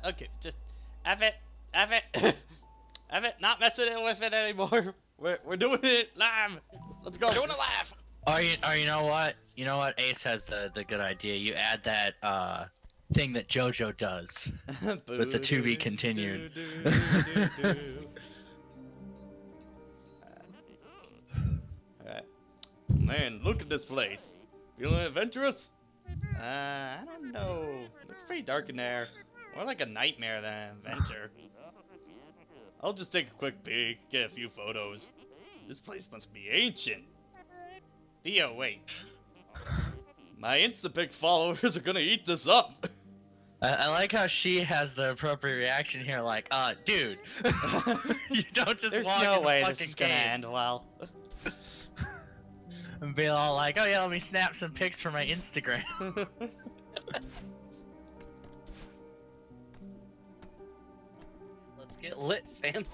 Okay, just F it, F it, F it. Not messing with it anymore. We're doing it live. Let's go. We're doing it live. You know what? You know what? Ace has the good idea. You add that thing that JoJo does with the to be continued. Alright. Man, look at this place. Feeling adventurous? I don't know. It's pretty dark in there. More like a nightmare than an adventure. I'll just take a quick peek, get a few photos. This place must be ancient. Theo, wait. My Instapic followers are gonna eat this up. I like how she has the appropriate reaction here, like, dude, you don't just There's walk no in way the this fucking is gonna cave end well. and be all like, oh yeah, let me snap some pics for my Instagram. Let's get lit, fam.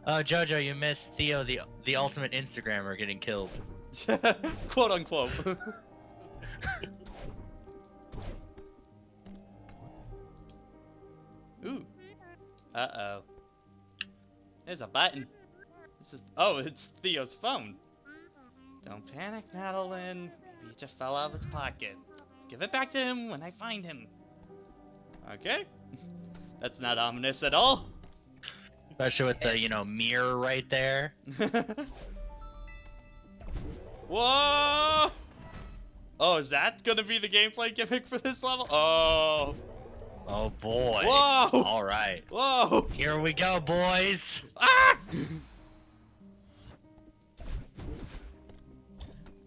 Oh, JoJo, you missed Theo, the ultimate Instagrammer, getting killed. Quote unquote. Ooh. Uh-oh. There's a button. Oh, it's Theo's phone. Don't panic, Madeline. Maybe he just fell out of his pocket. Give it back to him when I find him. Okay. That's not ominous at all. Especially with the, mirror right there. Whoa! Oh, is that gonna be the gameplay gimmick for this level? Oh. Oh boy. Whoa! Alright. Whoa! Here we go, boys. Ah!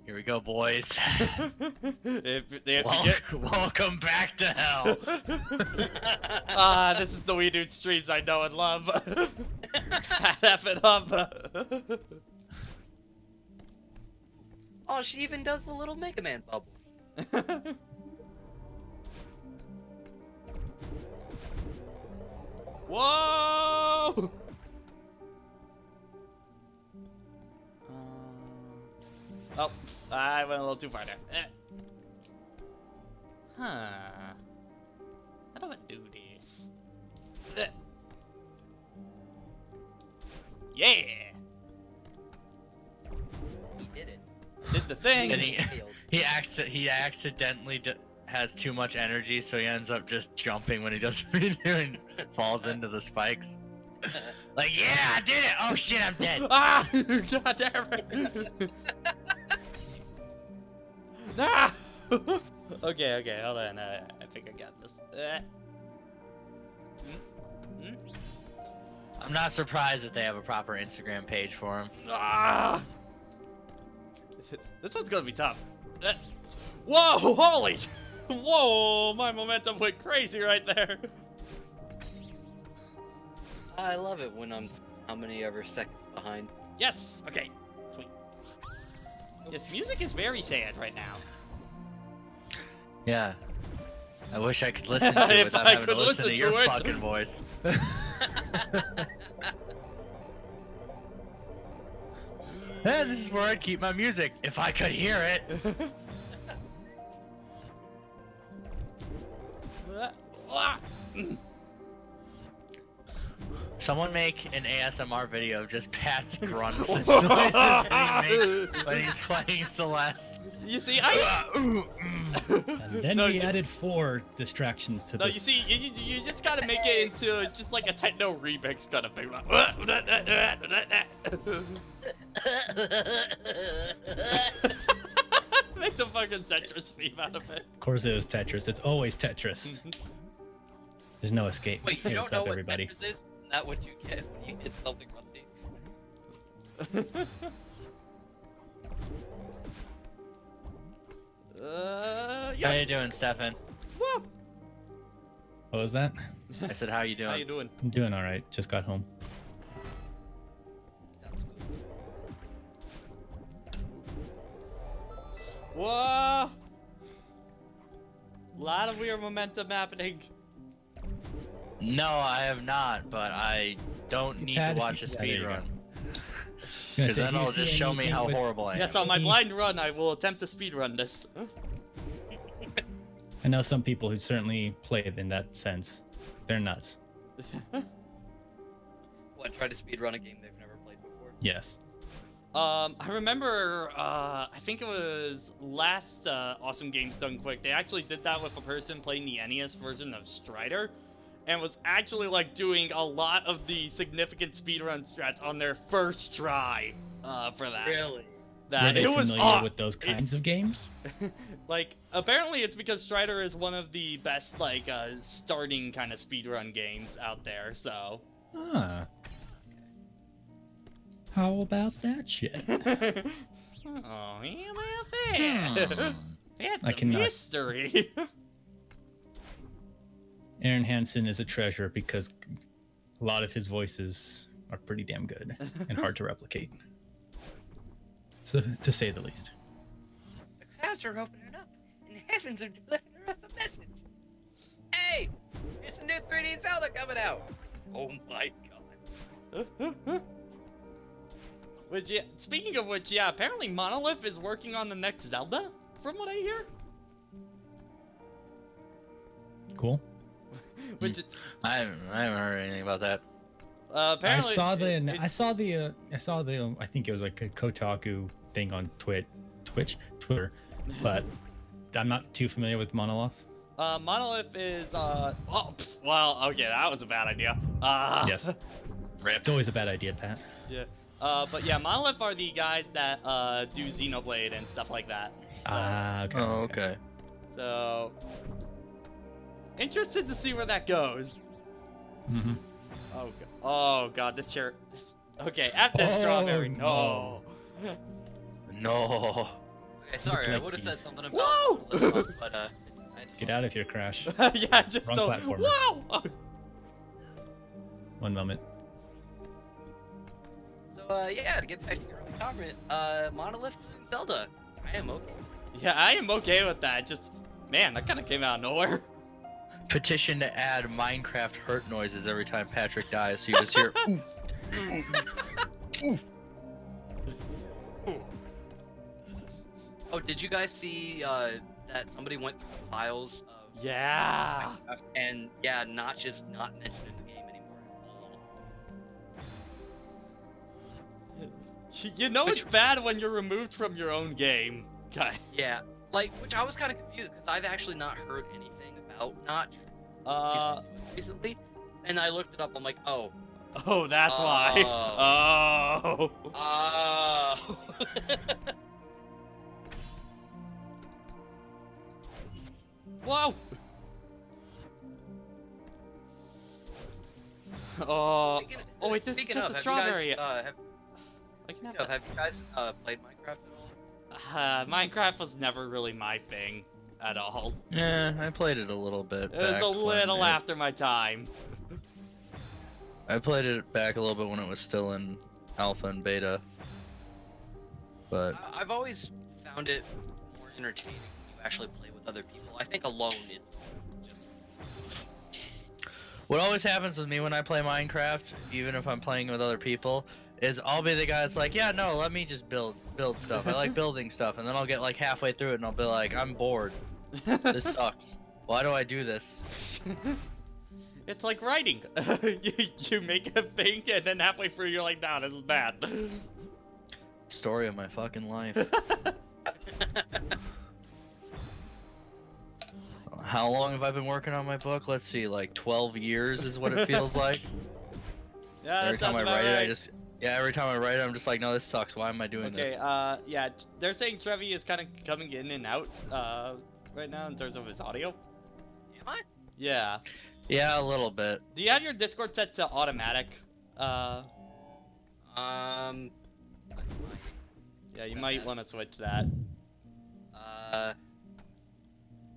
Here we go, boys. Welcome back to hell. This is the WiiDude streams I know and love. F it up. Oh, she even does the little Mega Man bubbles. Whoa! Oh, I went a little too far there. Huh. How do I do this? Yeah! He did it. Did the thing! And he accidentally has too much energy, so he ends up just jumping when he doesn't mean to and falls into the spikes. Like, yeah, I did it! Oh shit, I'm dead! Ah! God damn it! Ah! Okay, hold on. I think I got this. I'm not surprised that they have a proper Instagram page for him. Ah! This one's gonna be tough. Whoa! Holy! Whoa! My momentum went crazy right there. I love it when I'm how many ever seconds behind. Yes. Okay. Sweet. This music is very sad right now. Yeah. I wish I could listen to it without having to listen to your it. fucking voice. And this is where I'd keep my music, if I could hear it. Someone make an ASMR video of just Pat's grunts and noises that he makes when he's playing Celeste. You see, And then No, we added 4 distractions to No, this. you see, you just gotta make it into just like a techno remix kind of thing. Make the fucking Tetris theme out of it. Of course it was Tetris. It's always Tetris. There's no escape. Wait, you Hey, don't what's know up, what everybody? Tetris is? Not what you get when you hit something rusty. How Yeah. you doing, Stefan? Woo. What was that? I said, how you doing? How you doing? I'm doing all right. Just got home. That's cool. Whoa! Lot of weird momentum happening. No, I have not, but I don't need to Pat, if watch a you- yeah, there you speedrun. Gonna Because say, then if you it'll see just show me anything how with- horrible I am. Yes, on my blind run, I will attempt to speedrun this. I know some people who certainly play it in that sense. They're nuts. What, try to speedrun a game they've never played before? Yes. I remember, I think it was last Awesome Games Done Quick. They actually did that with a person playing the NES version of Strider, and was actually like doing a lot of the significant speedrun strats on their first try for that. Really? That Were they it was familiar with those kinds of games? Like, apparently it's because Strider is one of the best, like, starting kind of speedrun games out there, so. Ah. How about that shit? Oh, yeah, well, there. That's I a cannot- mystery. Aaron Hansen is a treasure because a lot of his voices are pretty damn good and hard to replicate. So, to say the least. The clouds are opening up, and the heavens are delivering us a message. Hey, it's a new 3D Zelda coming out. Oh my god. Which, yeah, speaking of which, yeah, apparently Monolith is working on the next Zelda, from what I hear. Cool. Which is, I haven't heard anything about that. apparently. I saw the I think it was like a Kotaku thing on Twitter, but I'm not too familiar with Monolith. Monolith is, oh, well, okay, that was a bad idea. Yes. It's always a bad idea, Pat. Yeah. But yeah, Monolith are the guys that do Xenoblade and stuff like that. Ah, okay. Oh, okay. So interested to see where that goes. Mm-hmm. Oh god, this chair. Okay, at this Oh, strawberry. No. No. Okay, sorry, I like would have said these. something about Whoa! Monolith, but Get out of here, Crash. Yeah, just Wrong don't. platformer. Wow. One moment. So yeah, to get back to your early comment, Monolith and Zelda, I am okay. Yeah, I am okay with that. Just, man, that kind of came out of nowhere. Petition to add Minecraft hurt noises every time Patrick dies, so you just hear. Oh, did you guys see that somebody went through the files of Yeah. Minecraft and yeah, Notch is not mentioned in the game anymore at all. You know it's bad when you're removed from your own game. Okay. Yeah, like, which I was kind of confused because I've actually not heard anything about Notch recently, and I looked it up. I'm like, oh, Oh, that's why. Oh. oh. Whoa. Oh. Oh wait, this is Speaking just of, a strawberry. Have I can have you that. guys played Minecraft at all? Minecraft was never really my thing at all. Yeah, I played it a little bit. It was back a when little after my time. I played it back a little bit when it was still in alpha and beta. But I've always found it more entertaining when you actually play with other people. I think alone it's just what always happens with me when I play Minecraft, even if I'm playing with other people, is I'll be the guy that's like, yeah, no, let me just build stuff. I like building stuff, and then I'll get like halfway through it and I'll be like, I'm bored. This sucks. Why do I do this? It's like writing. you make a thing and then halfway through you're like, nah, this is bad. Story of my fucking life. How long have I been working on my book? Let's see, like 12 years is what it feels like. Yeah, Every that time I sounds write about it, every time I write it, I'm just like, no, this sucks. Why am I doing Okay, this? yeah, they're saying Trevi is kind of coming in and out, right now in terms of his audio. am I? Yeah. Yeah, a little bit. Do you have your Discord set to automatic? I Yeah, you might want to switch that. might.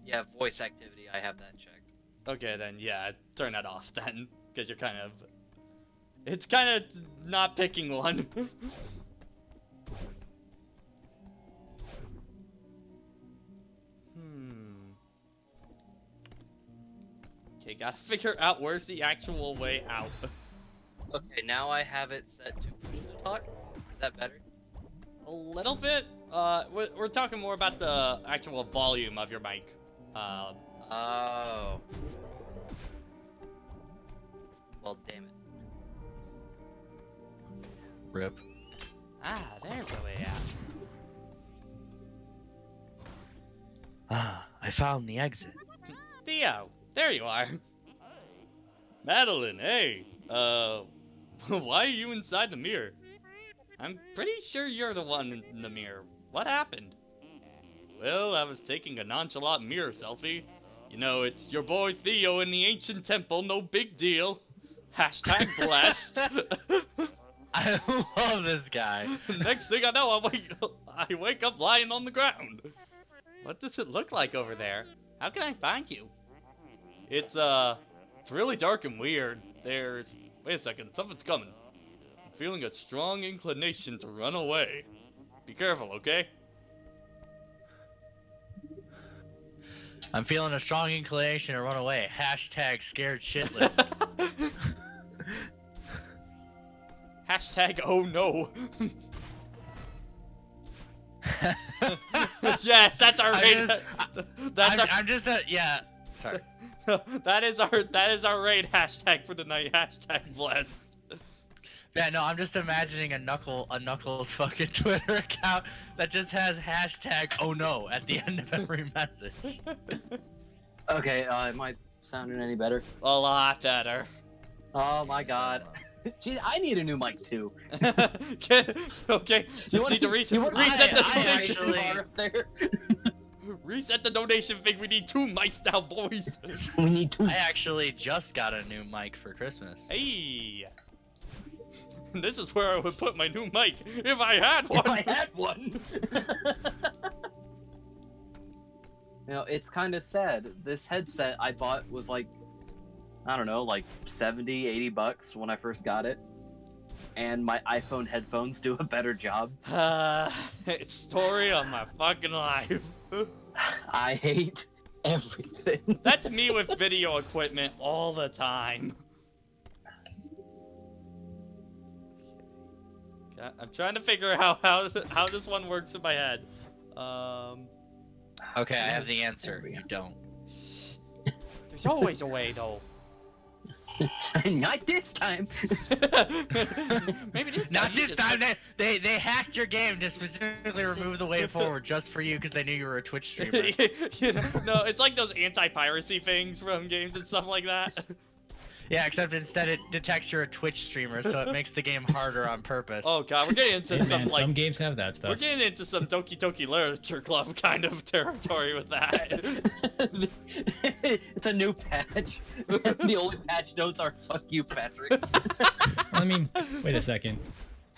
Yeah, voice activity. I have that checked. Okay, then, yeah, turn that off then, because you're kind of... It's kind of not picking one. Okay, gotta figure out where's the actual way out. Okay, now I have it set to push to talk. Is that better? A little bit. We're talking more about the actual volume of your mic. Oh. Well, damn it. Rip. Ah, there's the way out. Ah, I found the exit. Theo, there you are. Madeline, hey. Why are you inside the mirror? I'm pretty sure you're the one in the mirror. What happened? Well, I was taking a nonchalant mirror selfie. You know, it's your boy Theo in the ancient temple, no big deal. Hashtag blessed. I love this guy. Next thing I know, I wake up lying on the ground. What does it look like over there? How can I find you? It's really dark and weird. Wait a second, something's coming. I'm feeling a strong inclination to run away. Be careful, okay? I'm feeling a strong inclination to run away. Hashtag scared shitless. Hashtag oh no. Yes, that's our raid. Yeah. Sorry. That is our raid hashtag for the night. Hashtag blessed. Yeah, no, I'm just imagining a Knuckles fucking Twitter account that just has hashtag oh no at the end of every message. Okay, am I sounding any better? A lot better. Oh my god. Gee, I need a new mic too. Okay, just need to reset the donation. There. Reset the donation thing. We need 2 mics now, boys. We need 2. I actually just got a new mic for Christmas. Hey. This is where I would put my new mic if I had one. If I had one. You know, it's kind of sad. This headset I bought was like, I don't know, like 70, 80 bucks when I first got it. And my iPhone headphones do a better job. It's story of my fucking life. I hate everything. That's me with video equipment all the time. I'm trying to figure out how this one works in my head. Okay, I have the answer. You don't. There's always a way, though. Not this time. Maybe this time. Not this time. They hacked your game to specifically remove the way forward just for you because they knew you were a Twitch streamer. No, it's like those anti-piracy things from games and stuff like that. Yeah, except instead it detects you're a Twitch streamer, so it makes the game harder on purpose. Oh god, we're getting into some games have that stuff. We're getting into some Doki Doki Literature Club kind of territory with that. It's a new patch. The only patch notes are "fuck you, Patrick." I mean, wait a second.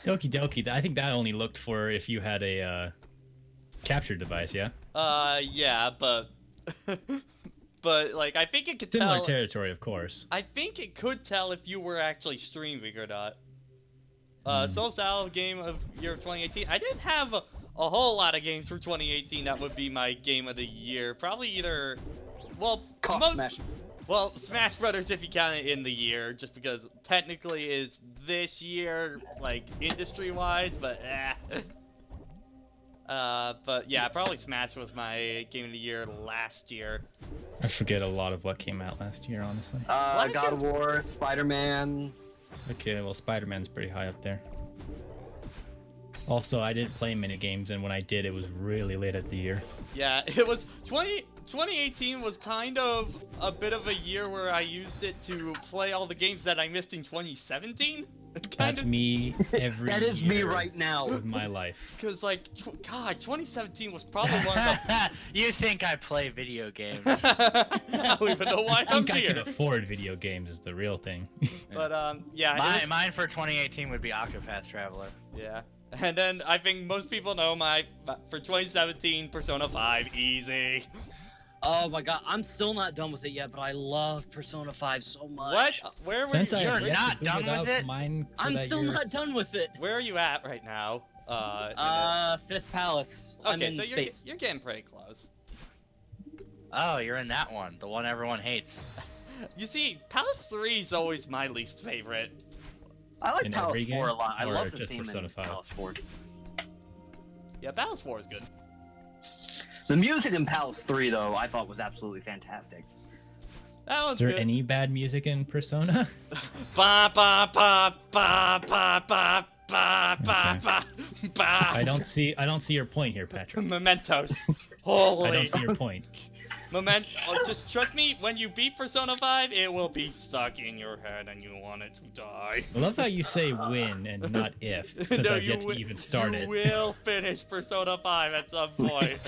Doki Doki, I think that only looked for if you had a capture device, yeah? Yeah, but... But, like, I think it could Similar tell... territory, of course. I think it could tell if you were actually streaming or not. Soul Style game of year of 2018. I didn't have a whole lot of games for 2018 that would be my game of the year. Probably either... Well, Smash. Well, Smash Brothers if you count it in the year, just because technically is this year, like, industry-wise, but but yeah, probably Smash was my game of the year last year. I forget a lot of what came out last year, honestly. God of War, Spider-Man. Okay, well, Spider-Man's pretty high up there. Also, I didn't play mini games, and when I did, it was really late at the year. Yeah, it was 2018 was kind of a bit of a year where I used it to play all the games that I missed in 2017. That's me every That is year me right now. of my life. Because, like, God, 2017 was probably one of the... You think I play video games? I don't even know why I I'm think I can here. afford video games is the real thing. But, yeah. Mine for 2018 would be Octopath Traveler. Yeah. And then I think most people know for 2017, Persona 5, easy. Oh my god, I'm still not done with it yet, but I love Persona 5 so much. What? Where were Since you? You're I not done with it? I'm still not done with it. Where are you at right now? Fifth Palace. Okay, I'm in so space. you're getting pretty close. Oh, you're in that one, the one everyone hates. You see, Palace 3 is always my least favorite. I like In Palace every 4 a game? lot. I Or love the just theme Persona in 5? Palace 4. Yeah, Palace 4 is good. The music in Palace 3, though, I thought was absolutely fantastic. That Is one's there good. any bad music in Persona? Ba ba ba ba ba ba ba ba ba ba. I don't see your point here, Patrick. Mementos. I Holy. don't see your point. Oh, just trust me, when you beat Persona 5, it will be stuck in your head and you want it to die. I love how you say win and not if, since No, I've yet to wi- even start you it. will finish Persona 5 at some point.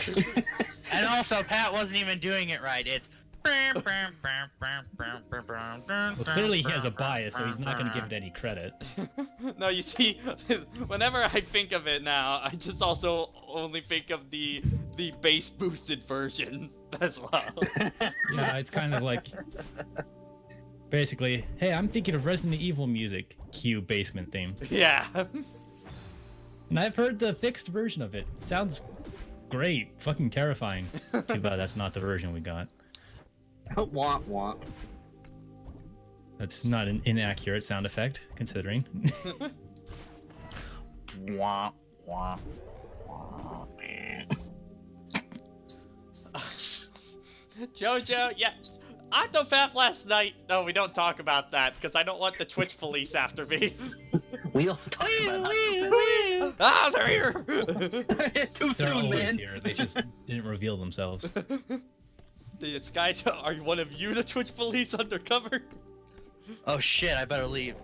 And also, Pat wasn't even doing it right. It's. Well, clearly he has a bias, so he's not going to give it any credit. No, you see, whenever I think of it now, I just also only think of the bass boosted version as well. Yeah, it's kind of like basically, hey, I'm thinking of Resident Evil music. Cue basement theme. Yeah. And I've heard the fixed version of it. Sounds great. Fucking terrifying. Too bad that's not the version we got. Womp womp. That's not an inaccurate sound effect, considering. Wah, wah, wah. Jojo, yes. Octopath last night. No, we don't talk about that because I don't want the Twitch police after me. We all talk about it. Ah, they're here. Too They're soon, always man. here. They just didn't reveal themselves. The Sky, are one of you the Twitch police undercover? Oh shit, I better leave.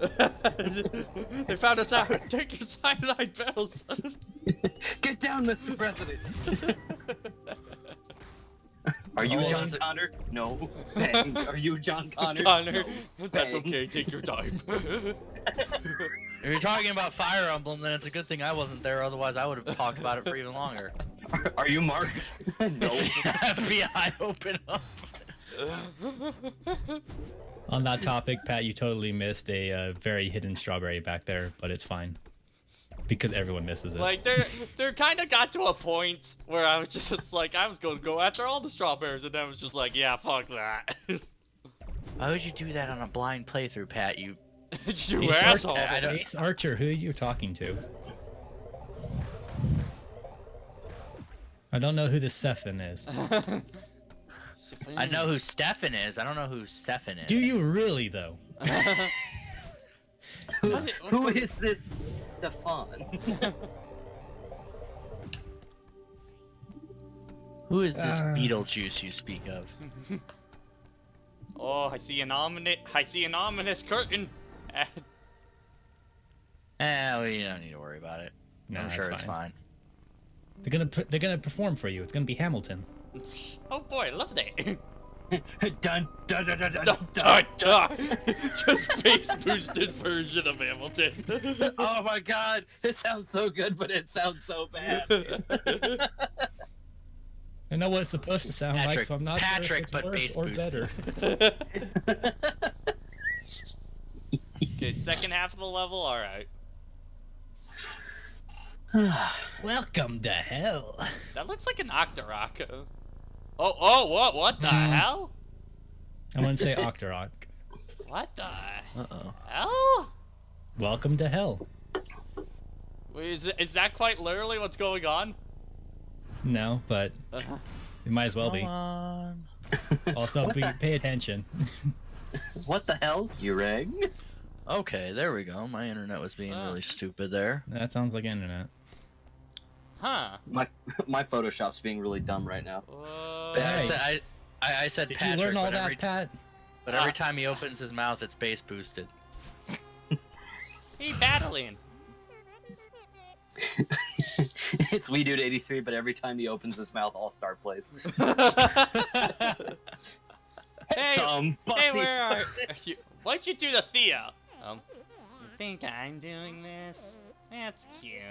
They found us out. Take your cyanide pills. Get down, Mr. President. Are you Oh, John is it- Connor? No. Bang. Are you John Connor? Connor, No. that's Bang. okay. Take your time. If you're talking about Fire Emblem, then it's a good thing I wasn't there, otherwise I would have talked about it for even longer. Are you Mark? No. FBI, open up. On that topic, Pat, you totally missed a very hidden strawberry back there, but it's fine. Because everyone misses it. Like there kind of got to a point where I was just like I was going to go after all the strawberries, and then I was just like, yeah, fuck that. Why would you do that on a blind playthrough, Pat? You You Ace asshole. I don't- Ace Archer, who are you talking to? I don't know who this Stefan is. I know who Stefan is. I don't know who Stefan is. Do you really, though? Who is this Stefan? Who is this Beetlejuice you speak of? Oh, I see an ominous curtain. Well, you don't need to worry about it. No, I'm that's sure it's fine. They're gonna perform for you. It's gonna be Hamilton. Oh boy, I love that. Dun dun dun dun dun Dun, dun, dun. Just bass boosted version of Hamilton. Oh my god, it sounds so good, but it sounds so bad. I know what it's supposed to sound like, Patrick, so I'm not Patrick, sure if it's but worse bass or boosted. better. Okay, second half of the level, alright. Welcome to hell. That looks like an Octorok. Oh, what the hell? I wouldn't say Octorok. What the Uh-oh. hell? Welcome to hell. Wait, is that quite literally what's going on? No, but it might as well be. Come on. Also, pay attention. What the hell? You rang? Okay, there we go. My internet was being really stupid there. That sounds like internet. Huh. My Photoshop's being really dumb right now. But Hey. I said Did Patrick, you learn all but, that, Pat? but every time he opens his mouth, it's bass boosted. He battling. It's WiiDude 83, but every time he opens his mouth, All Star plays. Hey, Somebody. hey, where are you? Why'd you do the Thea? You think I'm doing this? That's cute.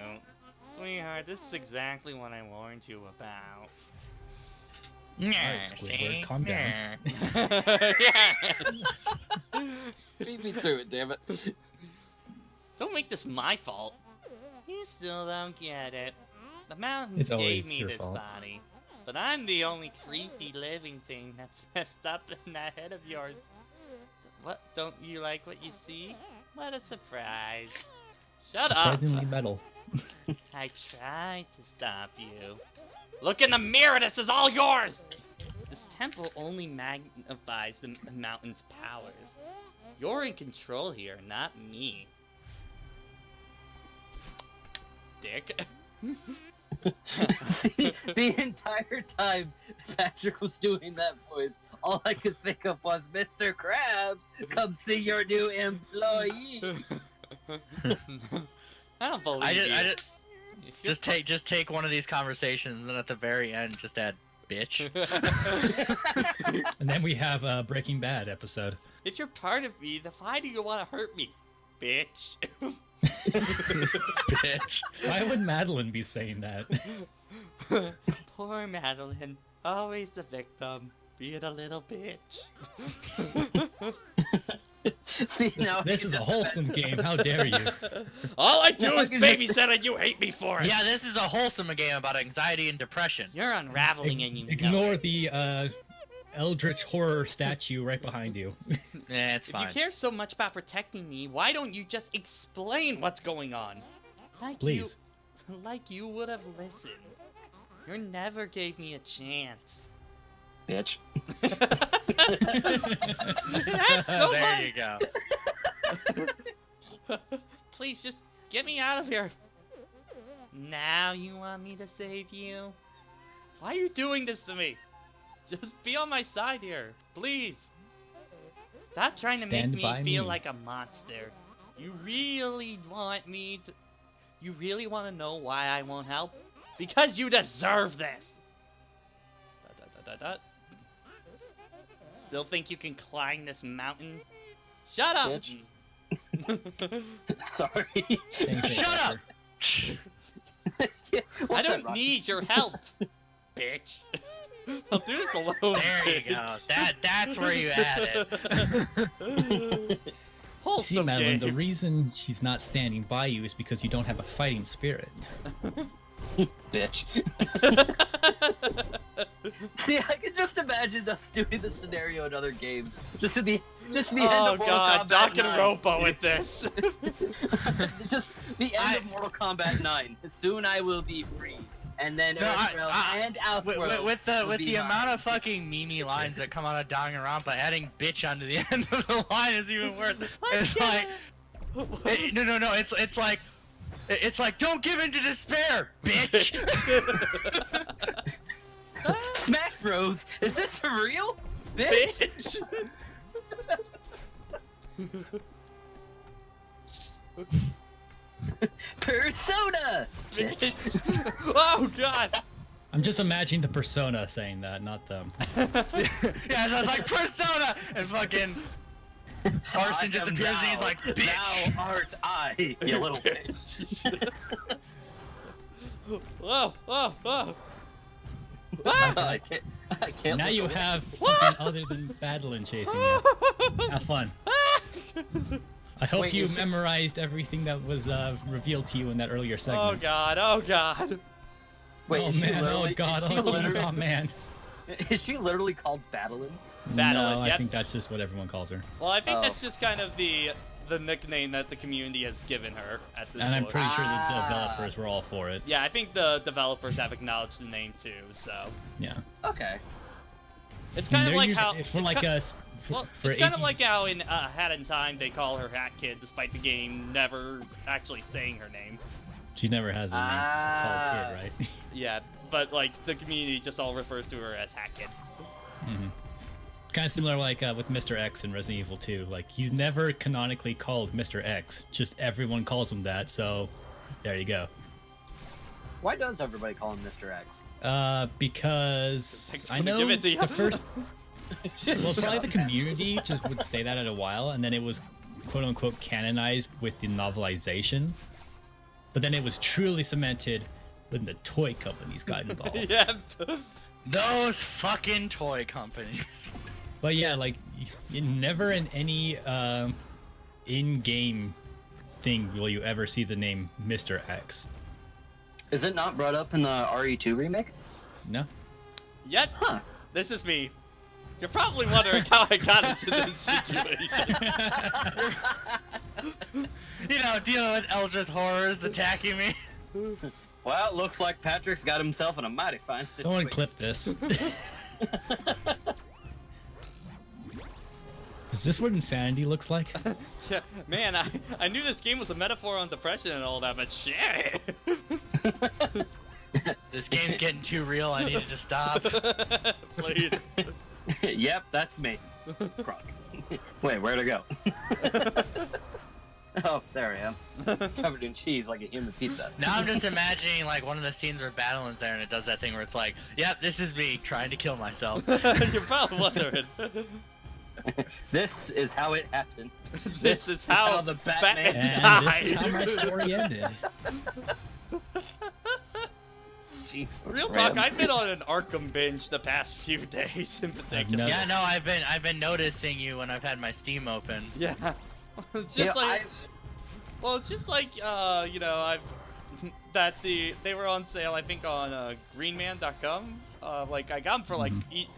Sweetheart, this is exactly what I warned you about. Alright, Squidward, calm down. Yes. Beat me to it, damn it. Don't make this my fault. You still don't get it. The mountains It's gave always me your this fault. body, but I'm the only creepy living thing that's messed up in that head of yours. What? Don't you like what you see? What a surprise! Shut up! Surprisingly metal. I tried to stop you. Look in the mirror, this is all yours! This temple only magnifies the mountain's powers. You're in control here, not me. Dick. See, the entire time Patrick was doing that voice, all I could think of was Mr. Krabs, come see your new employee. I don't believe I you. just take one of these conversations and at the very end just add bitch. And then we have a Breaking Bad episode. If you're part of me, then why do you want to hurt me, bitch? Bitch. Why would Madeline be saying that? Poor Madeline, always the victim, being a little bitch. See, now This is a wholesome game. How dare you? All I do No, I is can just- babysit and you hate me for it. Yeah, this is a wholesome game about anxiety and depression. You're unraveling and you know Ignore it. the eldritch horror statue right behind you. Yeah, it's If fine. you care so much about protecting me, why don't you just explain what's going on? Like Please. Like you would have listened. You never gave me a chance. bitch. That's so there much. you go. Please just get me out of here. Now you want me to save you? Why are you doing this to me? Just be on my side here, please. Stop trying to Stand make by me feel me. like a monster. You really want me to... You really want to know why I won't help? Because you deserve this! Dot, dot, dot, dot, dot. Still think you can climb this mountain? Shut up! Bitch. Sorry. Same thing, Shut up! Yeah, I what's that, don't Ross? need your help, bitch. I'll do this alone. There you go. That's where you add it. Wholesome See, Madeline, the game. reason she's not standing by you is because you don't have a fighting spirit. Bitch. See, I can just imagine us doing this scenario in other games. Just in the end Oh of Mortal god, Kombat Doc 9. and Robo with this. Just the end of Mortal Kombat 9. Soon I will be free. And then No, Earthrealm and Outworld with will the be amount mine. of fucking meme lines that come out of Danganronpa, adding bitch onto the end of the line is even worse. It's like no, it's like don't give in to despair, bitch. Smash Bros. Is this for real? Bitch. Persona. Bitch. Oh god. I'm just imagining the persona saying that, not them. Yeah, so it's like Persona, and fucking Arson just I am appears and he's thou. like, bitch. Thou art I, you little bitch. Whoa, whoa, whoa. I can't Now look you away. have something other than Madeline chasing you. Have fun. I hope Wait, you is it- memorized everything that was revealed to you in that earlier Oh segment. god, oh god. Wait, oh is she man, oh literally- god, is she oh jeez, literally- oh man. Is she literally called Battling? Madeline, No, I yep. think that's just what everyone calls her. Well, I think Oh. that's just kind of the nickname that the community has given her at this And I'm point. pretty sure the Ah. developers were all for it. Yeah, I think the developers have acknowledged the name too, so Yeah. Okay. it's kind of They're like usually- how for it's like ki- us. well, For it's kind of 80 like how in Hat in Time they call her Hat Kid, despite the game never actually saying her name. She never has a name. She's just called Kid, right? Yeah, but like the community just all refers to her as Hat Kid. Kind of similar like with Mr. X in Resident Evil 2. Like, he's never canonically called Mr. X. Just everyone calls him that, so there you go. Why does everybody call him Mr. X? Because Thanks I for know giving it to you. the first... Well, Shut probably up, the community just would say that at a while, and then it was quote-unquote canonized with the novelization. But then it was truly cemented when the toy companies got involved. Yeah. Those fucking toy companies. But yeah, like, never in any in-game thing will you ever see the name Mr. X. Is it not brought up in the RE2 remake? No? Yet, Huh. this is me. You're probably wondering how I got into this situation. You know, dealing with Eldritch horrors attacking me. Well, looks like Patrick's got himself in a mighty fine situation. Someone clip this. Is this what insanity looks like? Yeah, man, I knew this game was a metaphor on depression and all that, but shit. This game's getting too real. I needed to stop. Please. Yep, that's me. Croc. Wait, where'd I go? Oh, there I am. Covered in cheese like a human pizza. Now I'm just imagining like one of the scenes where Battlin's there and it does that thing where it's like, yep, this is me trying to kill myself. You're probably wondering. This is how it happened. This is how the Batman And this is how my story ended. Jesus, Real man. talk, I've been on an Arkham binge the past few days in particular. Yeah, no, I've been noticing you when I've had my Steam open. Yeah. Just You know, like, well, just like, you know, they were on sale, I think, on greenman.com. Like, I got them for like,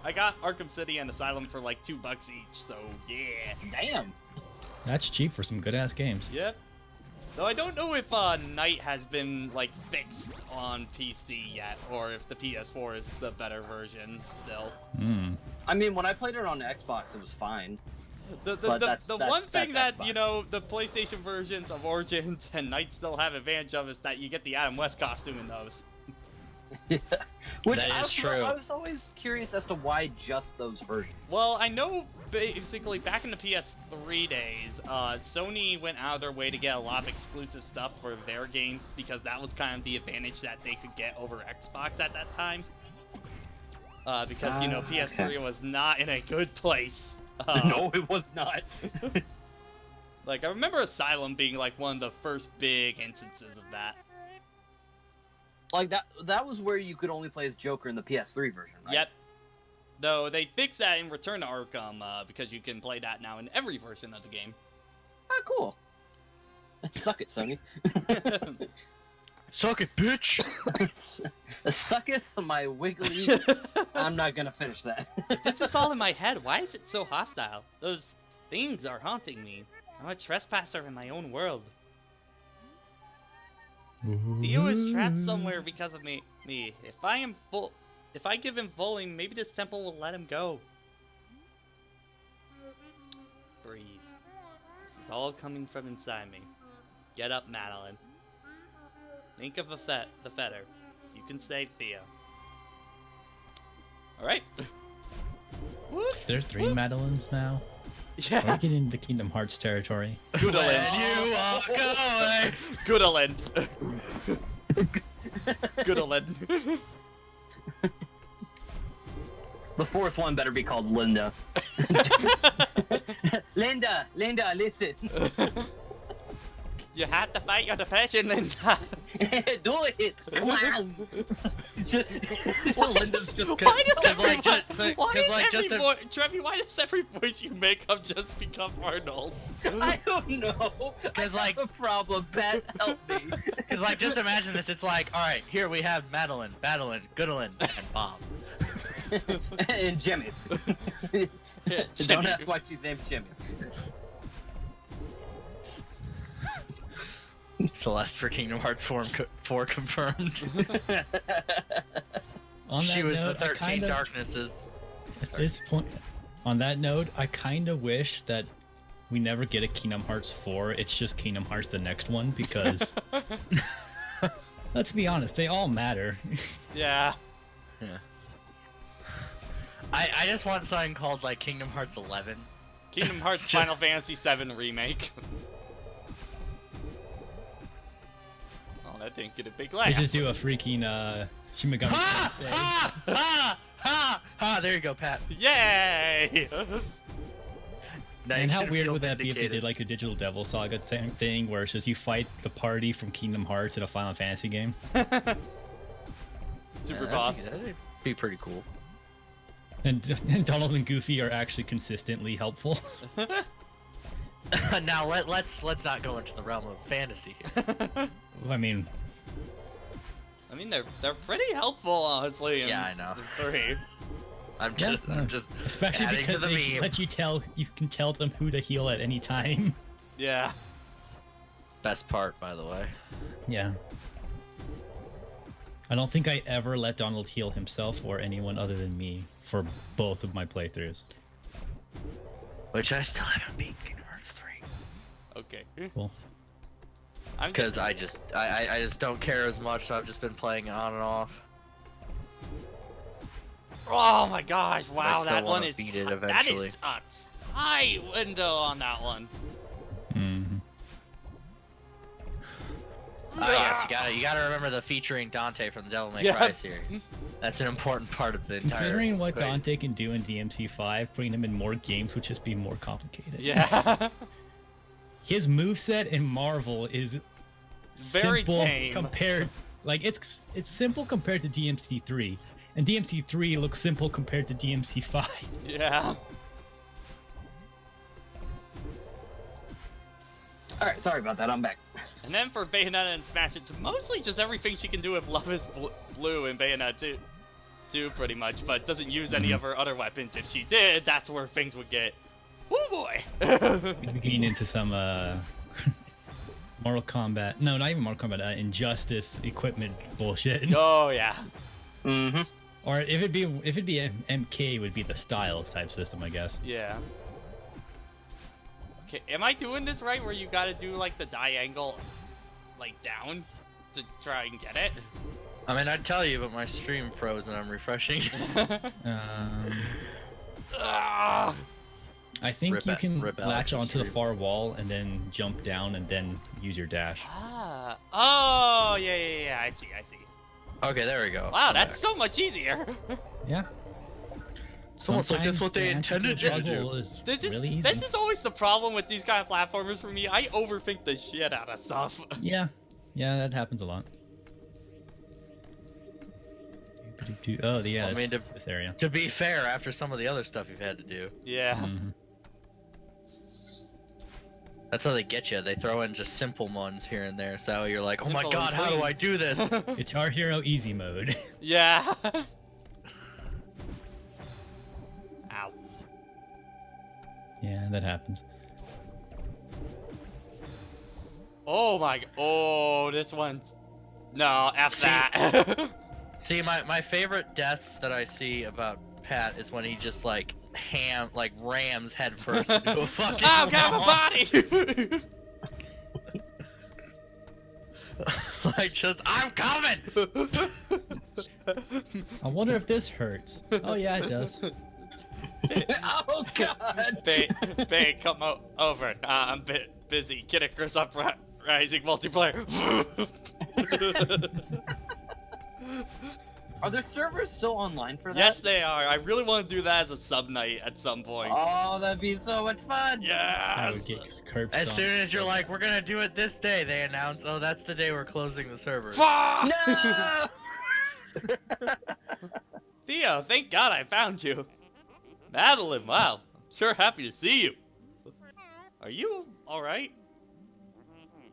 I got Arkham City and Asylum for like $2 each, so yeah. Damn. That's cheap for some good ass games. Yep. Though I don't know if Night has been like fixed on PC yet, or if the PS4 is the better version still. I mean, when I played it on Xbox, it was fine. The one thing that, you know, the PlayStation versions of Origins and Night still have advantage of is that you get the Adam West costume in those. Which That is true. I was always curious as to why just those versions. Well, I know basically back in the PS3 days, Sony went out of their way to get a lot of exclusive stuff for their games because that was kind of the advantage that they could get over Xbox at that time. Because, you know, PS3 okay. was not in a good place. No, it was not. Like, I remember Asylum being like one of the first big instances of that. Like that was where you could only play as Joker in the PS3 version, right? Yep. Though they fixed that in Return to Arkham, because you can play that now in every version of the game. Ah, cool. Suck it, Sony. Suck it, bitch! Sucketh my wiggly. I'm not gonna finish that. This is all in my head. Why is it so hostile? Those things are haunting me. I'm a trespasser in my own world. Theo is trapped somewhere because of me. If I give him Voling, maybe this temple will let him go. Breathe. This is all coming from inside me. Get up, Madeline. Think of the fetter. You can save Theo. Alright. Is there 3 Madeleines now? Are we Yeah. getting into Kingdom Hearts territory? Goodalin. When you walk away. Goodalin. Goodalin. The fourth one better be called Linda. Linda, listen. You had to fight your depression, Linda. Do it. Come on. Linda's just. Why does Cause every like, just- why cause does like, every just a- voice, Trevi, why does every voice you make up just become Arnold? I don't know. Cause, I like- have a problem. Pat, help me. Cause like, just imagine this. It's like, all right, here we have Madeline, Badeline, Goodalin, and Bob. And Jimmy. Yeah, Don't Jimmy. ask why she's named Jimmy. Celeste for Kingdom Hearts 4 confirmed. On She that was note, the I 13 kinda- darknesses. At this point, on that note, I kind of wish that we never get a Kingdom Hearts 4. It's just Kingdom Hearts the next one because, let's be honest, they all matter. Yeah. Yeah. I just want something called like Kingdom Hearts 11. Kingdom Hearts Final Fantasy VII Remake. Oh, that didn't get a big laugh. Let's just do a freaking Shin Megami Ha! Tensei. Ha! Ha! Ha! Ha! There you go, Pat. Yay! Now you And how can weird feel would that be if they vindicated. did like a Digital Devil Saga thing where it's just you fight the party from Kingdom Hearts in a Final Fantasy game? Super Yeah, boss. that'd be pretty cool. And Donald and Goofy are actually consistently helpful. Now let's not go into the realm of fantasy here. I mean, I mean, they're pretty helpful, honestly. In Yeah, I know. the 3. I'm yeah, just especially adding because to the they meme. let you can tell them who to heal at any time. Yeah. Best part, by the way. Yeah. I don't think I ever let Donald heal himself or anyone other than me for both of my playthroughs. Which I still haven't beaten Kingdom Hearts 3. Okay. Cool. Because I just don't care as much, so I've just been playing it on and off. Oh my gosh! I Wow, still that one wanna is beat it that eventually. is a tight window on that one. Mm-hmm. Yes, you gotta remember the featuring Dante from the Devil May Yeah. Cry series. That's an important part of the entire. Considering what equation. Dante can do in DMC5, putting him in more games would just be more complicated. Yeah. His moveset in Marvel is Very simple tame. compared, like it's simple compared to DMC3, and DMC3 looks simple compared to DMC5. Yeah. All right, sorry about that. I'm back. And then for Bayonetta and Smash, it's mostly just everything she can do with Love is Blue in Bayonetta 2, pretty much, but doesn't use any of her other weapons. If she did, that's where things would get. Woo boy! We're getting into some Mortal Kombat. No, not even Mortal Kombat. Injustice equipment bullshit. Oh yeah. Mm-hmm. Or if it'd be MK, it would be the Styles type system, I guess. Yeah. Okay, am I doing this right? Where you gotta do like the diagonal, like down, to try and get it? I mean, I'd tell you, but my stream froze and I'm refreshing. Ah! I think Rip you it- can rip latch Alex's onto the stream. far wall and then jump down and then use your dash. Ah. Oh yeah. I see. Okay, there we go. Wow, I'm that's back. so much easier. Yeah. It's almost like that's Sometimes what they the answer intended to you a to do. puzzle is This really easy. is always the problem with these kind of platformers for me. I overthink the shit out of stuff. Yeah, that happens a lot. Oh, yeah, I mean, this area. To be fair, after some of the other stuff you've had to do, Yeah. Mhm. that's how they get you. They throw in just simple ones here and there, so you're like, oh my Simple and god, how do clean. I do this? Guitar Hero Easy Mode. Yeah. Ow. Yeah, that happens. Oh my. Oh, this one's. No, F See- that. See, my favorite deaths that I see about Pat is when he just like rams headfirst into a fucking Oh, get out of wall. my body! Like just, I'm coming. I wonder if this hurts. Oh, yeah, it does. Oh God! Bay, come over. I'm busy. Kid Icarus Uprising multiplayer. Are the servers still online for that? Yes, they are. I really want to do that as a sub night at some point. Oh, that'd be so much fun. I Yes. would get curb As stomped. soon as you're like, we're gonna do it this day, they announce, oh, that's the day we're closing the server. Fuck! No! Theo, thank God I found you. Madeline, wow. I'm sure happy to see you. Are you alright?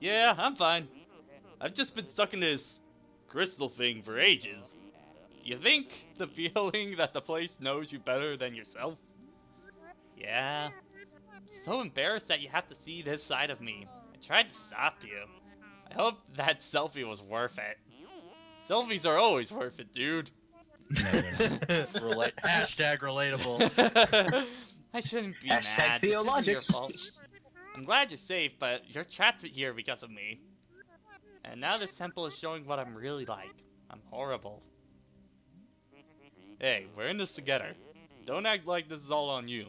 Yeah, I'm fine. I've just been stuck in this crystal thing for ages. You think the feeling that the place knows you better than yourself? Yeah. I'm so embarrassed that you have to see this side of me. I tried to stop you. I hope that selfie was worth it. Selfies are always worth it, dude. Hashtag relatable. I shouldn't be Hashtag mad. This theologic. isn't your fault. I'm glad you're safe, but you're trapped here because of me. And now this temple is showing what I'm really like. I'm horrible. Hey, we're in this together. Don't act like this is all on you.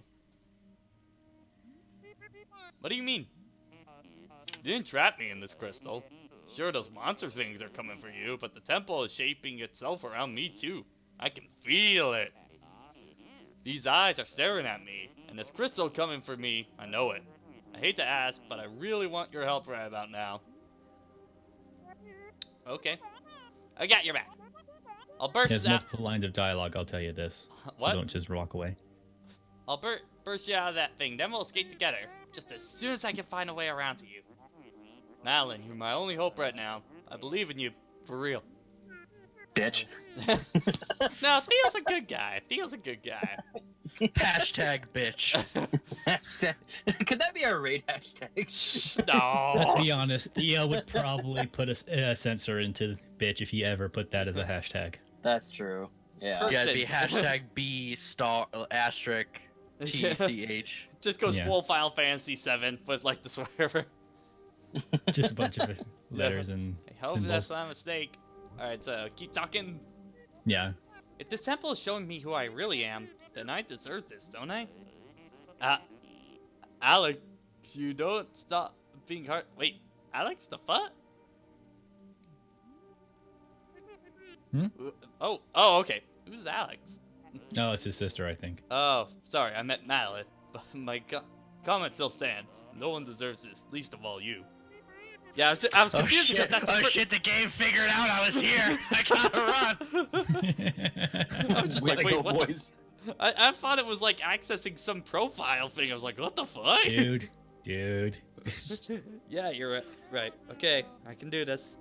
What do you mean? You didn't trap me in this crystal. Sure, those monster things are coming for you, but the temple is shaping itself around me too. I can feel it. These eyes are staring at me, and this crystal coming for me, I know it. I hate to ask, but I really want your help right about now. Okay. I got your back. I'll burst There's that. multiple lines of dialogue, I'll tell you this. What? So don't just walk away. I'll burst you out of that thing, then we'll escape together. Just as soon as I can find a way around to you. Madeline, you're my only hope right now. I believe in you. For real. Bitch. No, Theo's a good guy. Theo's a good guy. Hashtag bitch. Hashtag- Could that be our raid hashtag? No. Let's be honest, Theo would probably put a censor into bitch if he ever put that as a hashtag. That's true. Yeah. Yeah, it'd be Person. hashtag B star asterisk TCH. Just goes Yeah. full Final Fantasy 7 with like the swear. Just a bunch of letters and I hope symbols. that's not a mistake. Alright, so keep talking. Yeah. If this temple is showing me who I really am, then I deserve this, don't I? Alex, you don't stop being hard. Wait, Alex, the fuck? Hmm? Oh, okay. Who's Alex? Oh, it's his sister, I think. Oh, sorry, I meant Madeline. But my comment still stands. No one deserves this, least of all you. Yeah, I was Oh confused because shit! that's Oh shit! The game figured out I was here. I gotta run. I was just We like, gotta wait, go, what? boys. I thought it was like accessing some profile thing. I was like, what the fuck? Dude. Yeah, you're right. Okay, I can do this.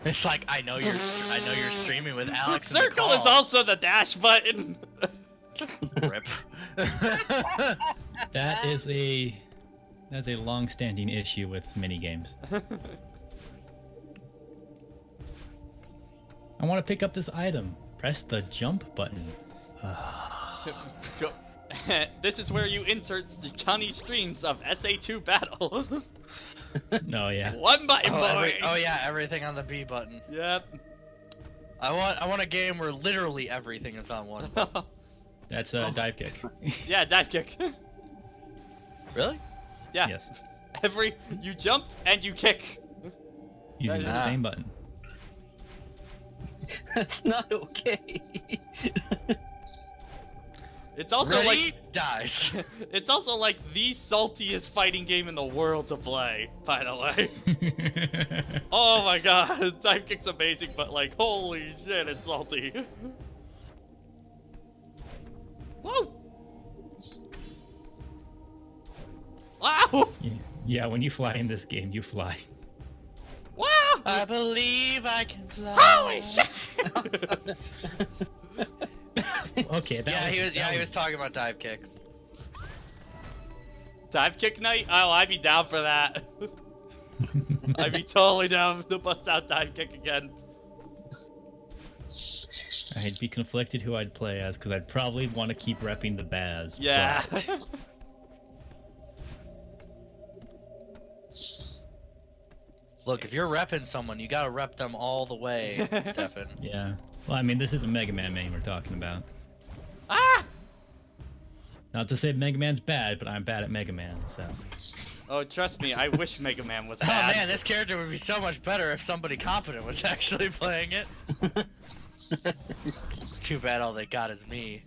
It's like I know you're streaming with Alex. in the Circle is call. also the dash button. Rip. That's a long-standing issue with minigames. I want to pick up this item. Press the jump button. This is where you insert the Johnny streams of SA2 battle. Oh yeah. One button, boy. Oh yeah, everything on the B button. Yep. I want a game where literally everything is on one. That's a dive kick. Yeah, dive kick. Really? Yeah. Yes. You jump and you kick. Using the Ah. same button. That's not okay. It's also Ready? like Dies. it's also like the saltiest fighting game in the world to play, by the way. Oh my god, dive kick's amazing, but like holy shit, it's salty. Whoa! Wow! Yeah, when you fly in this game, you fly. Wow! I believe I can fly. Holy shit! Okay, He was talking about dive kick. Dive kick night? Oh, I'd be down for that. I'd be totally down to bust out dive kick again. I'd be conflicted who I'd play as, because I'd probably want to keep repping the Baz. Yeah. but- Look, if you're repping someone, you gotta rep them all the way, Stefan. Yeah. Well, I mean, this is a Mega Man main we're talking about. Ah! Not to say Mega Man's bad, but I'm bad at Mega Man, so. Oh, trust me, I wish Mega Man was Oh bad. man, this character would be so much better if somebody competent was actually playing it. Too bad all they got is me.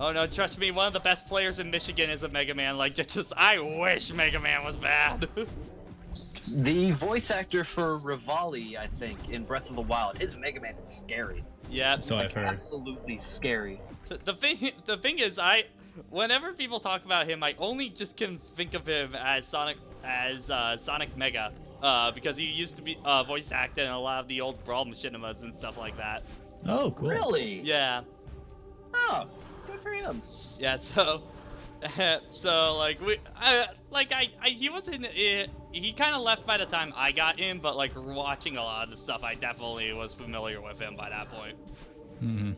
Oh no, trust me, one of the best players in Michigan is a Mega Man. Like, just I wish Mega Man was bad. The voice actor for Rivali, I think, in Breath of the Wild, his Mega Man is scary. Yeah. So I've heard. Absolutely scary. The thing is, whenever people talk about him, I only just can think of him as Sonic Mega, because he used to be voice acted in a lot of the old Brawl Machinimas and stuff like that. Oh, cool. Really? Yeah. Oh, good for him. Yeah, so like he wasn't he kind of left by the time I got in, but like watching a lot of the stuff, I definitely was familiar with him by that point. Mm-hmm.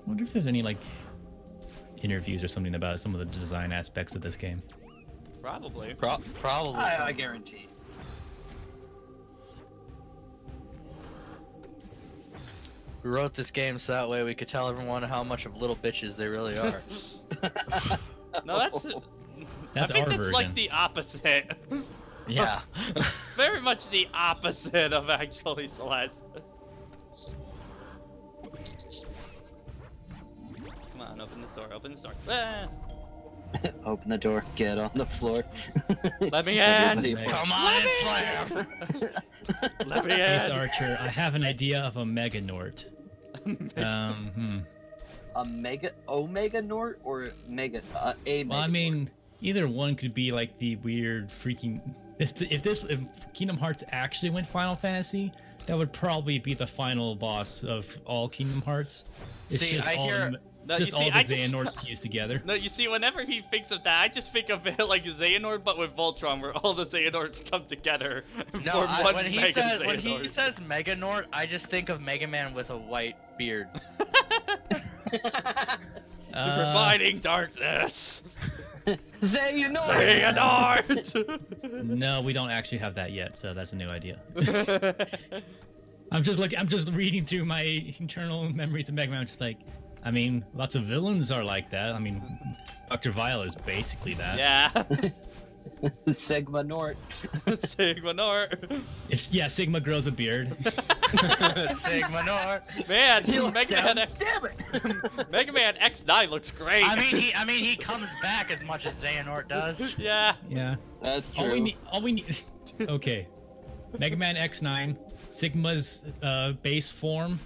I wonder if there's any like interviews or something about some of the design aspects of this game. Probably. Probably. I guarantee. We wrote this game so that way we could tell everyone how much of little bitches they really are. No, that's That's I think our that's version. like the opposite. Yeah. Very much the opposite of actually Celeste. Come on, open this door, open this door. Ah, Open the door, get on the floor. Let me in. Everybody- Come on and slam! Let me Ace in. Archer, I have an idea of a Mega Nort. A Omega Nort or Mega a Well, Mega I mean, either one could be like the weird freaking If Kingdom Hearts actually went Final Fantasy, that would probably be the final boss of all Kingdom Hearts. It's See, just I all hear- the, No, just you all see, the I just- Xehanorts fused together. No, you see, whenever he thinks of that, I just think of it like Xehanort, but with Voltron, where all the Xehanorts come together and No, form one when he Mega says Xehanort. Mega Nort, I just think of Mega Man with a white beard. Super fighting darkness. Xehanort! Xehanort! No, we don't actually have that yet, so that's a new idea. I'm just reading through my internal memories of Mega Man. I'm just like, I mean, lots of villains are like that. I mean, Dr. Vile is basically that. Yeah. Sigma Nort. Sigma Nort. Sigma grows a beard. Sigma Nort. Man, He looks Mega down. Man X, Damn it! Mega Man X9 looks great. I mean, he comes back as much as Xehanort does. Yeah. Yeah. That's All true. we need. Okay. Mega Man X9, Sigma's base form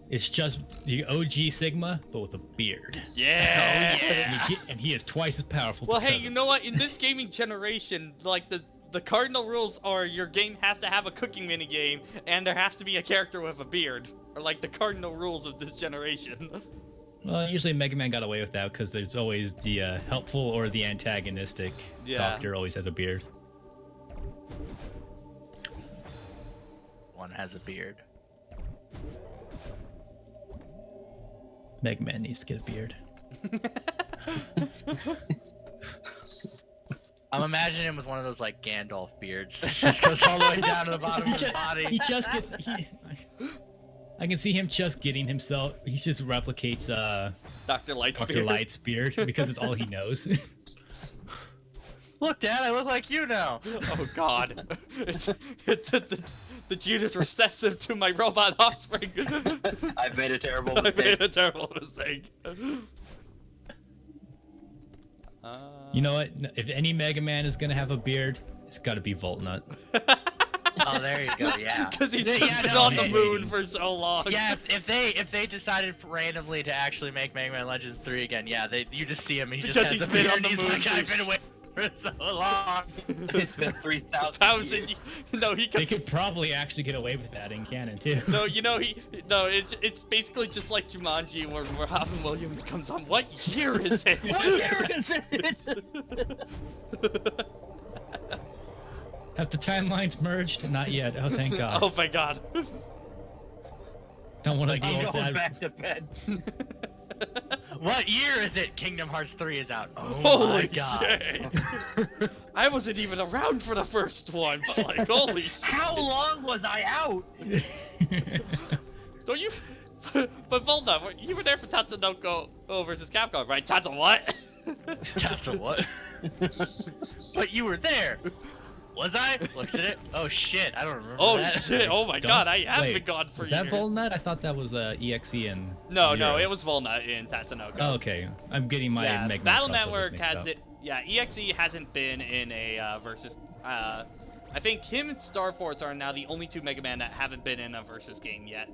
is just the OG Sigma, but with a beard. Yeah. And he is twice as powerful. Well, hey, because you of know what? In this gaming generation, like the cardinal rules are your game has to have a cooking mini game, and there has to be a character with a beard, or like the cardinal rules of this generation. it. Well, usually Mega Man got away with that because there's always the helpful or the antagonistic Yeah. doctor always has a beard. One has a beard. Mega Man needs to get a beard. I'm imagining him with one of those like Gandalf beards that just goes all the way down to the bottom of his He body. just gets. I can see him just getting himself. He just replicates Dr. Light's Dr. beard. Light's beard because it's all he knows. Look, Dad, I look like you now. Oh God, it's the gene is recessive to my robot offspring. I've made a terrible I mistake. made a terrible mistake. You know what? If any Mega Man is gonna have a beard, it's got to be Voltnut. Oh, there you go. Yeah. Because he's Yeah, just been no, on the it- moon for so long. Yeah, if they decided randomly to actually make Mega Man Legends 3 again, yeah, you just see him and he just Because has he's a been beard on the and he's moon like, for- I've been away for so long. It's been 3,000 1,000. years. No, he They could. could probably actually get away with that in canon too. No, you know it's basically just like Jumanji where Robin Williams comes on. What year is it? What year is it? Have the timelines merged? Not yet. Oh, thank God. Oh my God. Don't want to deal I'm with going that. back to bed. What year is it? Kingdom Hearts 3 is out. Oh Holy my God. shit. I wasn't even around for the first one, but like, holy shit. How long was I out? Don't you? But Volna, you were there for Tatsunoko versus Capcom, right? Tatsu what? That's a what? But you were there. Was I? Looks at it. Oh shit, I don't remember Oh that. shit! Oh my Don't- God, I have wait, been gone for Was that years. Volnut? I thought that was EXE and. No, Zero. it was Volna in Tatsunoko. Oh, okay. I'm getting my yeah, Mega Man Battle crossovers Network mixed has up. it. Yeah, EXE hasn't been in a versus. I think him and Star Force are now the only two Mega Man that haven't been in a versus game yet.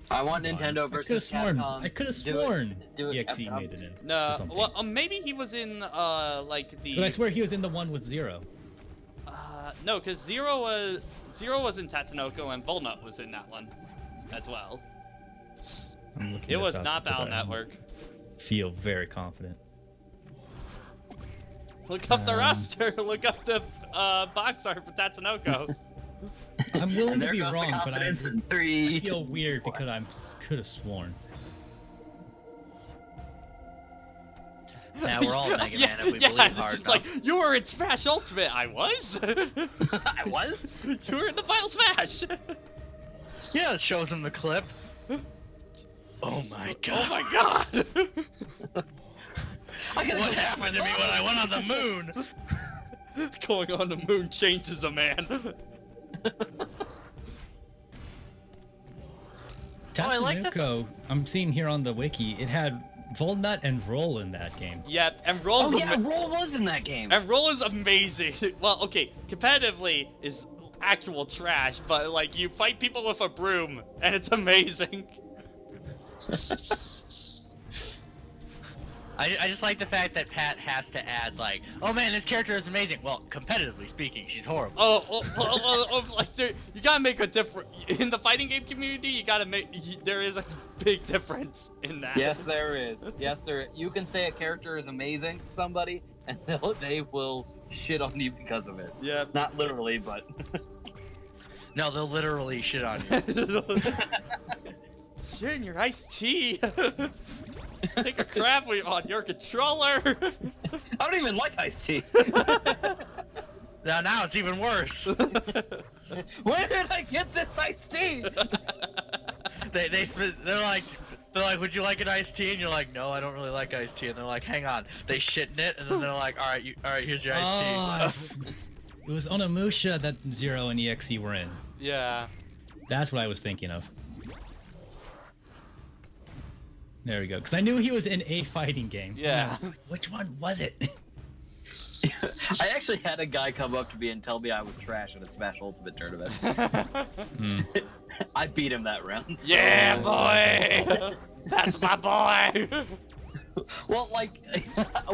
I want Come on. Nintendo versus Capcom. I could have Do it- sworn do it, EXE Capcom. made it in. No, or something. well, maybe he was in like the. But I swear he was in the one with Zero. No, because Zero was in Tatsunoko and Volnut was in that one, as well. I'm looking It this was up not because Battle I Network. Feel very confident. Look up the roster. Look up the box art for Tatsunoko. I'm willing And to there be goes the wrong, but I confidence in 3, feel weird because I could have sworn. Now we're all Mega yeah, Man if we yeah, believe it's hard just enough. like you were in Smash Ultimate. I was. I was? You were in the Final Smash. Yeah, it shows him the clip. Oh my God. Oh my God. I gotta What go happened to me when I went on the moon? Going on the moon changes a man. I like that. Tatsunoko, I'm seeing here on the wiki, it had Volnut and Roll in that game. Yep, and Roll's Oh yeah, Roll was in that game. and Roll is amazing. Well, okay, competitively is actual trash, but like you fight people with a broom, and it's amazing. I just like the fact that Pat has to add like, oh man, this character is amazing. Well, competitively speaking, she's horrible. Like you gotta make a difference in the fighting game community. You gotta make there is a big difference in that. Yes, there is. Yes, there. You can say a character is amazing to somebody, and they will shit on you because of it. Yeah. Not literally, but. No, they'll literally shit on you. Shit in your iced tea. Take a crap on your controller. I don't even like iced tea. Now it's even worse. Where did I get this iced tea? They're like, would you like an iced tea? And you're like, no, I don't really like iced tea. And they're like, hang on. They shit in it, and then they're like, all right, here's your iced tea. It was Onimusha that Zero and EXE were in. Yeah. That's what I was thinking of. There we go. Because I knew he was in a fighting game. Yeah. I was like, which one was it? I actually had a guy come up to me and tell me I was trash at a Smash Ultimate tournament. I beat him that round. So. Yeah, boy. That's my boy. Well, like,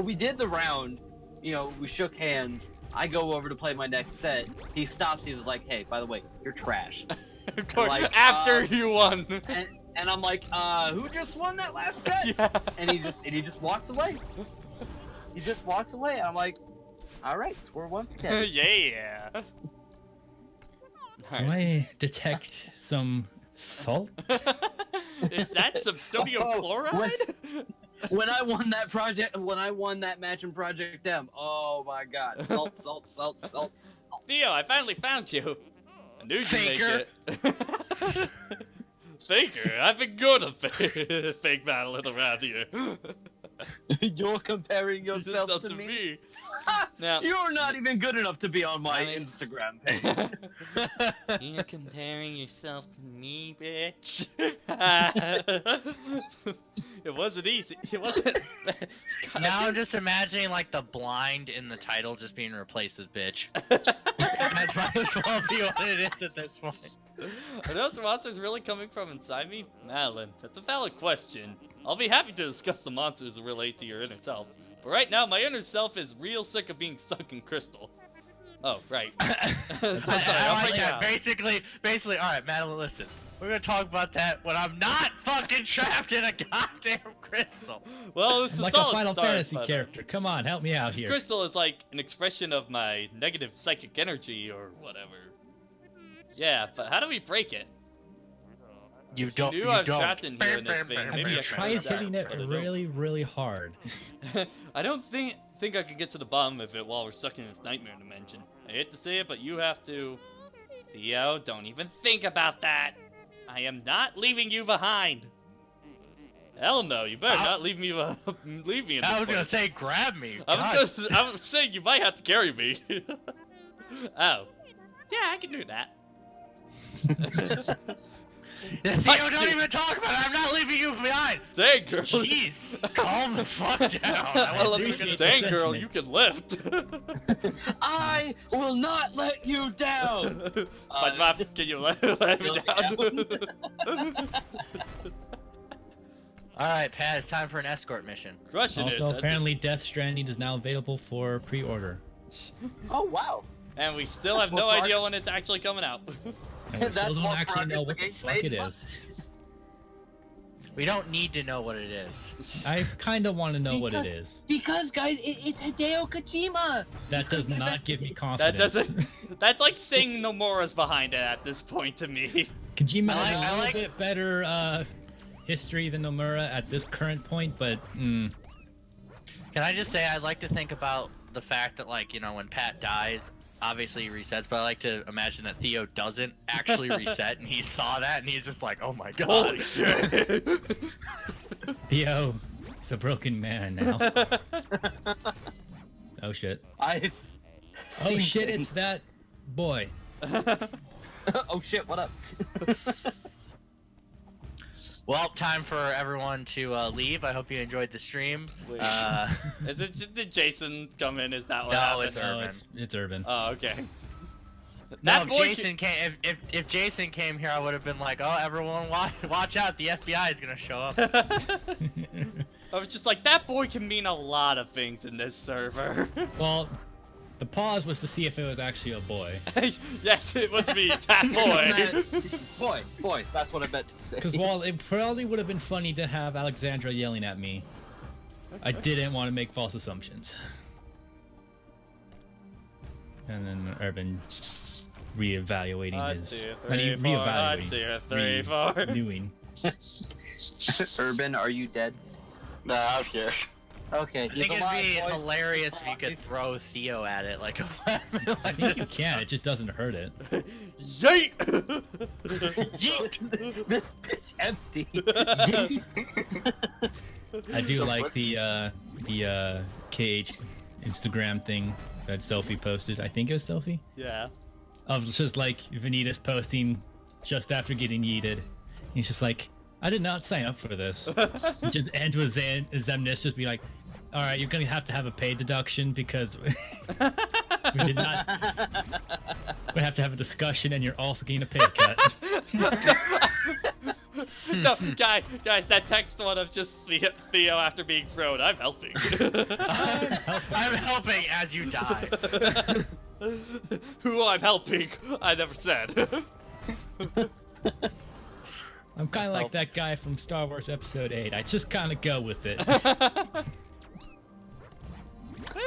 we did the round. You know, we shook hands. I go over to play my next set. He stops. He was like, "Hey, by the way, you're trash." Like, after you won. And I'm like, who just won that last set? Yeah. And he just walks away. He just walks away. I'm like, all right, score 1 for 10. Yeah. Do I detect some salt? Is that some sodium chloride? When I won that match in Project M, oh my God, salt. Theo, I finally found you. I knew you'd make Faker. it. Faker, I've been good at fake battling around here. You're comparing yourself to me. Now, You're not even good enough to be on my Instagram page. You're comparing yourself to me, bitch. It wasn't easy. It wasn't. Now I'm just imagining like the blind in the title just being replaced with bitch. That might as well be what it is at this point. Are those monsters really coming from inside me? Madeline, that's a valid question. I'll be happy to discuss the monsters that relate to your inner self. But right now, my inner self is real sick of being stuck in crystal. Oh, right. I like that. Basically, alright, Madeline, listen. We're gonna talk about that when I'm not fucking trapped in a goddamn crystal. Well, this is like a Final Fantasy character. Come on, help me out this here. crystal is like an expression of my negative psychic energy or whatever. Yeah, but how do we break it? You don't. I knew I was trapped in here in this thing. Maybe I Try hitting it really, really hard. I don't think I can get to the bottom of it while we're stuck in this nightmare dimension. I hate to say it, but you have to. Theo, don't even think about that. I am not leaving you behind. Hell no, you better not leave me leave me in this I was gonna place. say, grab me. I was saying you might have to carry me. Oh. Yeah, I can do that. Theo, don't even talk about it. I'm not leaving you behind. Dang, girl. Jeez, calm the fuck down. Dang, girl, you can lift. I will not let you down. SpongeBob, can you let me down? Alright, Pat, it's time for an escort mission. Crushing it. Also, apparently Death Stranding is now available for pre-order. Oh wow. And we still have That's no more idea when it's actually coming out. And we still That's don't more actually know progress what the the fuck game's it made. is. We don't need to know what it is. I kind of want to know what it is. Because guys, it's Hideo Kojima. That does not best give me game. confidence. That doesn't. That's like saying Nomura's behind it at this point to me. Kojima has I a like- little bit better history than Nomura at this current point, but Can I just say, I'd like to think about the fact that, like, you know, when Pat dies, obviously he resets, but I like to imagine that Theo doesn't actually reset, and he saw that, and he's just like, oh my god. Holy shit. Theo is a broken man now. Oh shit. I've Oh seen shit, things. it's that boy. Oh shit, what up? Well, time for everyone to leave. I hope you enjoyed the stream. Wait. Did Jason come in? Is that what No, happened? it's No, Urban. it's Urban. Oh, okay. No, That if boy Jason came, if Jason came here, I would have been like, oh, everyone, watch out, the FBI is gonna show up. I was just like, that boy can mean a lot of things in this server. Well, the pause was to see if it was actually a boy. Yes, it was me, that boy. Boy, that's what I meant to say. Because while it probably would have been funny to have Alexandra yelling at me, I didn't want to make false assumptions. And then Urban reevaluating his. Renewing. Urban, are you dead? Nah, I'm here. Okay, I he's think it'd alive, be boys. hilarious if you could throw Theo at it like a weapon. I think you can, it just doesn't hurt it. Yeet! Yeet! This bitch empty. I do So like what- the KH Instagram thing that Sophie posted. I think it was Sophie. Yeah. Of just like Vanitas posting just after getting yeeted. He's just like, I did not sign up for this. It just ends with Zemnis just be like, all right, you're gonna have to have a pay deduction because we did not. We have to have a discussion, and you're also getting a pay cut. No, guys, that text one of just Theo after being thrown. I'm helping. I'm helping as you die. Who I'm helping, I never said. I'm kind of like that guy from Star Wars Episode 8. I just kind of go with it.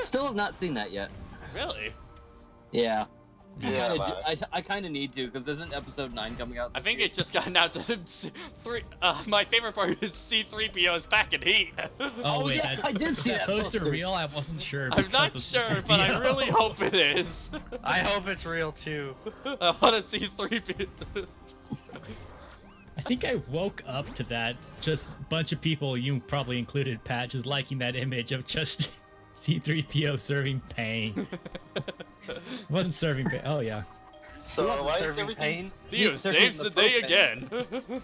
Still have not seen that yet. Really? Yeah. Yeah, I kind of need to, because isn't episode 9 coming out I this think year? it just got announced. My favorite part is C-3PO is back in heat. Oh, wait, yeah, I did is see that poster poster. real? I wasn't sure. I'm because not of sure, but I CPO. really hope it is. I hope it's real too. I want to see 3PO. I think I woke up to that. Just a bunch of people, you probably included, Pat, just liking that image of just C-3PO serving pain. Wasn't serving pain. Oh, yeah. So He wasn't why is serving everything? pain. Theo He's serving saves the day propane. again.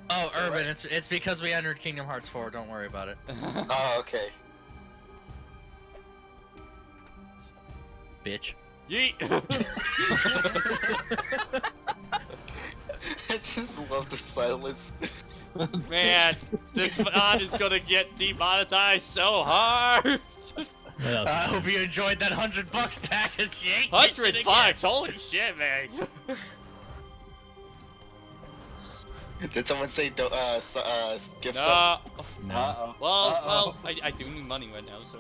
Oh, So Urban, what? it's because we entered Kingdom Hearts 4. Don't worry about it. Oh, okay. Bitch. Yeet. I just love the silence. Man, this mod is gonna get demonetized so hard. What else? I hope you enjoyed that $100 package. You ain't getting it again. $100, holy shit, man. Did someone say give some? No. No. Uh-oh. Well, I do need money right now, so.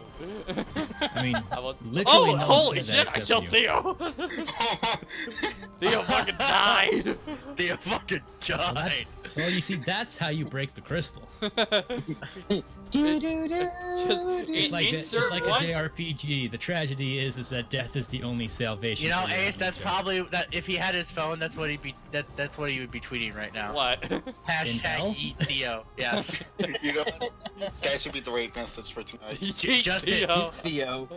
I mean, I will... literally Oh, no one holy said that shit! I except killed Theo. Theo fucking died. Theo fucking well, died. well, you see, that's how you break the crystal. It's like insert it's like a one- JRPG. The tragedy is that death is the only salvation. You know, for your Ace, that's RPG. probably that. If he had his phone, that's what he'd be. That's what he would be tweeting right now. What? hell? Hashtag eat Theo. Yeah. You know what? That should be the right message for tonight. Yeet Just Theo. Theo.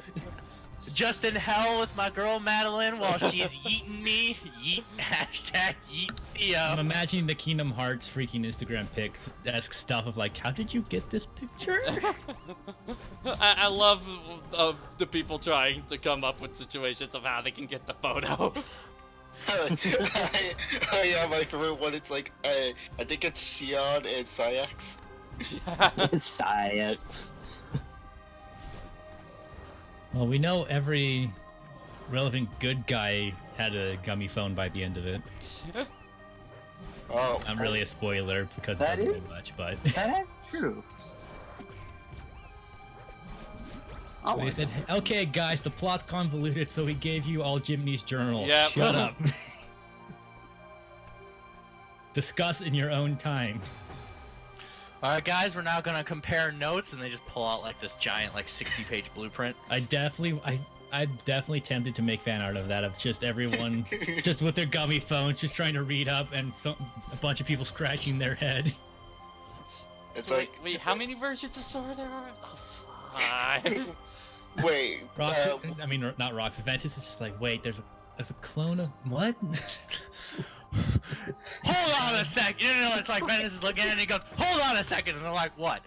Just in hell with my girl Madeline while she's yeeting me. Yeet. Hashtag yeet I'm Theo. imagining the Kingdom Hearts freaking Instagram pics esque stuff of like, how did you get this picture? I love the people trying to come up with situations of how they can get the photo. Oh yeah, my favorite one is like I think it's Xion and Sayax. Science. Well, we know every relevant good guy had a gummy phone by the end of it. Oh, I'm really a spoiler because it That doesn't is- do much, but That is true. Oh they my said, okay, guys, the plot's convoluted, so we gave you all Jiminy's journal. Yep. Shut up. Discuss in your own time. Alright, guys, we're now gonna compare notes, and they just pull out like this giant, like 60-page blueprint. I'm definitely tempted to make fan art of that, of just everyone just with their gummy phones, just trying to read up, and a bunch of people scratching their head. it's Wait, like wait, how many versions of Sora there are? Oh, fuck. wait. Rox, I mean, not Rox. Ventus is just like, wait, there's a clone of what? Hold on a sec. You know, it's like Venice is looking and he goes, hold on a second, and they're like, what?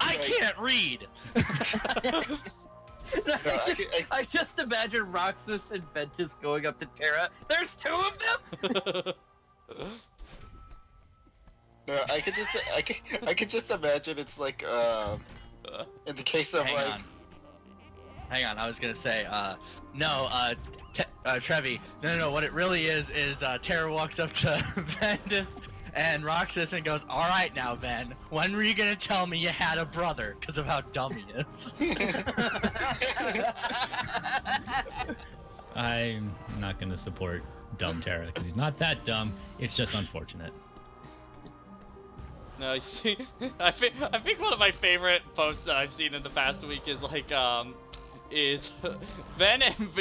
I Right. can't read. I just imagine Roxas and Ventus going up to Terra. There's two of them. No, I could just imagine it's like in the case of Hang on, I was gonna say, Trevi, no, what it really is Tara walks up to Ventus and Roxas and goes, "Alright now, Ben, when were you gonna tell me you had a brother? Because of how dumb he is." I'm not gonna support dumb Terra because he's not that dumb. It's just unfortunate. No, you see, I think one of my favorite posts that I've seen in the past week is like is Ben and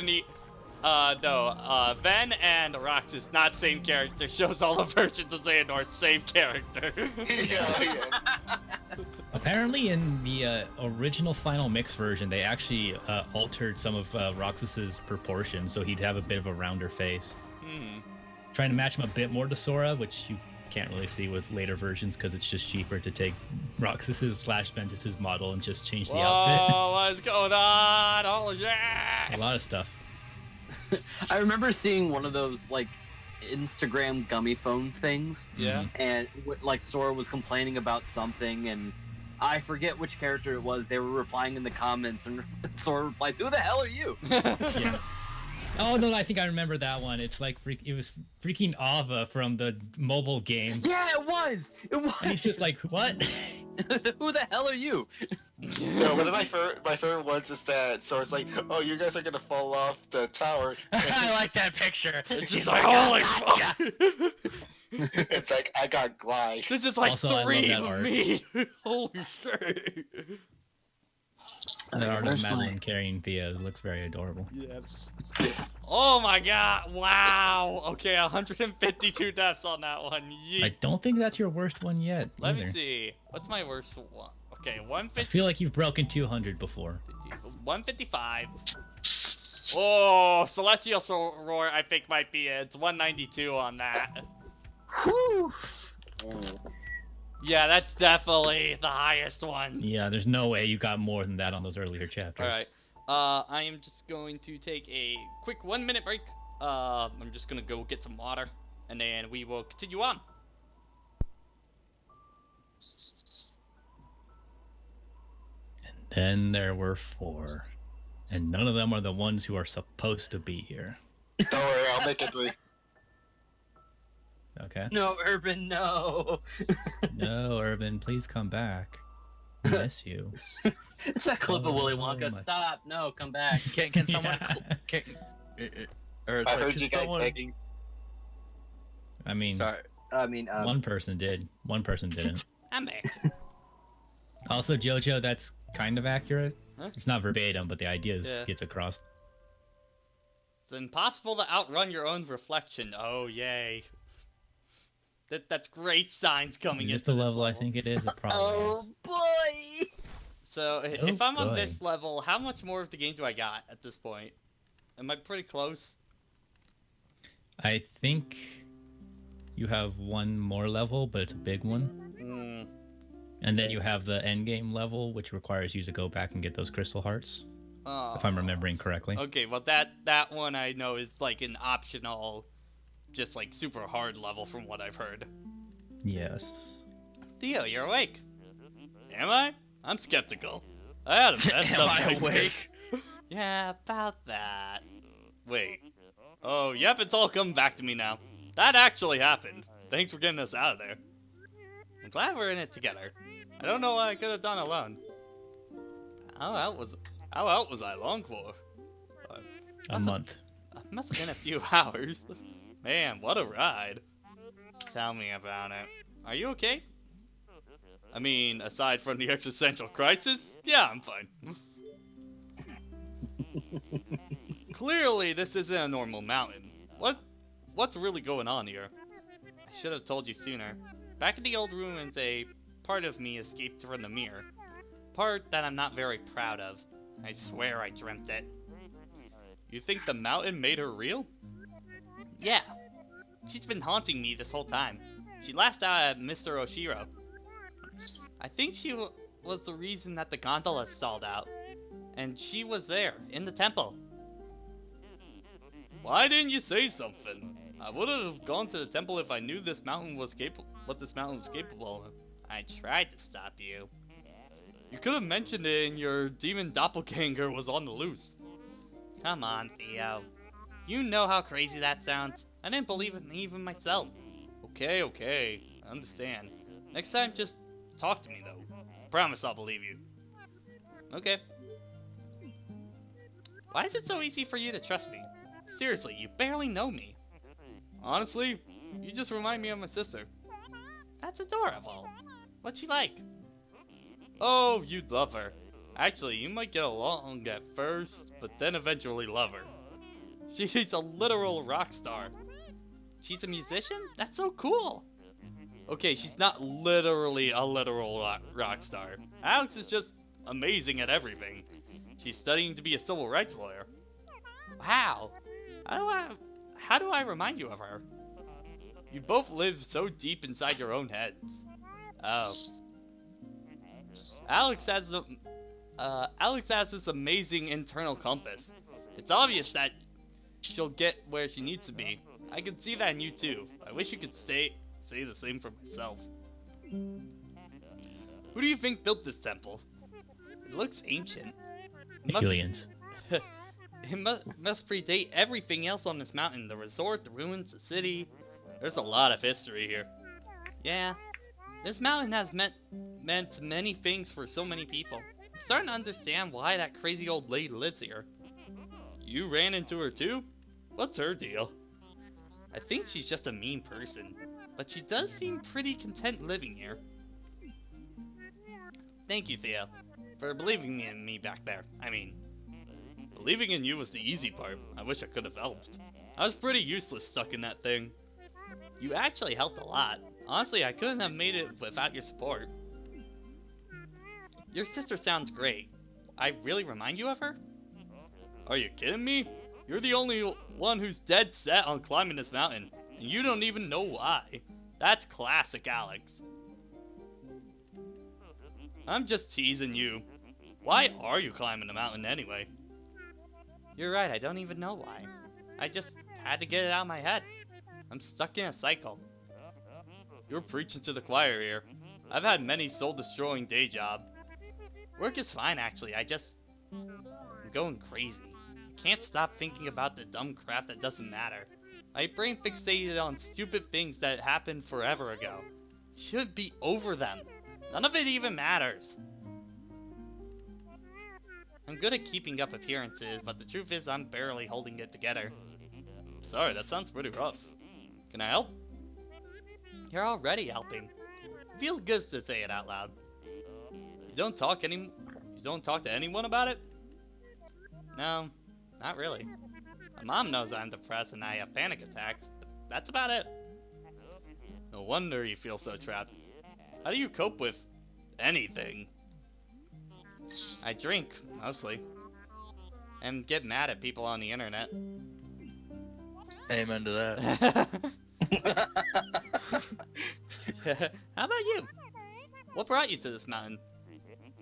Ben and Roxas, not same character, shows all the versions of Xehanort, same character. yeah. Apparently, in the original final mix version, they actually altered some of Roxas's proportions, so he'd have a bit of a rounder face. Trying to match him a bit more to Sora, which you can't really see with later versions because it's just cheaper to take Roxas's / Ventus's model and just change the outfit. Oh, what's going on? Holy yeah! A lot of stuff. I remember seeing one of those like Instagram gummy phone things. Yeah. And like Sora was complaining about something, and I forget which character it was. They were replying in the comments, and Sora replies, "Who the hell are you?" Yeah. Oh no, I think I remember that one. It's like it was freaking Ava from the mobile game. Yeah, it was. And he's just like, "What? Who the hell are you?" No, one of my favorite ones is that Sora's like, "Oh, you guys are gonna fall off the tower." I like that picture. It's She's just like, "Oh, holy gotcha." fuck! It's like I got glide. This is like Also, I love 3 that of art. me. Holy shit! The art of Where's Madeline my- carrying Theo looks very adorable." Yeah. Oh my god! Wow. Okay, 152 deaths on that one. Yeet. I don't think that's your worst one yet. Let either. me see. What's my worst one? Okay, I 150. feel like you've broken 200 before. 155. Oh, Celestial Roar, I think might be it. It's 192 on that. Whew. Yeah, that's definitely the highest one. Yeah, there's no way you got more than that on those earlier chapters. All right. I am just going to take a quick 1-minute break. I'm just gonna go get some water, and then we will continue on. Then there were 4. And none of them are the ones who are supposed to be here. Don't worry, I'll make it 3. Okay? No, Urban, no. No, Urban, please come back. I miss you. It's that clip of Willy Wonka. my- Stop. No, come back. Can someone or it's I like, heard can you guys someone- begging. I mean, Sorry. I mean, one person did. One person didn't. I'm back. Also, JoJo, that's kind of accurate. Huh? It's not verbatim, but the idea Yeah. gets across. It's impossible to outrun your own reflection. Oh, yay. That's great signs coming Is into this the this level I think it is? It probably oh is. boy. So, Oh, if I'm on boy. this level, how much more of the game do I got at this point? Am I pretty close? I think you have one more level, but it's a big one. Hmm. And then you have the end game level, which requires you to go back and get those crystal hearts, if I'm remembering correctly. Okay, well that one I know is like an optional, just like super hard level from what I've heard. Yes. Theo, you're awake. Am I? I'm skeptical. I had a messed Am up I nightmare. awake? Yeah, about that. Wait. Oh, yep, it's all coming back to me now. That actually happened. Thanks for getting us out of there. I'm glad we're in it together. I don't know what I could have done alone. How out was I long for? A month. Must have been a few hours. Man, what a ride. Tell me about it. Are you okay? I mean, aside from the existential crisis, yeah, I'm fine. Clearly, this isn't a normal mountain. What's really going on here? I should have told you sooner. Back in the old ruins, a part of me escaped from the mirror. Part that I'm not very proud of. I swear I dreamt it. You think the mountain made her real? Yeah. She's been haunting me this whole time. She lashed out at Mr. Oshiro. I think she was the reason that the gondola stalled out. and she was there, in the temple. Why didn't you say something? I would have gone to the temple if I knew this mountain was what this mountain was capable of. I tried to stop you. You could have mentioned it and your demon doppelganger was on the loose. Come on, Theo. You know how crazy that sounds. I didn't believe it even myself. Okay, I understand. Next time, just talk to me, though. Promise I'll believe you. Okay. Why is it so easy for you to trust me? Seriously, you barely know me. Honestly, you just remind me of my sister. That's adorable. What's she like? Oh, you'd love her. Actually, you might get along at first, but then eventually love her. She's a literal rock star. She's a musician? That's so cool! Okay, she's not literally a literal rock star. Alex is just amazing at everything. She's studying to be a civil rights lawyer. Wow! How do I remind you of her? You both live so deep inside your own heads. Oh. Alex has this amazing internal compass. It's obvious that she'll get where she needs to be. I can see that in you too. I wish you could say the same for myself. Who do you think built this temple? It looks ancient. Aliens. It must predate everything else on this mountain. The resort, the ruins, the city. There's a lot of history here. Yeah. This mountain has meant many things for so many people. I'm starting to understand why that crazy old lady lives here. You ran into her too? What's her deal? I think she's just a mean person, but she does seem pretty content living here. Thank you, Theo, for believing in me back there. I mean, believing in you was the easy part. I wish I could have helped. I was pretty useless stuck in that thing. You actually helped a lot. Honestly, I couldn't have made it without your support. Your sister sounds great. I really remind you of her? Are you kidding me? You're the only one who's dead set on climbing this mountain, and you don't even know why. That's classic Alex. I'm just teasing you. Why are you climbing the mountain anyway? You're right, I don't even know why. I just had to get it out of my head. I'm stuck in a cycle. You're preaching to the choir here. I've had many soul-destroying day jobs. Work is fine, actually. I'm going crazy. Can't stop thinking about the dumb crap that doesn't matter. My brain fixated on stupid things that happened forever ago. Should be over them. None of it even matters. I'm good at keeping up appearances, but the truth is I'm barely holding it together. Sorry, that sounds pretty rough. Can I help? You're already helping. Feels good to say it out loud. You don't talk to anyone about it? No, not really. My mom knows I'm depressed and I have panic attacks, but that's about it. No wonder you feel so trapped. How do you cope with anything? I drink, mostly. And get mad at people on the internet. Amen to that. How about you? What brought you to this mountain?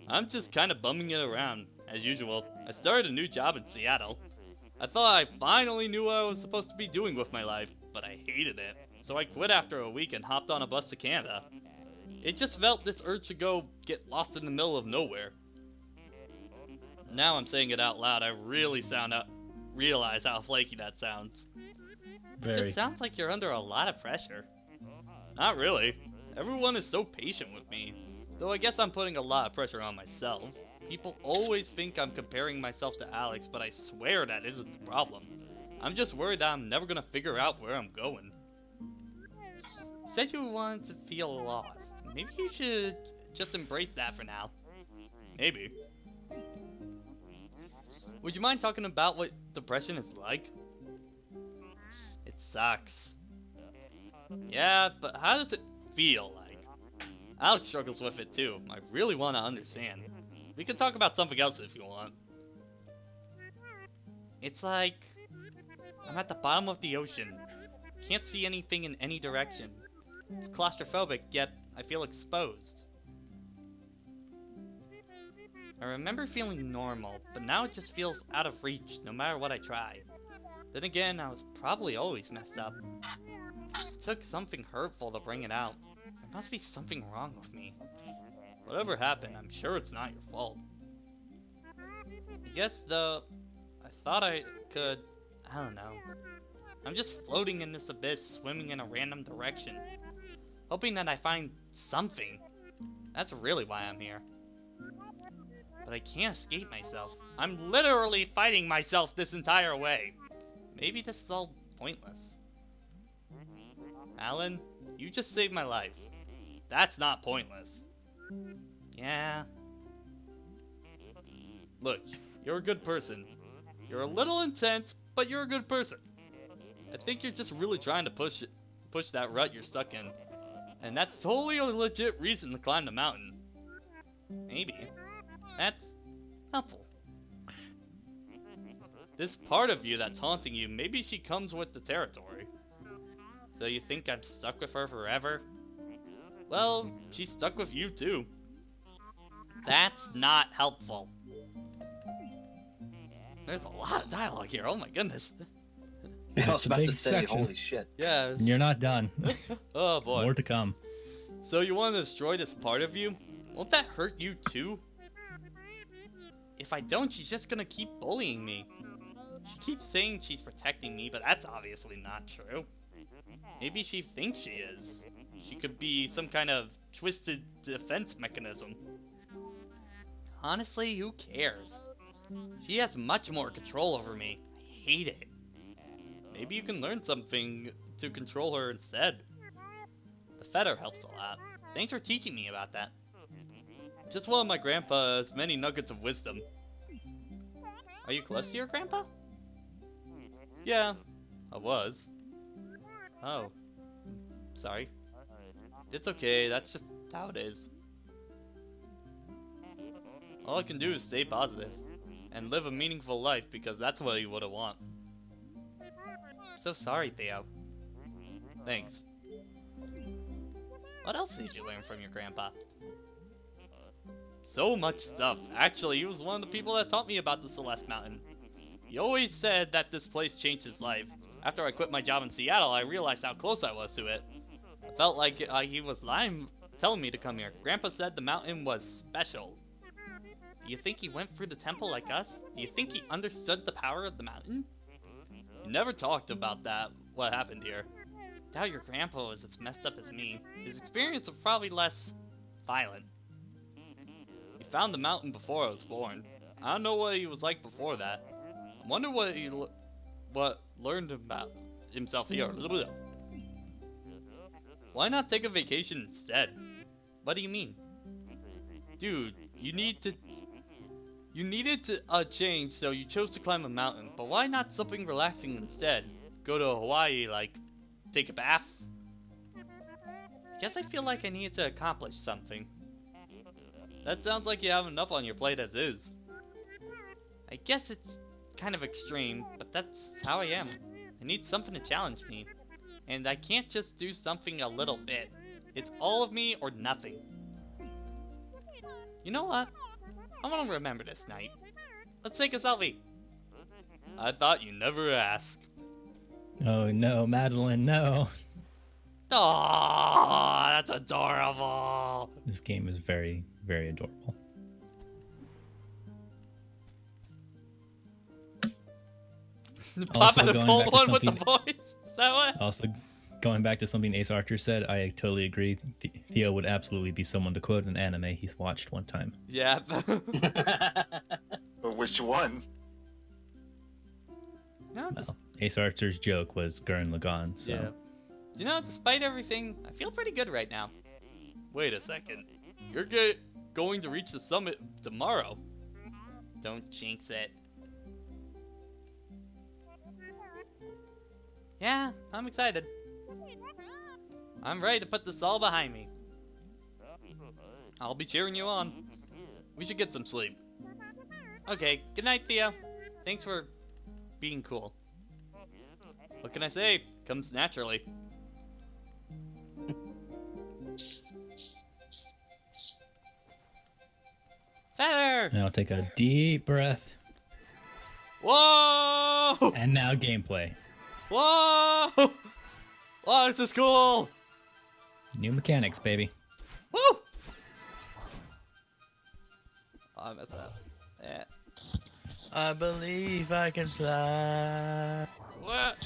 I'm just kind of bumming it around, as usual. I started a new job in Seattle. I thought I finally knew what I was supposed to be doing with my life, but I hated it. So I quit after a week and hopped on a bus to Canada. It just felt this urge to go get lost in the middle of nowhere. Now I'm saying it out loud, I really realize how flaky that sounds. It just sounds like you're under a lot of pressure. Not really. Everyone is so patient with me. Though I guess I'm putting a lot of pressure on myself. People always think I'm comparing myself to Alex, but I swear that isn't the problem. I'm just worried that I'm never gonna figure out where I'm going. You said you wanted to feel lost. Maybe you should just embrace that for now. Maybe. Would you mind talking about what depression is like? It sucks. Yeah, but how does it feel like? Alex struggles with it too. I really want to understand. We can talk about something else if you want. It's like I'm at the bottom of the ocean. Can't see anything in any direction. It's claustrophobic, yet I feel exposed. I remember feeling normal, but now it just feels out of reach no matter what I try. Then again, I was probably always messed up. It took something hurtful to bring it out. There must be something wrong with me. Whatever happened, I'm sure it's not your fault. I guess, though, I thought I could... I don't know. I'm just floating in this abyss, swimming in a random direction. Hoping that I find something. That's really why I'm here. But I can't escape myself. I'm literally fighting myself this entire way. Maybe this is all pointless. Alan, you just saved my life. That's not pointless. Yeah. Look, you're a good person. You're a little intense, but you're a good person. I think you're just really trying to push that rut you're stuck in. And that's totally a legit reason to climb the mountain. Maybe. That's helpful. This part of you that's haunting you, maybe she comes with the territory. So you think I'm stuck with her forever? Well, she's stuck with you too. That's not helpful. There's a lot of dialogue here, oh my goodness. I was a about to big say, section. holy shit. Yeah. You're not done. Oh boy. More to come. So you want to destroy this part of you? Won't that hurt you too? If I don't, she's just gonna keep bullying me. She keeps saying she's protecting me, but that's obviously not true. Maybe she thinks she is. She could be some kind of twisted defense mechanism. Honestly, who cares? She has much more control over me. I hate it. Maybe you can learn something to control her instead. The feather helps a lot. Thanks for teaching me about that. Just one of my grandpa's many nuggets of wisdom. Are you close to your grandpa? Yeah, I was. Oh. Sorry. It's okay, that's just how it is. All I can do is stay positive and live a meaningful life because that's what you would have want. So sorry, Theo. Thanks. What else did you learn from your grandpa? So much stuff. Actually, he was one of the people that taught me about the Celeste Mountain. He always said that this place changed his life. After I quit my job in Seattle, I realized how close I was to it. I felt like he was lying, telling me to come here. Grandpa said the mountain was special. Do you think he went through the temple like us? Do you think he understood the power of the mountain? He never talked about that, what happened here. I doubt your grandpa was as messed up as me. His experience was probably less violent. He found the mountain before I was born. I don't know what he was like before that. I wonder what he learned about himself here. Why not take a vacation instead? What do you mean? Dude, you needed to change, so you chose to climb a mountain. But why not something relaxing instead? Go to Hawaii, like, take a bath? Guess I feel like I needed to accomplish something. That sounds like you have enough on your plate as is. I guess it's kind of extreme, but that's how I am. I need something to challenge me. And I can't just do something a little bit. It's all of me or nothing. You know what? I want to remember this night. Let's take a selfie. I thought you never ask. Oh no, Madeline, no. Aww, that's adorable. This game is very, very adorable. Pop Also, in a going cold back to one with the something- boys. Is that what? Also, going back to something Ace Archer said, I totally agree. Theo would absolutely be someone to quote an anime he's watched one time. Yeah. But which one? No, Well, Ace Archer's joke was Gurren Lagann, so... yeah. You know, despite everything, I feel pretty good right now. Wait a second. You're going to reach the summit tomorrow. Don't jinx it. Yeah, I'm excited. I'm ready to put this all behind me. I'll be cheering you on. We should get some sleep. Okay, good night, Theo. Thanks for being cool. What can I say? Comes naturally. Feather! And I'll take a deep breath. Whoa! And now gameplay. Whoa! Whoa, this is cool! New mechanics, baby. Woo! Oh, I messed up. Yeah. I believe I can fly. What?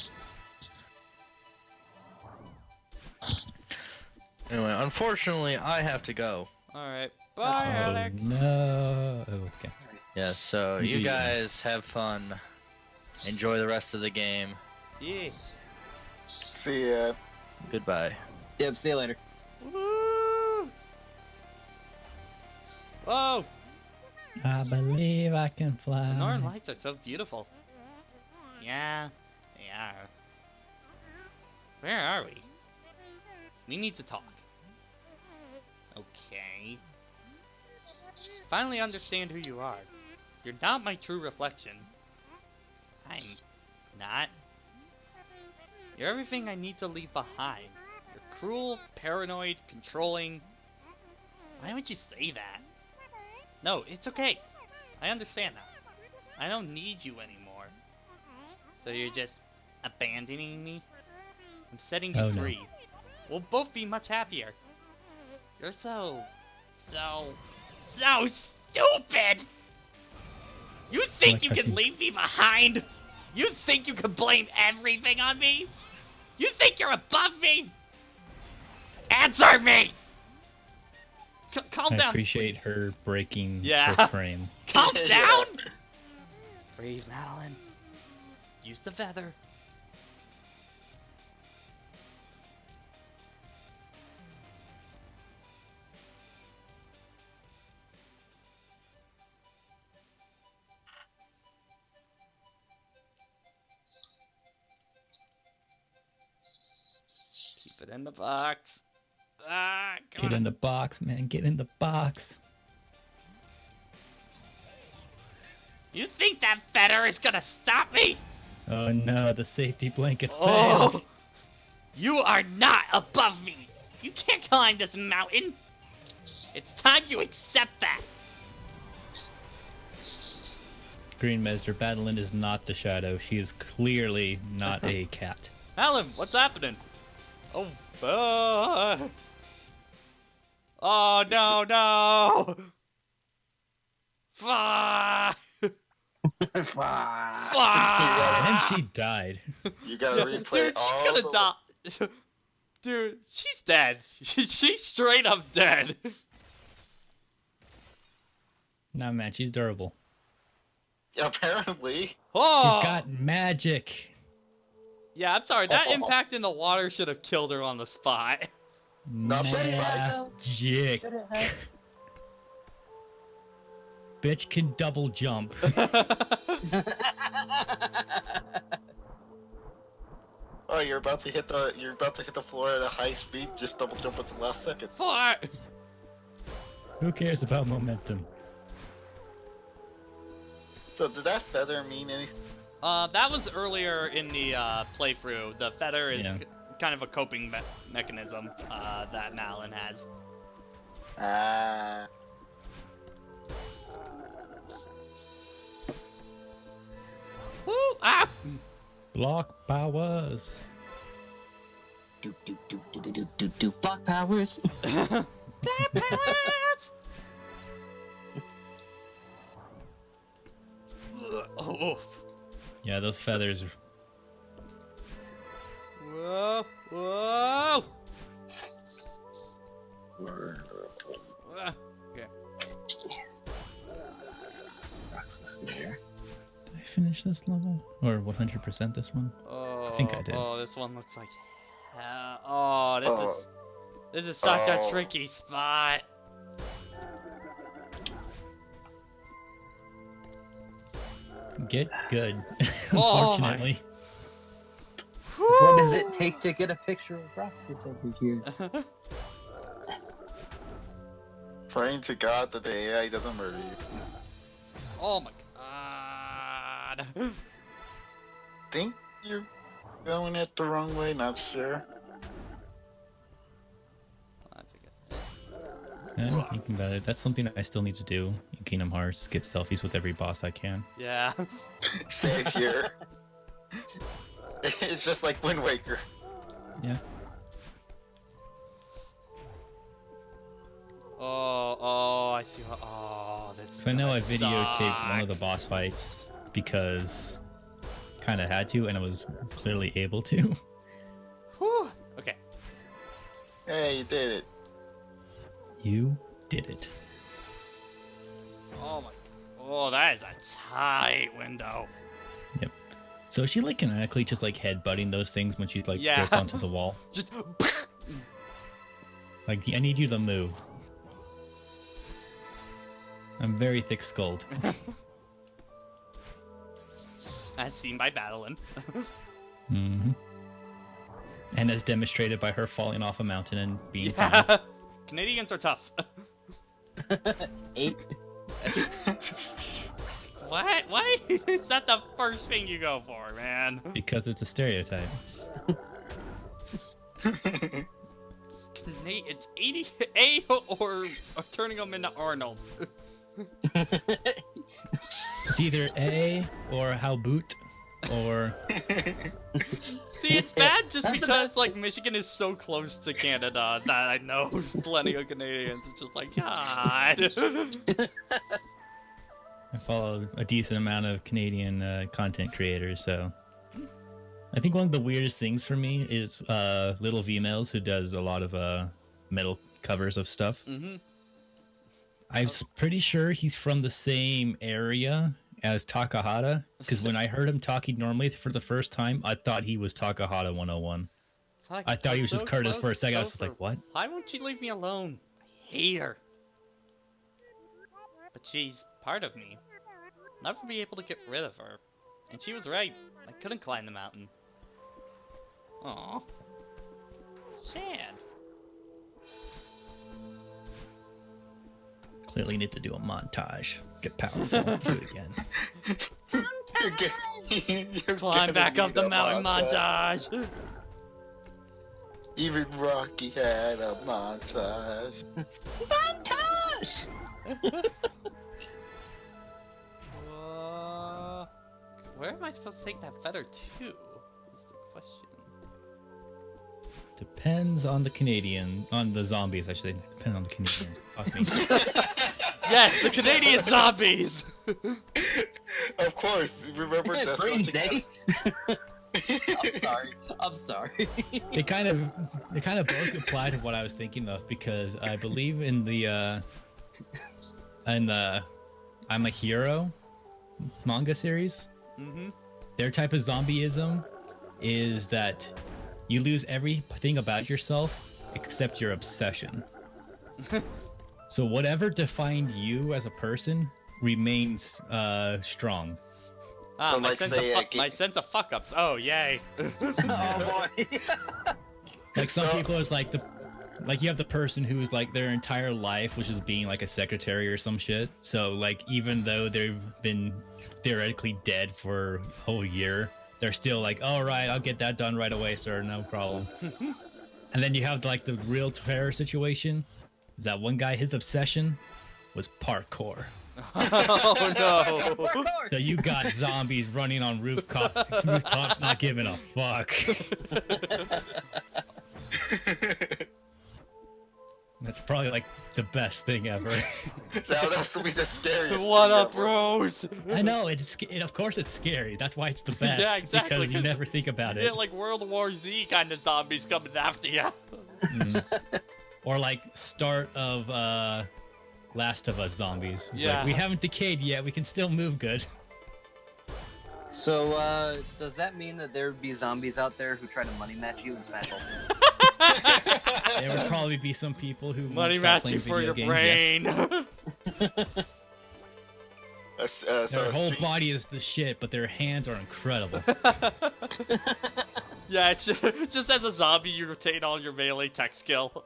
Anyway, unfortunately, I have to go. Alright. Bye, Alex. No. Oh, okay. Yeah, so You you do. guys have fun. Enjoy the rest of the game. Yeah. See ya. Goodbye. Yep, see you later. Woo! Whoa! I believe I can fly. The northern lights are so beautiful. Yeah, they are. Where are we? We need to talk. Okay. Finally understand who you are. You're not my true reflection. I'm not. You're everything I need to leave behind. You're cruel, paranoid, controlling. Why would you say that? No, it's okay. I understand that. I don't need you anymore. So you're just abandoning me? I'm setting you Oh, no. free. We'll both be much happier. You're so stupid! You think you can leave me behind? You think you can blame everything on me? You think you're above me? Answer me! Calm I down. appreciate her breaking Yeah. her frame. Calm Yeah. down! Breathe, Madeline. Use the feather. Keep it in the box. Ah, come Get on. in the box, man. Get in the box. You think that feather is gonna stop me? Oh no, the safety blanket Oh! failed. You are not above me! You can't climb this mountain! It's time you accept that! Green Master Battleland is not the shadow. She is clearly not a cat. Alan, what's happening? Oh, oh no, no! Fuck! Fuck! And she died. You gotta replay Dude, all she's the... gonna die. Dude, she's dead. She's straight up dead. Nah, man, she's durable. Yeah, apparently. Oh! She's got magic. Yeah, I'm sorry. That impact in the water should have killed her on the spot. Not the spikes. Magic. Bitch can double jump. Oh, you're about to hit the floor at a high speed. Just double jump at the last second. Fart! Who cares about momentum? So did that feather mean anything? That was earlier in the playthrough. The feather is Yeah. kind of a coping mechanism that Malin has. Ah. Woo! Ah! Block powers. Block powers. That powers! Oh. Yeah, those feathers. Whoa! Whoa! Okay. Did I finish this level? Or 100% this one? Oh, I think I did. Oh, this one looks like hell. Oh, Oh. this is such a Oh. tricky spot. Get good. Oh my- Unfortunately. What does it take to get a picture of Roxas over here? Praying to God that the AI doesn't murder you. Oh my god. Think you're going it the wrong way? Not sure. Thinking about it, that's something I still need to do in Kingdom Hearts. Get selfies with every boss I can. Yeah. Same here. It's just like Wind Waker. Yeah. Oh, I see what. Oh, this. So I know I gonna videotaped one of suck. the boss fights because kind of had to, and I was clearly able to. Whew. Okay. Hey, you did it. You did it. Oh my. Oh, that is a tight window. So is she like canonically just like headbutting those things when she like Yeah. broke onto the wall? Just. Like, I need you to move. I'm very thick-skulled. As seen by Battlein. Mm-hmm. And as demonstrated by her falling off a mountain and being fine. Yeah. Canadians are tough. 8. What? Why is that the first thing you go for, man? Because it's a stereotype. It's 80 A or turning them into Arnold. It's either A or how boot or See, it's bad just That's because like Michigan is so close to Canada that I know plenty of Canadians. It's just like God. I follow a decent amount of Canadian content creators, so I think one of the weirdest things for me is Little V-Mails, who does a lot of metal covers of stuff. Mm-hmm. I'm pretty sure he's from the same area as Takahata, because when I heard him talking normally for the first time, I thought he was Takahata 101. I thought he was just Curtis for a second. I was just like, what? Why won't she leave me alone? I hate her. But she's part of me. I'll never be able to get rid of her. And she was right. I couldn't climb the mountain. Aw. Sad. Clearly need to do a montage. Get powerful. Do it again. You're Climb gonna back up need the a mountain montage. Even Rocky had a montage. Montage! Where am I supposed to take that feather to? Is the question. Depends on the Canadian, on the zombies, I should say. Depends on the Canadian. Fuck me. Yes, the Canadian zombies! Of course, remember that's Brains, what eh? I'm sorry. They kind of both apply to what I was thinking of, because I believe in the I'm a Hero manga series. Mm-hmm. Their type of zombieism is that you lose everything about yourself except your obsession. So whatever defined you as a person remains strong. Ah, So, my, like, sense say, of my sense of fuck-ups. Oh, yay. Oh boy. Like some So- people, it's like you have the person who's like their entire life was just being like a secretary or some shit. So like even though they've been theoretically dead for a whole year, they're still like, all right, I'll get that done right away, sir, no problem. And then you have like the real terror situation. Is that one guy, his obsession was parkour. Oh, no. So you got zombies running on rooftops, not giving a fuck. That's probably like the best thing ever. That would also be the scariest. What thing up, ever. Rose? I know, of course it's scary. That's why it's the best. Yeah, exactly, Because you 'cause never think about You it. get like World War Z kind of zombies coming after you. Mm. Or like start of Last of Us zombies. It's Yeah. like, we haven't decayed yet. We can still move good. So, does that mean that there would be zombies out there who try to money match you and smash all? There would probably be some people who Money start match you playing for video your games, yes. brain. So Their whole street- body is the shit, but their hands are incredible. Yeah, it's just as a zombie, you retain all your melee tech skill.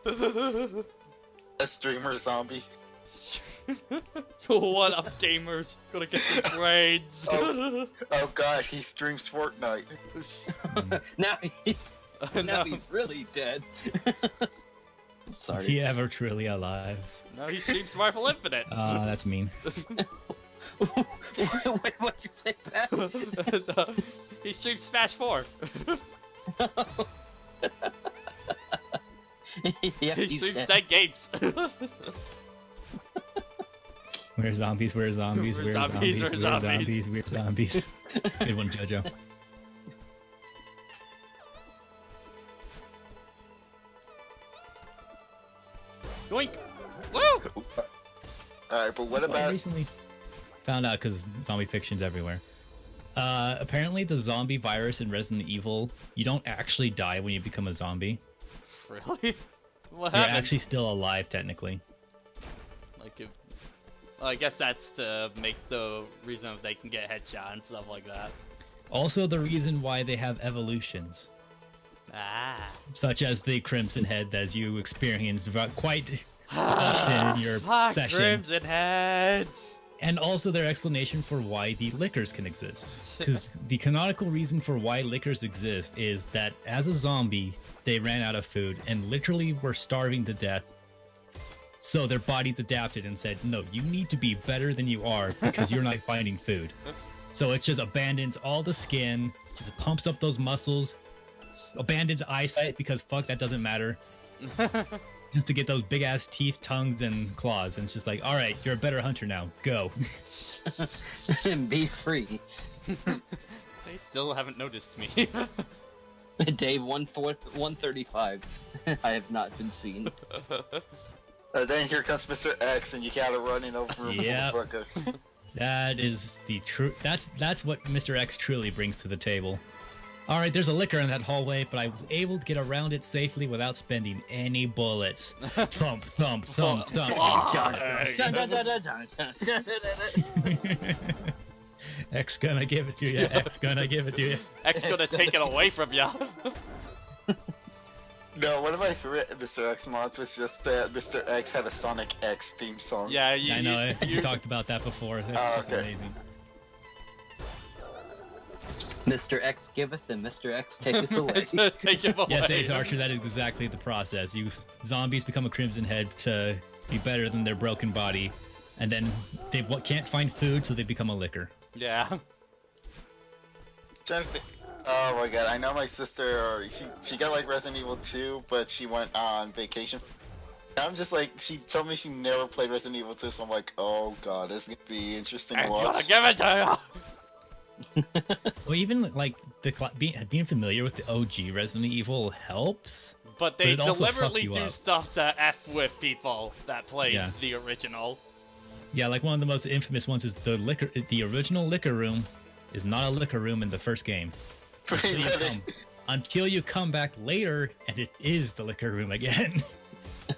a streamer zombie. What up, gamers? Gonna get some brains. Oh. Oh god, he streams Fortnite. Now, now No. he's really dead. Sorry. Is he ever truly alive? No, he streams Marvel Infinite. That's mean. Wait, what'd you say, Pat? He streams Smash 4. Yeah, He he's streams dead. dead games. We're zombies, we're zombies, We're we're zombies, zombies, we're we're zombies. zombies, we're zombies. Good one, Jojo. Yoink! Woo! Alright, but what That's why I about... recently found out because zombie fiction's everywhere. Apparently the zombie virus in Resident Evil, you don't actually die when you become a zombie. Really? What You're happened? actually still alive, technically. Like, if... I guess that's to make the reason they can get headshot and stuff like that. Also the reason why they have evolutions, Ah. such as the Crimson Head as you experienced quite often in your Fuck session. Crimson Heads! And also their explanation for why the liquors can exist. Because the canonical reason for why liquors exist is that as a zombie, they ran out of food and literally were starving to death. So their bodies adapted and said, no, you need to be better than you are because you're not finding food. So it just abandons all the skin, just pumps up those muscles, abandons eyesight because fuck, that doesn't matter. Just to get those big ass teeth, tongues, and claws. And it's just like, alright, you're a better hunter now. Go. And be free. They still haven't noticed me. Dave 135. I have not been seen. then here comes Mr. X, and you gotta run in over him. Yep. Motherfuckers. That is the true. That's what Mr. X truly brings to the table. All right, there's a liquor in that hallway, but I was able to get around it safely without spending any bullets. Thump, thump, thump, thump. X gonna give it to you. X gonna give it to you. X gonna take it away from ya. No, one of my favorite Mr. X mods was just that Mr. X had a Sonic X theme song. Yeah, I know. You talked about that before. That's okay. amazing. Mr. X giveth and Mr. X taketh away. Take him away. Yes, Ace Archer, that is exactly the process. Zombies become a Crimson Head to be better than their broken body, and then they can't find food, so they become a liquor. Yeah. Trying to think. Oh my god, I know my sister, or she got like Resident Evil 2, but she went on vacation. I'm just like, she told me she never played Resident Evil 2, so I'm like, oh god, this is gonna be interesting to I'm gonna watch. give it to Well, even like being familiar with the OG Resident Evil helps. you. But they But it also deliberately fucks you do up. stuff to F with people that played Yeah. the original. Yeah, like one of the most infamous ones is the original liquor room is not a liquor room in the first game. Until you come back later, and it is the liquor room again.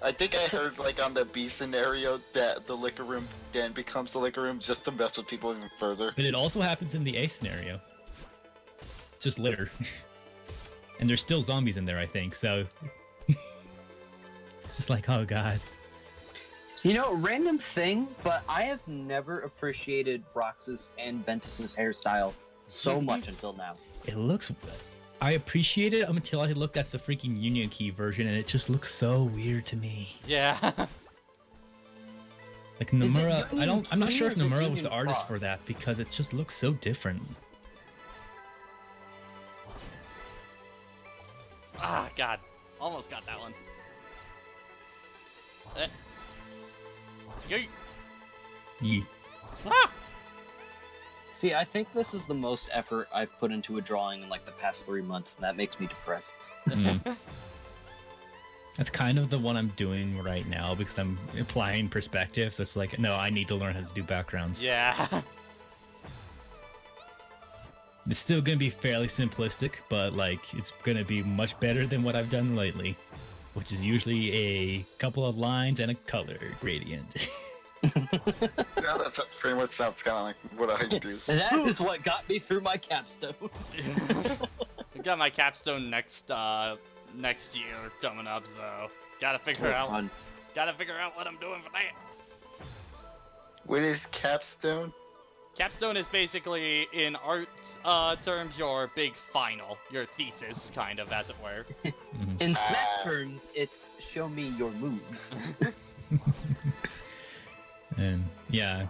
I think I heard like on the B scenario that the liquor room then becomes the liquor room just to mess with people even further. But it also happens in the A scenario. Just litter. And there's still zombies in there, I think, so... Just like, oh god. You know, random thing, but I have never appreciated Roxas and Ventus's hairstyle so much until now. It looks... I appreciate it until I looked at the freaking Union Key version, and it just looks so weird to me. Yeah. Like Is it Nomura, Union I'm not Key sure or if is it Nomura was Union the artist Cross? for that, because it just looks so different. Ah, God. Almost got that one. Yoink. Yee. Ah! See, I think this is the most effort I've put into a drawing in like the past 3 months, and that makes me depressed. Mm. That's kind of the one I'm doing right now because I'm applying perspective. So it's like, no, I need to learn how to do backgrounds. Yeah. It's still gonna be fairly simplistic, but like it's gonna be much better than what I've done lately, which is usually a couple of lines and a color gradient. Yeah, that's pretty much sounds kind of like what I do. That is what got me through my capstone. I got my capstone next year coming up, so gotta figure Oh, out fun. what I'm doing for that. What is capstone? Capstone is basically, in art terms, your big final, your thesis, kind of, as it were. In Smash Burns, it's show me your moves. And yeah,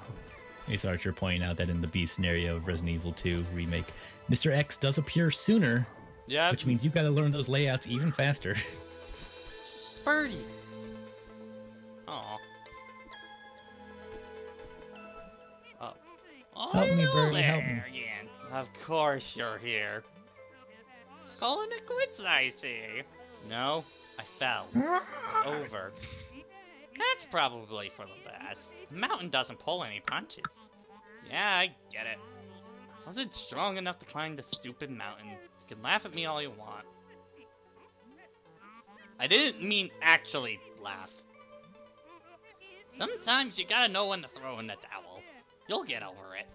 Ace Archer pointing out that in the B scenario of Resident Evil 2 remake, Mr. X does appear sooner, Yeah. which means you've got to learn those layouts even faster. Birdie. Aw. Oh. Oh, Help me, hello Birdie, help me. there again. Of course you're here. Calling it quits, I see. No, I fell. It's over. That's probably for the best. The mountain doesn't pull any punches. Yeah, I get it. Wasn't strong enough to climb the stupid mountain. You can laugh at me all you want. I didn't mean actually laugh. Sometimes you gotta know when to throw in the towel. You'll get over it.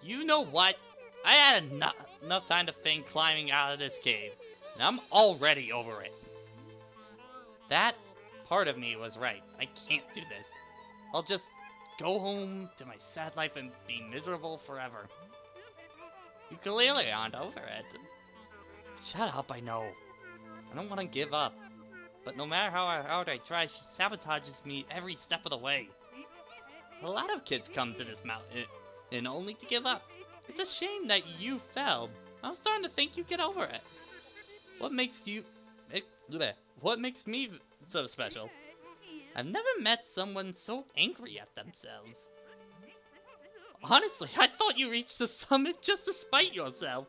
You know what? I had enough time to think climbing out of this cave, and I'm already over it. That part of me was right. I can't do this. I'll just go home to my sad life and be miserable forever. You clearly aren't over it. Shut up, I know. I don't want to give up. But no matter how hard I try, she sabotages me every step of the way. A lot of kids come to this mountain and only to give up. It's a shame that you fell. I'm starting to think you get over it. What makes me so special? I've never met someone so angry at themselves. Honestly, I thought you reached the summit just to spite yourself.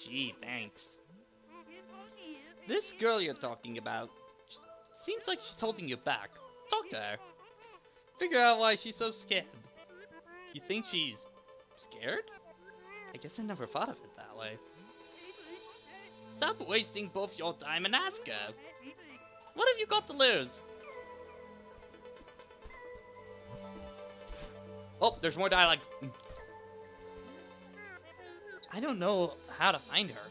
Gee, thanks. This girl you're talking about, seems like she's holding you back. Talk to her. Figure out why she's so scared. You think she's scared? I guess I never thought of it that way. Stop wasting both your time and ask her. What have you got to lose? Oh, there's more dialogue. I don't know how to find her.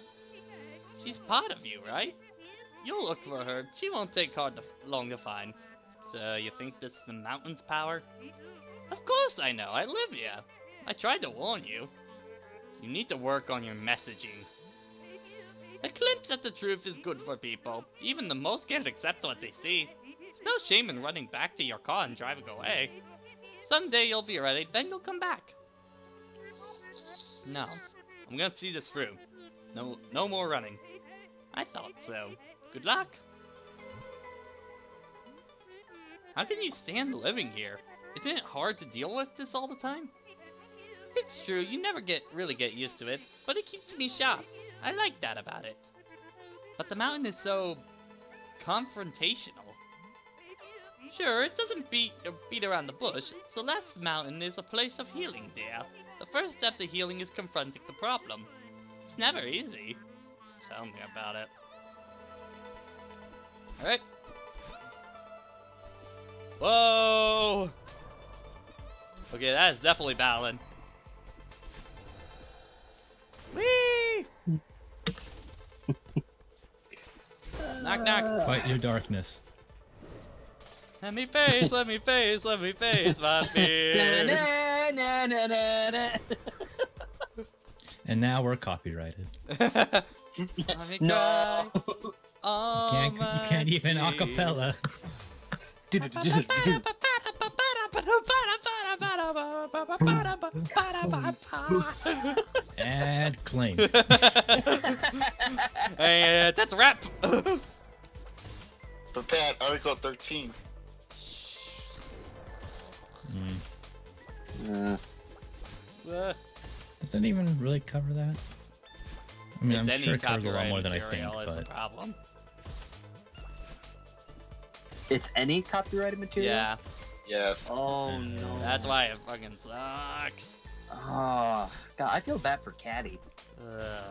She's part of you, right? You'll look for her. She won't take long to find. So, you think this is the mountain's power? Of course I know. I live here. I tried to warn you. You need to work on your messaging. A glimpse at the truth is good for people. Even the most can't accept what they see. There's no shame in running back to your car and driving away. Someday you'll be ready, then you'll come back. No. I'm gonna see this through. No more running. I thought so. Good luck. How can you stand living here? Isn't it hard to deal with this all the time? It's true, you never really get used to it, but it keeps me sharp. I like that about it. But the mountain is so confrontational. Sure, it doesn't beat around the bush. Celeste's mountain is a place of healing, dear. The first step to healing is confronting the problem. It's never easy. Tell me about it. Alright. Whoa! Okay, that is definitely battling. Whee! Knock knock. Fight your darkness. Let me face my fear. And now we're copyrighted. Let me No. cry You can't even my acapella. And claim. And that's a wrap. But Pat, Article 13. Does that even really cover that? I mean, It's I'm any sure it covers a lot copyright more than I think, material is the but problem. It's any copyrighted material? Yeah, Yes. Oh no. that's why it fucking sucks. Oh, God, I feel bad for Caddy.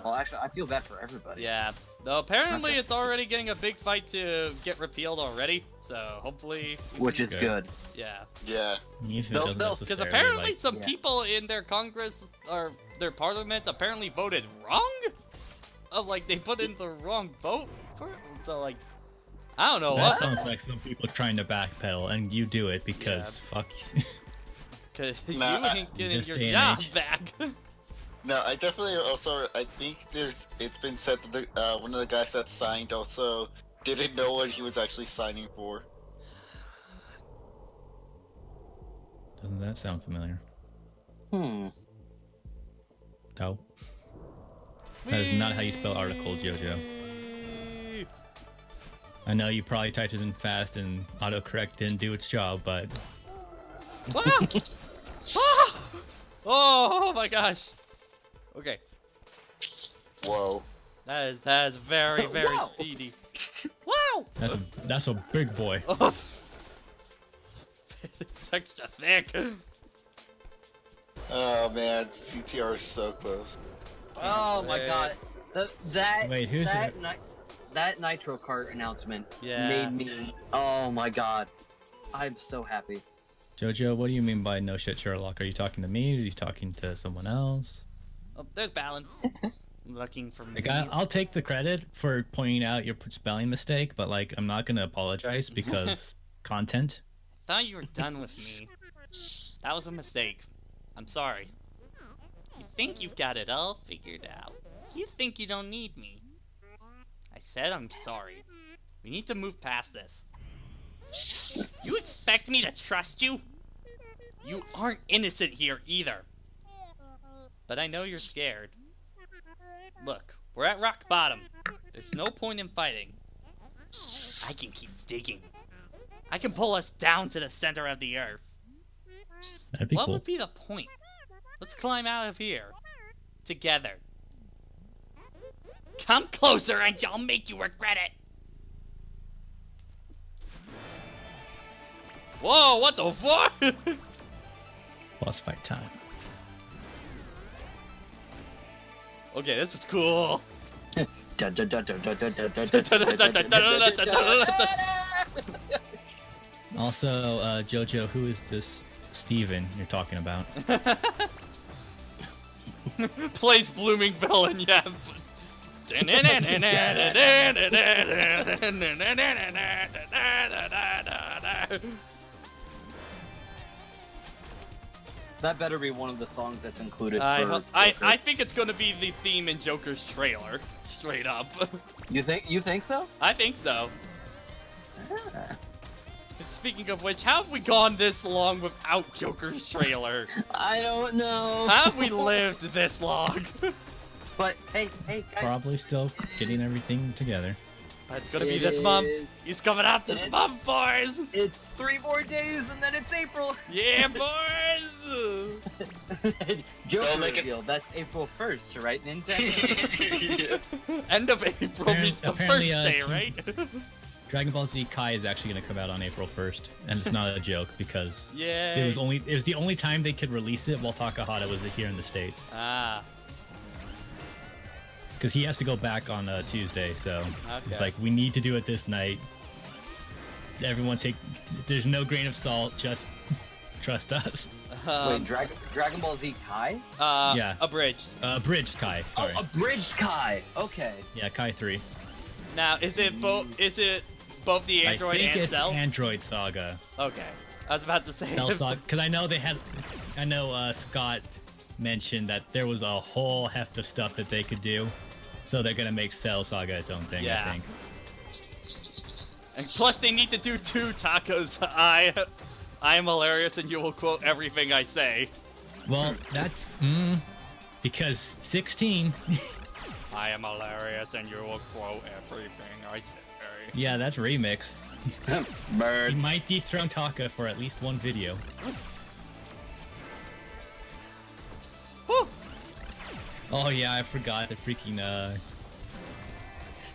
Well, actually, I feel bad for everybody. Yeah. Though apparently Gotcha. it's already getting a big fight to get repealed already. So hopefully. Which is good. Yeah. Yeah. even if it They'll- doesn't they'll- Because necessarily, apparently like, some yeah. people in their Congress or their parliament apparently voted wrong. Of like they put in the wrong vote for it. So like, I don't know that what. sounds like some people trying to backpedal, and you do it because fuck you. Because Nah, you ain't getting this your day and job age. back. No, I definitely also. I think it's been said that one of the guys that signed also didn't know what he was actually signing for. Doesn't that sound familiar? Hmm. No. That is not how you spell article, Jojo. I know you probably typed it in fast and autocorrect didn't do its job, but Ah! Ah! Oh my gosh. Okay. Whoa. That is very, very Wow. speedy. Wow! that's a big boy. Oh. It's extra thick. Oh man, CTR is so close. Oh my god. That Wait, who's that it? that Nitro Kart announcement Yeah. made me. Oh my god. I'm so happy. Jojo, what do you mean by no shit Sherlock? Are you talking to me? Or are you talking to someone else? Oh, there's Balin. Looking for me. Like, I'll take the credit for pointing out your spelling mistake, but like, I'm not gonna apologize because content. Thought you were done with me. That was a mistake. I'm sorry. You think you've got it all figured out. You think you don't need me. I said I'm sorry. We need to move past this. You expect me to trust you? You aren't innocent here either. But I know you're scared. Look, we're at rock bottom. There's no point in fighting. I can keep digging. I can pull us down to the center of the earth. That'd be What cool. would be the point? Let's climb out of here. Together. Come closer and I'll make you regret it. Whoa, what the fuck? Boss fight time. Okay, this is cool. Also, Jojo, who is this Steven you're talking about? Plays Blooming Villain, yeah. That better be one of the songs that's included for I Joker. think it's gonna be the theme in Joker's trailer, straight up. You think so? I think so. Speaking of which, how have we gone this long without Joker's trailer? I don't know. How have we lived this long? But hey, guys. Probably still getting everything together. It's gonna be It this month. is- He's coming out this month, boys. It's 3 more days and then it's April. Yeah, boys. Joker Don't make it- reveal. That's April 1st, right, Nintendo? End of April means the Apparently, first day, Team- right? Dragon Ball Z Kai is actually going to come out on April 1st, and it's not a joke because Yeah. it was the only time they could release it while Takahata was here in the States. Ah. Because he has to go back on Tuesday, so Okay. it's like, we need to do it this night. Everyone there's no grain of salt, just trust us. Wait, Dragon Ball Z Kai? Yeah. Abridged. Bridged Kai, sorry. Oh, Abridged Kai. Okay. Yeah, Kai 3. Now, is it both? Is it both the Android I think and it's Cell? Android Saga. Okay. I was about to say. Cell Saga, because I know Scott mentioned that there was a whole heft of stuff that they could do, so they're gonna make Cell Saga its own thing. Yeah. I think. And plus, they need to do 2 tacos. I am hilarious, and you will quote everything I say. Well, that's because 16. I am hilarious, and you will quote everything I say. Yeah, that's remix. He Bird. might dethrone Taka for at least one video. Whew. Oh yeah, I forgot that freaking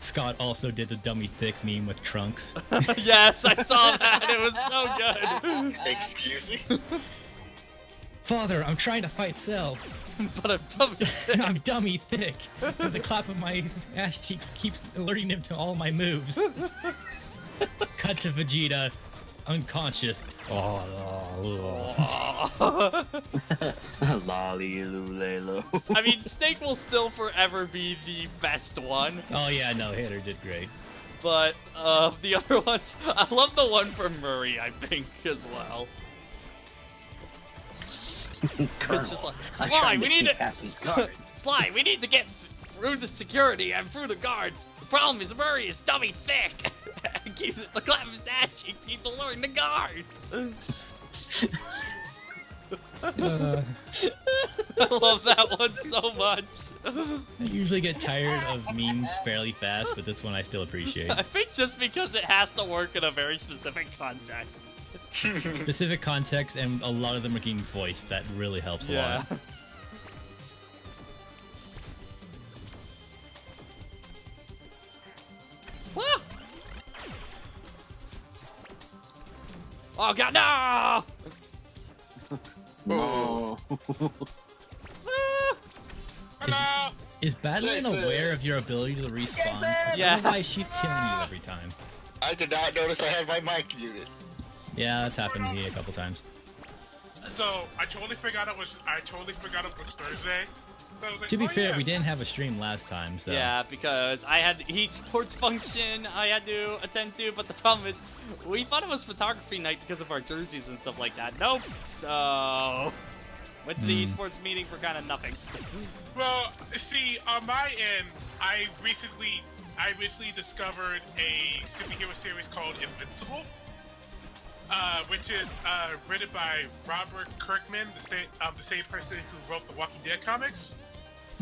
Scott also did the dummy thick meme with Trunks. Yes, I saw that. It was so good. Excuse me? Father, I'm trying to fight Cell. But I'm dumb. I'm dummy thick. But the clap of my ass cheeks keeps alerting him to all my moves. Cut to Vegeta, unconscious. Lolly Lulelo. I mean, Snake will still forever be the best one, Oh yeah, no, Hitter did great. but the other ones, I love the one from Murray, I think, as well. It's just like, I'm Sly, trying we to need see to past these guards. Sly, we need to get through the security and through the guards. The problem is Murray is dummy thick. And keeps the clap of his ass cheeks keeps alerting the guards. I love that one so much. I usually get tired of memes fairly fast, but this one I still appreciate. I think just because it has to work in a very specific context. Specific context, and a lot of them are getting voiced. That really helps a Yeah. lot. Ah! Oh god, no! Oh. Ah! Hello. Is Badeline Jason. aware of your ability to respawn? Yeah. Otherwise, she's killing you every time. I did not notice I had my mic muted. Yeah, that's happened to me a couple times. So I totally forgot it was Thursday. So I was like, To be oh, fair, yeah. we didn't have a stream last time, so. Yeah, because I had heat sports function I had to attend to, but the problem is, we thought it was photography night because of our jerseys and stuff like that. Nope. So, went to the heat sports meeting for kind of nothing. Well, see, on my end, I recently discovered a superhero series called Invincible, which is written by Robert Kirkman, the same person who wrote the Walking Dead comics.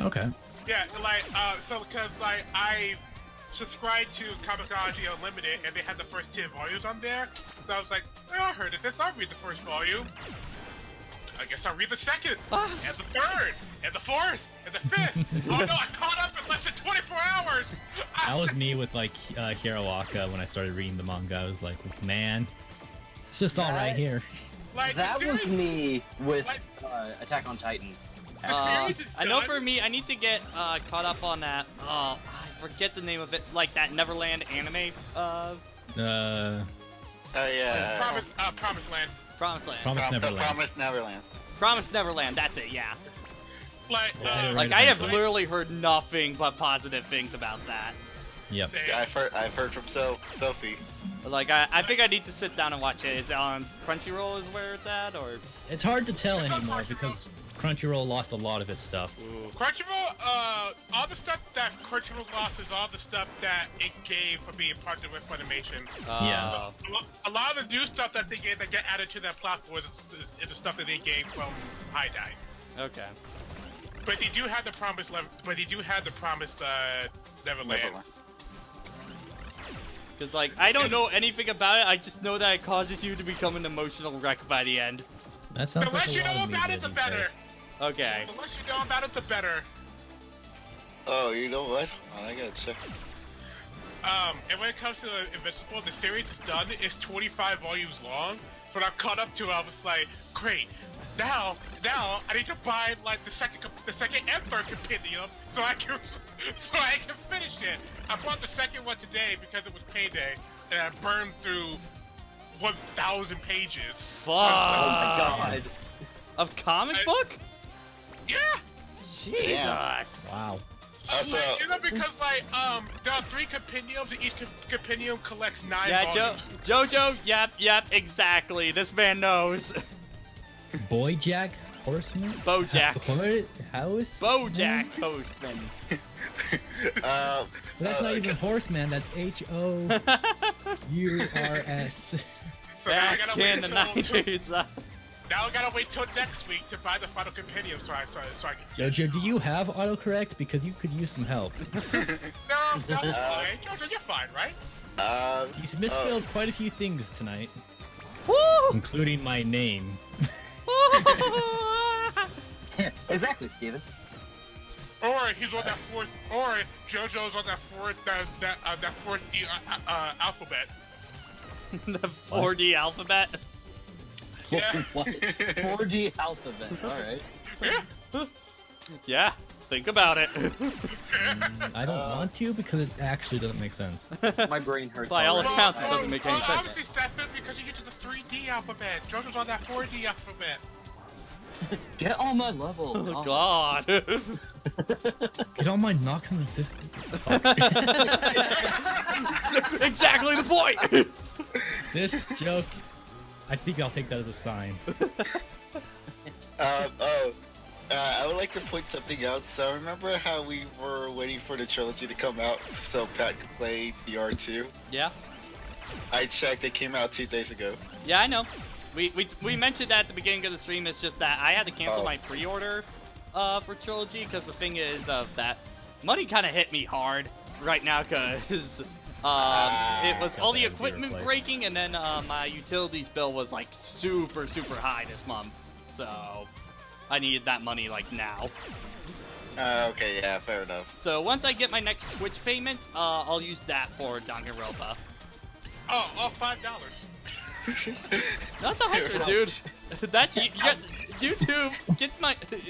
Okay. Yeah, like, so because like I subscribed to Comixology Unlimited, and they had the first 10 volumes on there, so I was like, oh, I heard of this. I'll read the first volume. I guess I'll read the second, and the third, and the fourth, and the fifth. Oh no, I caught up in less than 24 hours. That was me with, like, Hiroaka when I started reading the manga. I was like, man, it's just all right here. Like, That the was series, me with Attack on Titan. the series is I know done. for me, I need to get caught up on that. Oh, I forget the name of it. Like that Neverland anime. Oh yeah. Promised Land. Promised Land. Promise The Neverland. Promised Neverland. Promised Neverland. That's it. Yeah. Like, Yeah, Like Right I have about that. literally heard nothing but positive things about that. Yep. same. Yeah, I've heard from Sophie. Like I think I need to sit down and watch it. Is it on Crunchyroll is where it's at, or? It's hard to tell It's on anymore Crunchyroll. because Crunchyroll lost a lot of its stuff. Crunchyroll, all the stuff that Crunchyroll lost is all the stuff that it gave for being partnered with Funimation. Yeah. A lot of the new stuff that they gave that get added to that platform is the stuff that they gave from High Dive. Okay. But they do have the promised Neverland. Neverland. Because, like, I don't know anything about it. I just know that it causes you to become an emotional wreck by the end. That sounds The like less a you lot know of about media it, the these better. days. Okay. The less you know about it, the better. Oh, you know what? Oh, I gotta check. And when it comes to Invincible, the series is done. It's 25 volumes long. When I caught up to it, I was like, great. Now I need to buy like the second and third compendium so I can finish it. I bought the second one today because it was payday, and I burned through 1,000 pages. Fuck. Oh my god. Of comic I- book? Yeah. Jesus. Wow. Also, Because there are 3 compendiums, and each compendium collects 9 Yeah, volumes. Jojo. Yep. Exactly. This man knows. Boy Jack Horseman? Bojack. House? Bojack Postman. But that's not even Horseman, that's H-O-U-R-S. So now I Back gotta in wait the till 90s. now I gotta wait till next week to buy the final compendium so I can. Jojo, do you have autocorrect? Because you could use some help. No, it's fine. Jojo, you're fine, right? He's misspelled quite a few things tonight, Woo! including my name. Exactly, Steven. Or he's on that fourth. Or JoJo's on that fourth D alphabet. The 4D alphabet. Yeah. What? 4D alphabet. Alright. Yeah. Yeah. Think about it. I don't want to because it actually doesn't make sense. My brain hurts. By all already. accounts, it doesn't make any sense. Obviously, Stefan, because you get to the 3D alphabet. JoJo's on that 4D alphabet. Get on my level. Oh God. Get on my knocks in the system. Exactly the point. This joke, I think I'll take that as a sign. I would like to point something out. So remember how we were waiting for the trilogy to come out so Pat could play DR2? Yeah. I checked, it came out 2 days ago. Yeah, I know. We mentioned that at the beginning of the stream. It's just that I had to cancel Oh. my pre-order for Trilogy because the thing is that money kind of hit me hard right now because it was all the Got that equipment dear place. breaking, and then my utilities bill was like super high this month. So I needed that money like now. Okay, yeah, fair enough. So once I get my next Twitch payment, I'll use that for Danganronpa. Oh, all $5. That's 100, dude. That's you got YouTube.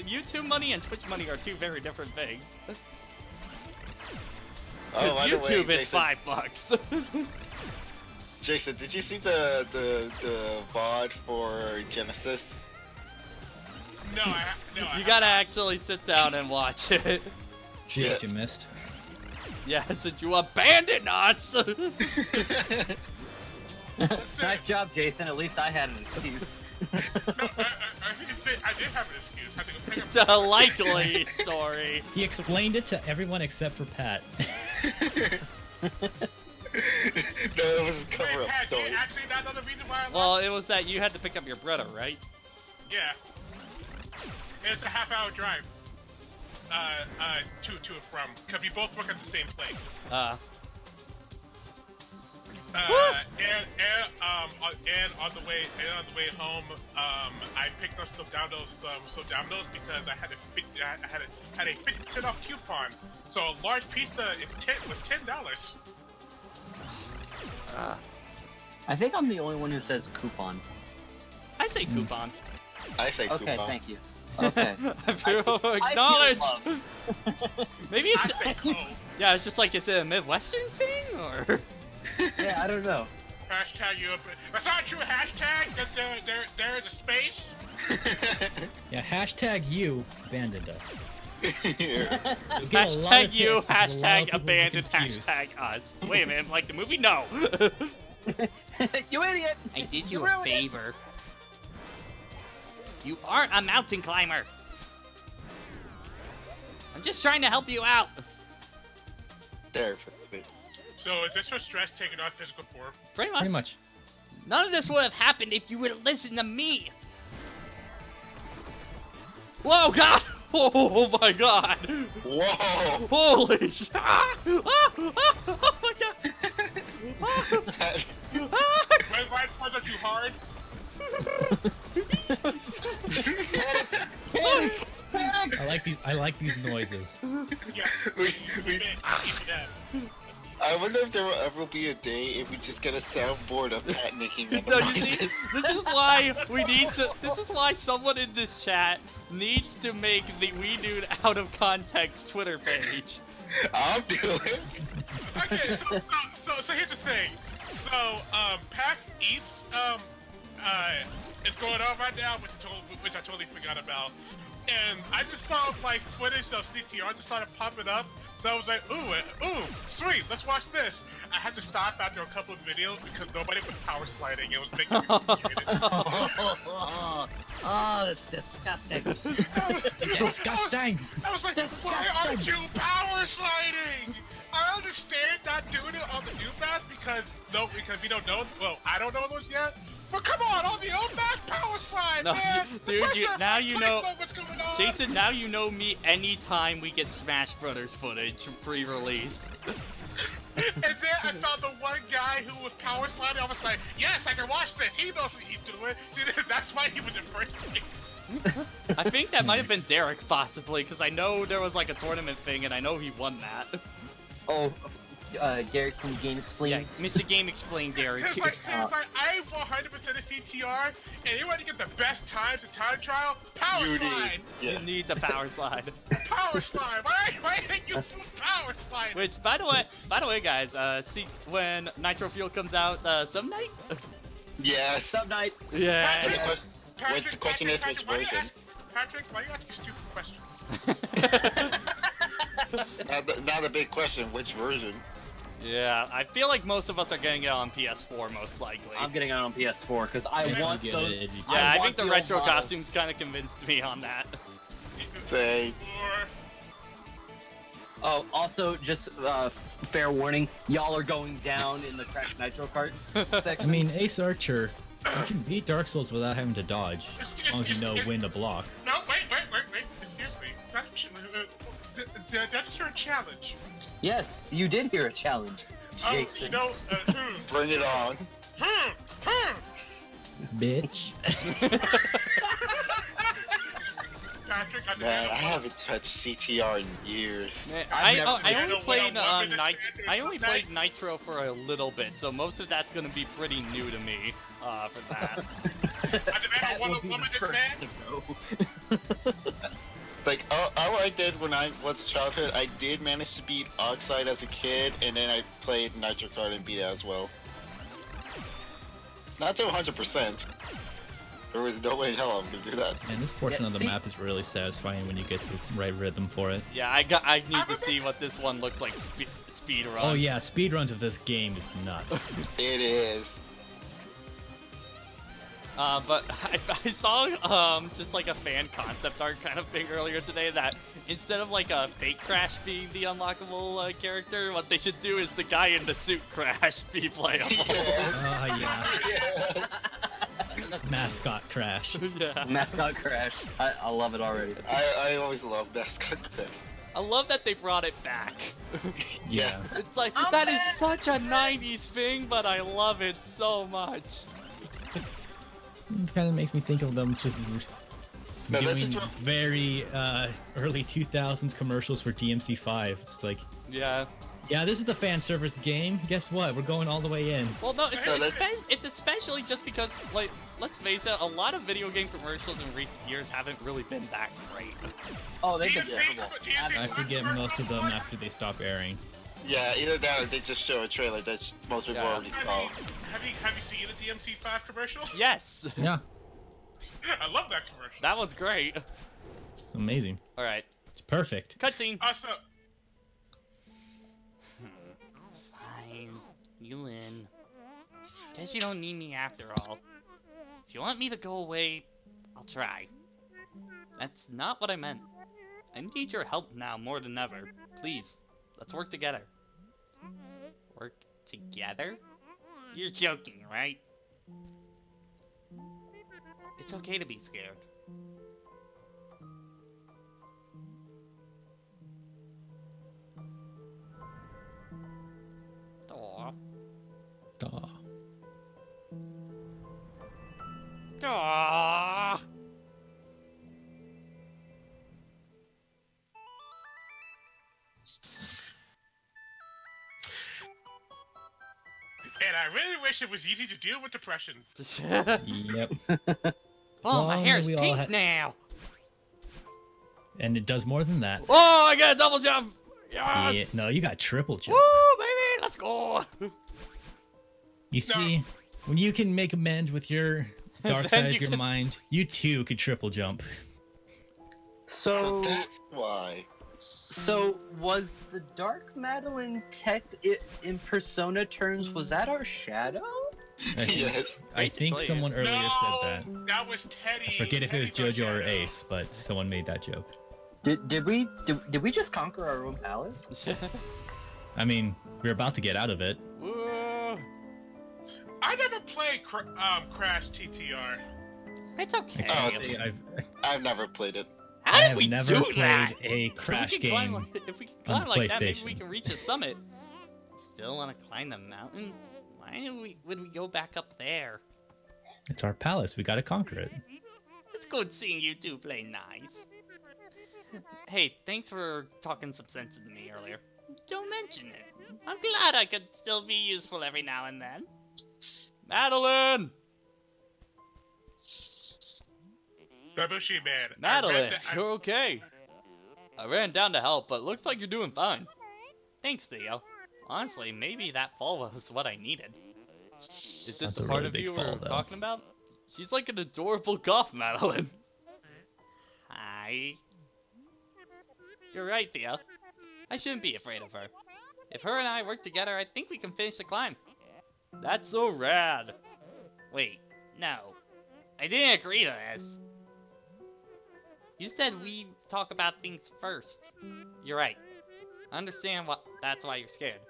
YouTube money and Twitch money are two very different things. Oh, by the way, YouTube is Jason, $5. Jason, did you see the VOD for Genesis? No, I You gotta actually sit down and watch it. See what you missed. Yeah, since you abandoned us. Nice job, Jason. At least I had an excuse. I did have an excuse. I had to go pick up. It's a likely story. He explained it to everyone except for Pat. No, it was a Wait, cover-up Pat, do story. you actually not know the reason why I left? Well, it was that you had to pick up your brother, right? Yeah. It's a half-hour drive. To and from. Cause we both work at the same place. And on the way home, I picked up some Domino's because I had a 50% off coupon. So a large pizza was $10. I think I'm the only one who says coupon. I say coupon. I say Okay, coupon. thank you. Okay. I feel I acknowledged. feel Maybe I it's say co. yeah. It's just like it's a Midwestern thing, or Yeah, I don't know. Hashtag you. That's not true. Hashtag that there is a space. Yeah, hashtag you abandoned us. Yeah. You'll get a lot hashtag of you, hits because a lot hashtag of people get abandoned, confused. hashtag us. Wait a minute, like the movie? No. You idiot! I did you you a a favor. You aren't a mountain climber. I'm just trying to help you out. There. So is this for stress taking on physical form? Pretty much. Pretty much. None of this would have happened if you would have listened to me. Whoa, God! Oh my God! Whoa! Holy shit! Oh my God! Why are too hard? I like these noises. Yeah. I wonder if there will ever be a day if we just get a soundboard of Pat making random No, you see, noises. this is why we need to. This is why someone in this chat needs to make the WiiDude out of context Twitter page. I'll do it. Okay, so here's the thing. So, PAX East, is going on right now, which I totally forgot about. And I just saw, like, footage of CTR just started popping up. So I was like, ooh, sweet, let's watch this. I had to stop after a couple of videos because nobody was power sliding. It was making me infuriated. Oh, that's disgusting. Disgusting! I was like, why aren't you power sliding? I understand not doing it on the new map because we don't know. Well, I don't know those yet. But come on, on the old map, power slide, No, man. dude, now you know, what's going on. Jason. Now you know me. Anytime we get Smash Brothers footage pre-release. And then I found the one guy who was power sliding. I was like, yes, I can watch this. He knows what he's doing. See, that's why he was in first place. I think that might have been Derek, possibly, because I know there was like a tournament thing, and I know he won that. Oh, Garrett from Game Explain. Yeah, Mr. Game Explain, Derek. It's like I 100% of CTR, and you want to get the best times in time trial? Power slide! You need the power slide. Power slide! Why didn't you power slide? Which, by the way, guys, see when Nitro Fuel comes out, some night. Yes. Sub night. Yeah. The question is which version? Patrick, why do you ask me stupid questions? Now the big question, which version? Yeah, I feel like most of us are getting it on PS4 most likely. I'm getting it on PS4 because I Yeah, want you those. get it. Yeah, I want think the old retro models. costumes kind of convinced me on that. They- Oh, also, just fair warning, y'all are going down in the Crash Nitro Kart I section. mean, Ace Archer, you can beat Dark Souls without having to dodge, as long as you know when to block. No, wait. Excuse me. That's your challenge. Yes, you did hear a challenge, Jason. Bring it on. Bitch. Patrick, Man, I haven't touched CTR in years. Man, I've never- I only never played went on one I only minute played Nitro for a little bit, so most of that's gonna be pretty new to me. For that. Cat will be the woman, this first man. to go. Like, all I did when I was childhood, I did manage to beat Oxide as a kid, and then I played Nitro Kart and beat it as well. Not to 100%. There was no way in hell I was gonna do that. And this portion Yeah, of the see- map is really satisfying when you get the right rhythm for it. Yeah, I need to see what this one looks like speed run. Oh yeah, speedruns of this game is nuts. It is. But I saw just like a fan concept art kind of thing earlier today that instead of like a fake Crash being the unlockable character, what they should do is the guy in the suit Crash be playable. Yeah, Yeah. mascot Crash. Yeah. Mascot Crash. I love it already. I always love Mascot Crash. I love that they brought it back. Yeah. It's like that is such a 90s thing, but I love it so much. It kind of makes me think of them just No, that's doing just- very early 2000s commercials for DMC5. It's like, Yeah. yeah, this is the fan service game. Guess what? We're going all the way in. Well, no, it's, No, it's especially just because, like, let's face it, a lot of video game commercials in recent years haven't really been that great. Oh, they've been DMC terrible. I forget most of them after they stop airing. Yeah, either that or they just show a trailer that most people Yeah. already saw. Have you seen the DMC5 commercial? Yes, Yeah, I love that commercial. that one's great. it's amazing. All right, It's perfect. cutscene. Also, Fine, you win. Guess you don't need me after all. If you want me to go away, I'll try. That's not what I meant. I need your help now more than ever. Please, let's work together. Work together? You're joking, right? It's okay to be scared. Aw. Aw. Aw. and I really wish it was easy to deal with depression. Yep. Oh, my Well, hair's we all pink ha- now. And it does more than that. Oh, I got a double jump. Yes. Yeah, no, you got triple jump. Woo, baby, let's go. You see, when you can make amends with your dark Then side you of your can- mind, you too could triple jump. So, That's why. so was the Dark Madeline tech in Persona terms? Was that our shadow? I think, Yes. I think Basically, someone earlier no, said that. That was Teddy. I forget if it was Teddy's our JoJo or shadow. Ace, but someone made that joke. Did we just conquer our own palace? I mean, we're about to get out of it. Woo. I never played Crash TTR. It's okay. Oh, See, I've never played it. How I did have we never do played that? a If Crash we can climb game. if we can on climb like that, maybe we PlayStation. can reach the summit. Still want to climb the mountain? Why would we go back up there? It's our palace. We gotta conquer it. It's good seeing you two play nice. Hey, thanks for talking some sense into me earlier. Don't mention it. I'm glad I could still be useful every now and then. Madeline! Babushi Man. I Madeline, read that- you're okay. I ran down to help, but looks like you're doing fine. Thanks, Theo. Honestly, maybe that fall was what I needed. Is this That's the a part really of big you fall, we're though. talking about? She's like an adorable goth, Madeline. Hi. You're right, Theo. I shouldn't be afraid of her. If her and I work together, I think we can finish the climb. That's so rad. Wait, no. I didn't agree to this. You said we talk about things first. You're right. I understand that's why you're scared.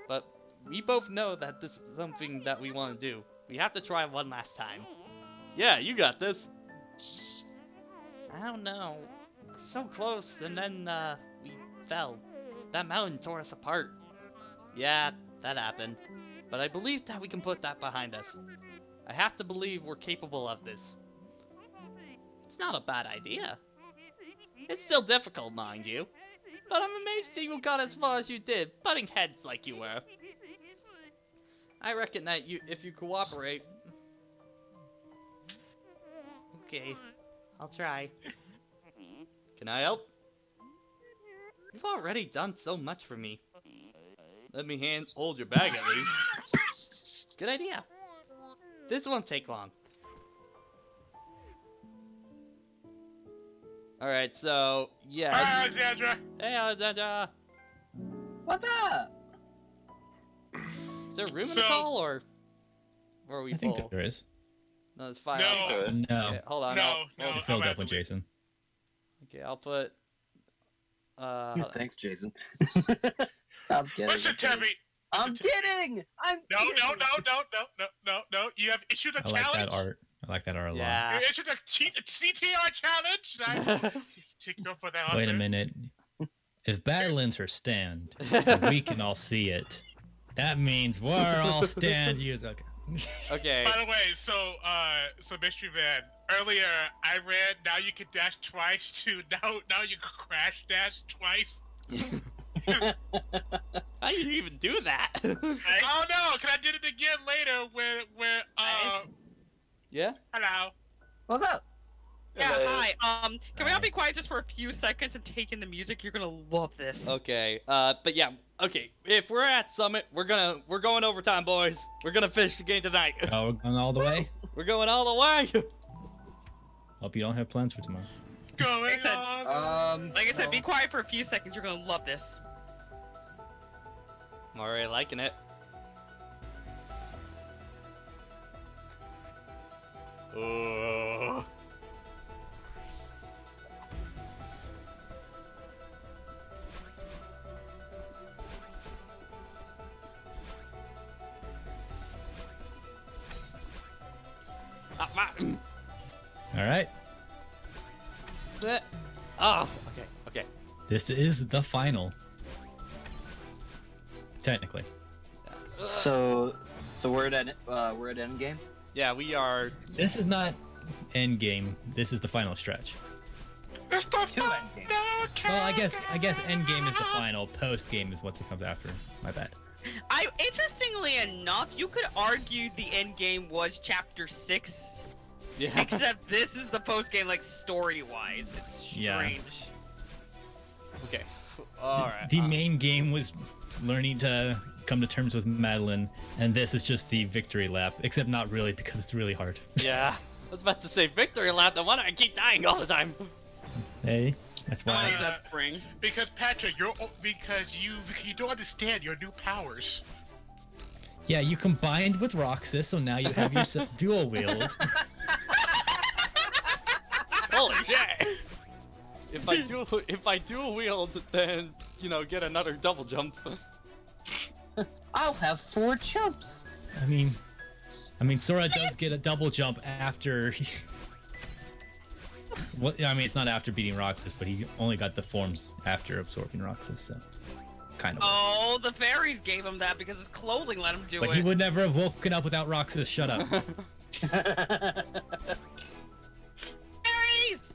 But we both know that this is something that we want to do. We have to try one last time. Yeah, you got this. I don't know. We're so close, and then, we fell. That mountain tore us apart. Yeah, that happened. But I believe that we can put that behind us. I have to believe we're capable of this. It's not a bad idea. It's still difficult, mind you. But I'm amazed that you got as far as you did, butting heads like you were. I reckon that if you cooperate... Okay, I'll try. Can I help? You've already done so much for me. Let me hold your bag at least. Good idea. This won't take long. Alright, so, yeah. Hi, Alexandra. Hey, Alexandra. What's up? Is there room in the call, or are we I full? think there is. No, it's fine. No. No. Okay, hold on. No, no. It filled I'm up with Jason. Okay, I'll put... Thanks, Jason. I'm kidding. Listen to me. I'm kidding. No. You have issued a I like challenge. that art. I like that art a lot. Yeah. You issued a CTR challenge. Take you for that. Wait a honor. minute. If Badlands her stand, and we can all see it, that means we're all stand users. Okay. Okay. By the way, so Mystery Man, earlier I read now you can dash twice to now you can crash dash twice. How do you even do that? Oh no, cause I did it again later where Yeah? hello. What's up? Yeah, Hello. hi. Can we all be quiet just for a few seconds and take in the music? You're gonna love this. Okay, but yeah, okay. If we're at Summit, we're going overtime, boys. We're gonna finish the game tonight. Oh, we're going all the way? We're going all the way. Hope you don't have plans for tomorrow. Going Like I said, on. Like I said, be quiet for a few seconds. You're gonna love this. I'm already liking it. Oh. All right. Oh, okay. This is the final. Technically. So we're at end game. Yeah, we are. This is not end game. This is the final stretch. It's the Two end game. Well, I guess end game is the final. Post game is what comes after. My bad. Interestingly enough, you could argue the end game was chapter 6, Yeah. except this is the post game, like story-wise. It's strange. Yeah. Okay. All right. The main game was learning to come to terms with Madeline, and this is just the victory lap, except not really because it's really hard. Yeah. I was about to say victory lap. The one I keep dying all the time. Hey, that's Why why. is that spring? Because Patrick, because you don't understand your new powers. Yeah, you combined with Roxas, so now you have yourself dual wield. Holy shit! If I dual wield, then get another double jump. I'll have 4 jumps. I mean, Sora does get a double jump after. Well, I mean, it's not after beating Roxas, but he only got the forms after absorbing Roxas, so kind of. Oh, the fairies gave him that because his clothing let him do But it. he would never have woken up without Roxas. Shut up. Fairies!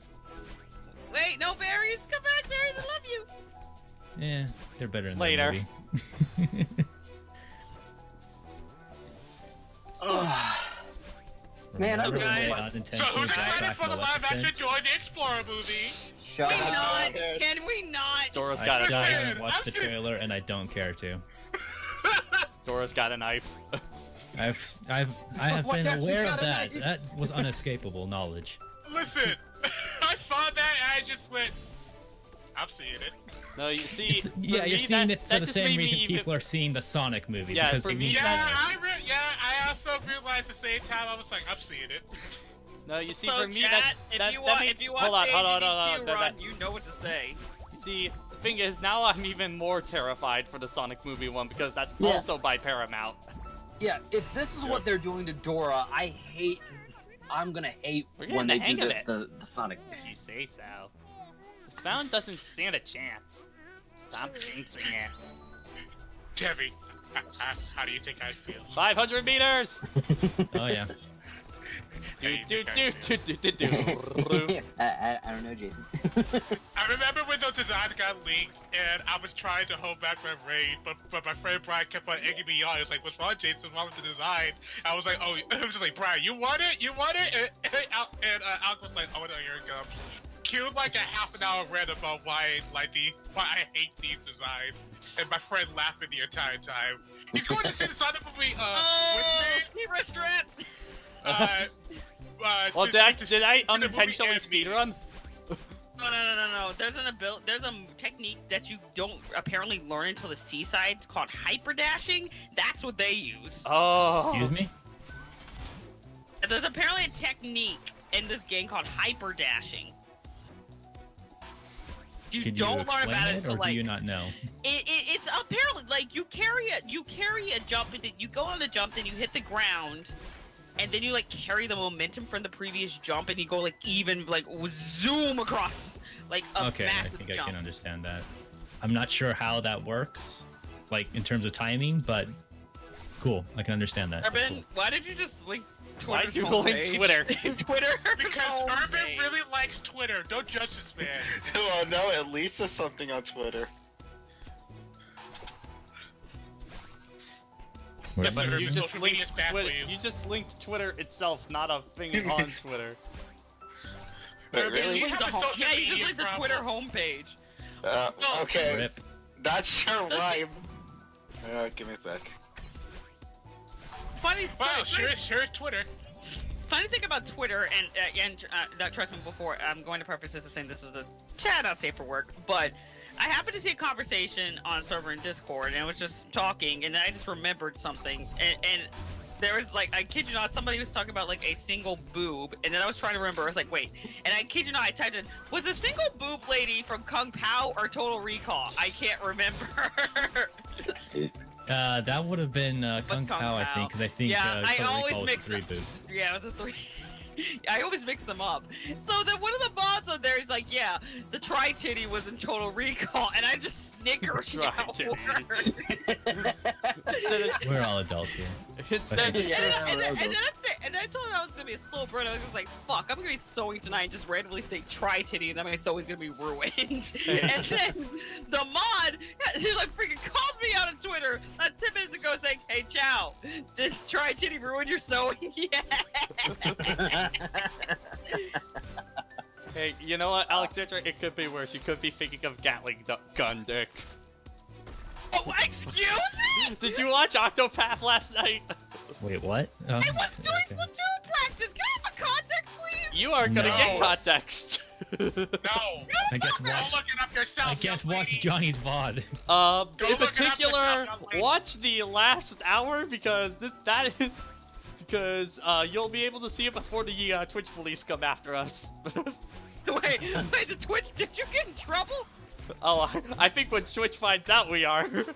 Wait, no fairies! Come back, fairies! I love you! Yeah, they're better in Later. the movie. Man, I So really guys- want- Not So intentionally who's brought excited back for the live action Maleficent. Joy the Explorer movie? Shut Can we up. not? Can we not? Dora's I got still a knife. haven't watched the trailer, and I don't care to. Dora's got a knife. I have Watch been out, she's aware got of a that. knife. That was unescapable knowledge. Listen, I saw that and I just went, I'm seeing it. No, you see. It's- yeah, for you're me, seeing that- it for that the just same made me reason even- people are seeing the Sonic movie. Yeah, because for they me, need Yeah, that- I also realized at the same time, I was like, I'm seeing it. No, you see, So for me, chat, that if you want, makes, if you want hold on, the hold on, AGDQ hold on. run, you know what to say. You see, the thing is, now I'm even more terrified for the Sonic movie one because that's Yeah. also by Paramount. Yeah, if this is what they're doing to Dora, I'm gonna hate We're getting when the they do hang of this it. to the Sonic. If you say so. This fountain doesn't stand a chance. Stop jinxing it. Debbie, how do you think I feel? 500 meters! Oh yeah. Do do How do do you do do do do. I don't know, Jason. I remember when those designs got leaked, and I was trying to hold back my rage, but my friend Brian kept on egging me on. He was like, "What's wrong, Jason? What's wrong with the design?" I was like, "Oh," I was just like, "Brian, you want it? You want it?" And Alec was like, "Oh no, here it comes." Queued like a half an hour rant about why I hate these designs, and my friend laughing the entire time. You going to see the Sonic movie with me? Ski restaurants. Well, did I the movie unintentionally and me. speedrun? No. There's a technique that you don't apparently learn until the seaside. It's called hyperdashing. That's what they use. Oh. Excuse me. There's apparently a technique in this game called hyperdashing. You Can don't you learn explain about it, it, or but, like, do you not know? it's apparently like you carry a jump, and you go on the jump, then you hit the ground, and then you like carry the momentum from the previous jump, and you go like even like zoom across like a Okay, I massive think jump. I can understand that. I'm not sure how that works, like in terms of timing, but cool. I can understand that. That's Urban, cool. why did you just link Why'd Twitter's you link homepage? Twitter? Twitter. Because Urban homepage. really likes Twitter. Don't judge this man. Well, no, at least there's something on Twitter. Where's but my You Urban- just social media linked is bad for Twitter. you. You just linked Twitter itself, not a thing on Twitter. Wait, Urban, really? you have a social Yeah, you just media like the problem. Twitter homepage. Okay, Rip. not sure why. Give me a sec. Funny, Wow, so, sure, Twitter. funny thing about Twitter, and that trust me before, I'm going to preface this of saying this is a tad not safe for work, but I happened to see a conversation on a server in Discord, and it was just talking, and I just remembered something, and there was like, I kid you not, somebody was talking about like a single boob, and then I was trying to remember, I was like, wait, and I kid you not, I typed in, was the single boob lady from Kung Pao or Total Recall? I can't remember. That would have been Kung Kung Pao, I Pao? think, because I think Yeah, I Total always Recall was mix three up- boobs. Yeah, it was a 3. I always mix them up. So then one of the mods on there is like, yeah, the Tri-Titty was in Total Recall, and I just snickered that Tri-Titty. word. We're all adults here. Instead, And then I told him I was gonna be a slow burn. I was just like, "Fuck, I'm gonna be sewing tonight and just randomly think Tri-Titty, and then my sewing's gonna be ruined." And then the mod, he like freaking calls me out on Twitter 10 minutes ago, saying, "Hey, Chow, did Tri-Titty ruin your sewing?" Yeah. hey, you know what, Alexandra? It could be worse. You could be thinking of Gatling gun dick. Oh, excuse me? Did you watch Octopath last night? Wait, what? I was doing okay. Splatoon practice. Can I have a context, please? You are gonna No. get context. No. I guess Go watch. look it up yourself. I guess young watch lady. Johnny's VOD. In look it up particular, yourself, young lady. watch the last hour because you'll be able to see it before the Twitch police come after us. Wait, the Twitch, did you get in trouble? Oh, I think when Twitch finds out we are. Did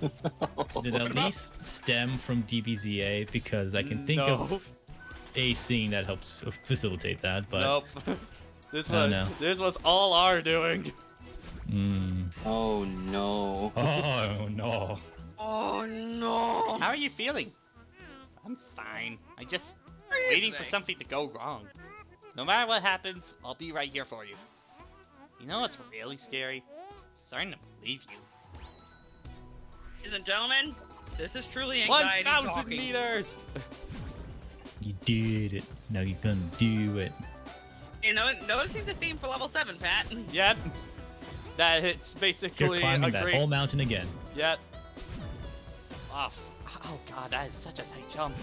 it at least stem from DBZA? Because I can think No. of a scene that helps facilitate that, but Nope. This Oh, was no. this was all our doing. Oh no. Oh no. Oh no. How are you feeling? I'm fine. I just What are you waiting for saying? something to go wrong. No matter what happens, I'll be right here for you. You know what's really scary? I'm starting to believe you. Ladies and gentlemen, this is truly anxiety 1,000 talking. meters! You did it. Now you're gonna do it. You know, noticing the theme for level 7, Pat. Yep. That it's You're basically climbing a that great... whole mountain again. Yep. Oh god, that is such a tight jump.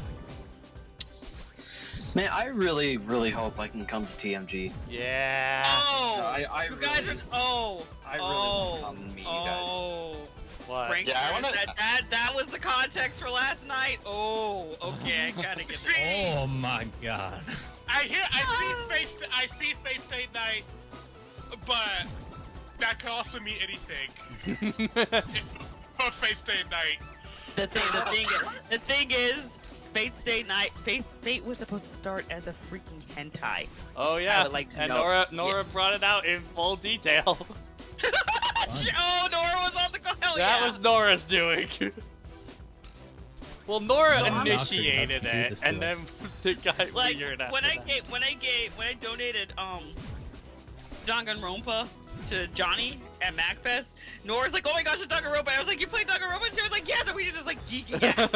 Man, I really, really hope I can come to TMG. Yeah. Oh, I you guys really, are. Oh, I really want to come and meet you guys. oh. What? Frank, Yeah, I wanna- that was the context for last night. Oh, okay, I gotta get See, that. Oh my god. I see Face State Night, but that could also mean anything. On Face State Night. The thing is, Fate Night. Fate was supposed to start as a freaking hentai. Oh yeah. I would like to and know. Nora brought it out in full detail. Oh, Nora was on the call. Hell That yeah. was Nora's doing. Well, Nora No, I'm not initiated gonna do it, this and to then it got Like weird after when I that. donated Danganronpa to Johnny at MacFest, Nora's like, oh my gosh, it's Danganronpa. I was like, you play Danganronpa? She was like, yes, and we just like geeking out.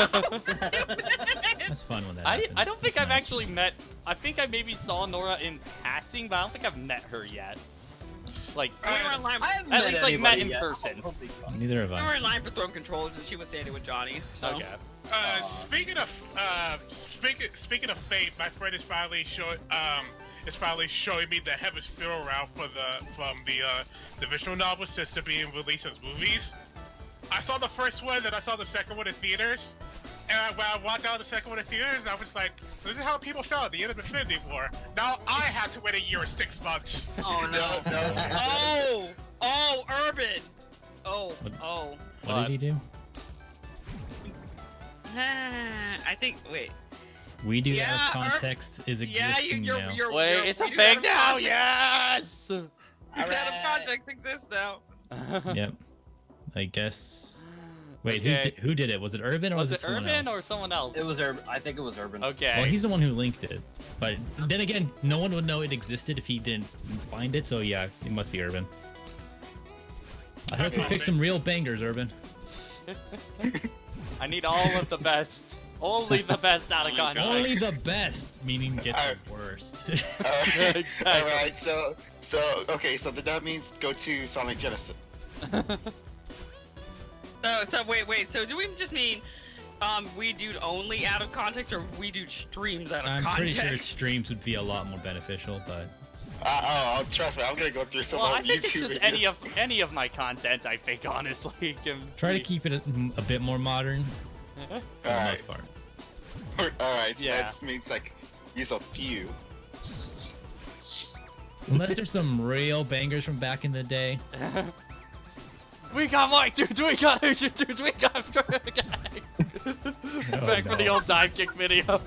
That's fun when that I happens. don't think That's I've nice. actually met. I think I maybe saw Nora in passing, but I don't think I've met her yet. Like, We were in line. I haven't At met least, like, met anybody in yet. person. Hopefully fun. Neither have We were I. in line for throwing controllers, and she was standing with Johnny. So. okay. Speaking of fate, my friend is finally showing me the hemispheral route from the visual novel to being released as movies. I saw the first one, then I saw the second one in theaters. And when I walked out of the second one in theaters, I was like, this is how people felt at the end of Infinity War. Now I have to wait a year or 6 months. Oh no. No. Oh, Urban. Oh, What? oh. What did he do? I think. Wait. We do Yeah, out of context is Yeah, existing now. you're. Wait, it's a we do thing have now. context. Yes. You out of context exists now. Yep. I guess. Wait, Okay. who did it? Was it Urban or Was was it someone Urban else? or someone else? It was Urban. I think it was Urban. Okay. Well, he's the one who linked it. But then again, no one would know it existed if he didn't find it. So yeah, it must be Urban. I hope you pick some real bangers, Urban. I need all of the best. Only the best out of context. Only the best, meaning get the worst. Alright, Exactly. alright, so okay, so that means go to Sonic Genesis. So wait. So do we just mean WiiDude only out of context, or WiiDude streams out of I'm pretty context? sure streams would be a lot more beneficial, but Trust me, I'm gonna go through some Well, I old think it's YouTube just videos. any of my content. I think honestly can try to be- keep it a bit more modern for the Alright, most part. alright, so Yeah. that means like use a few. Unless there's some real bangers from back in the day. We got Mike, dudes. We got Asian dudes. We got back for the no. old dive kick video.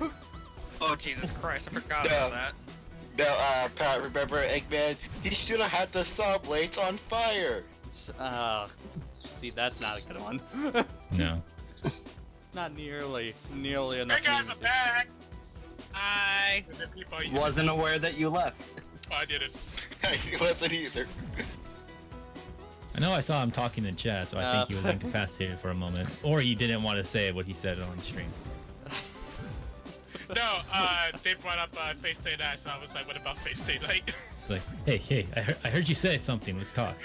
Oh Jesus Christ! I forgot Yeah. about that. Now, Pat, remember Eggman? He should have had the saw blades on fire. See, that's not a good one. No. Not nearly enough. Hey guys, I'm back. I. And then people, Wasn't aware that you left. I did it. He wasn't either. I know I saw him talking in chat, so I think he was incapacitated for a moment. Or he didn't want to say what he said on stream. No, they brought up Face Day Night, so I was like, what about Face Day Night? It's like, hey, I heard you said something. Let's talk.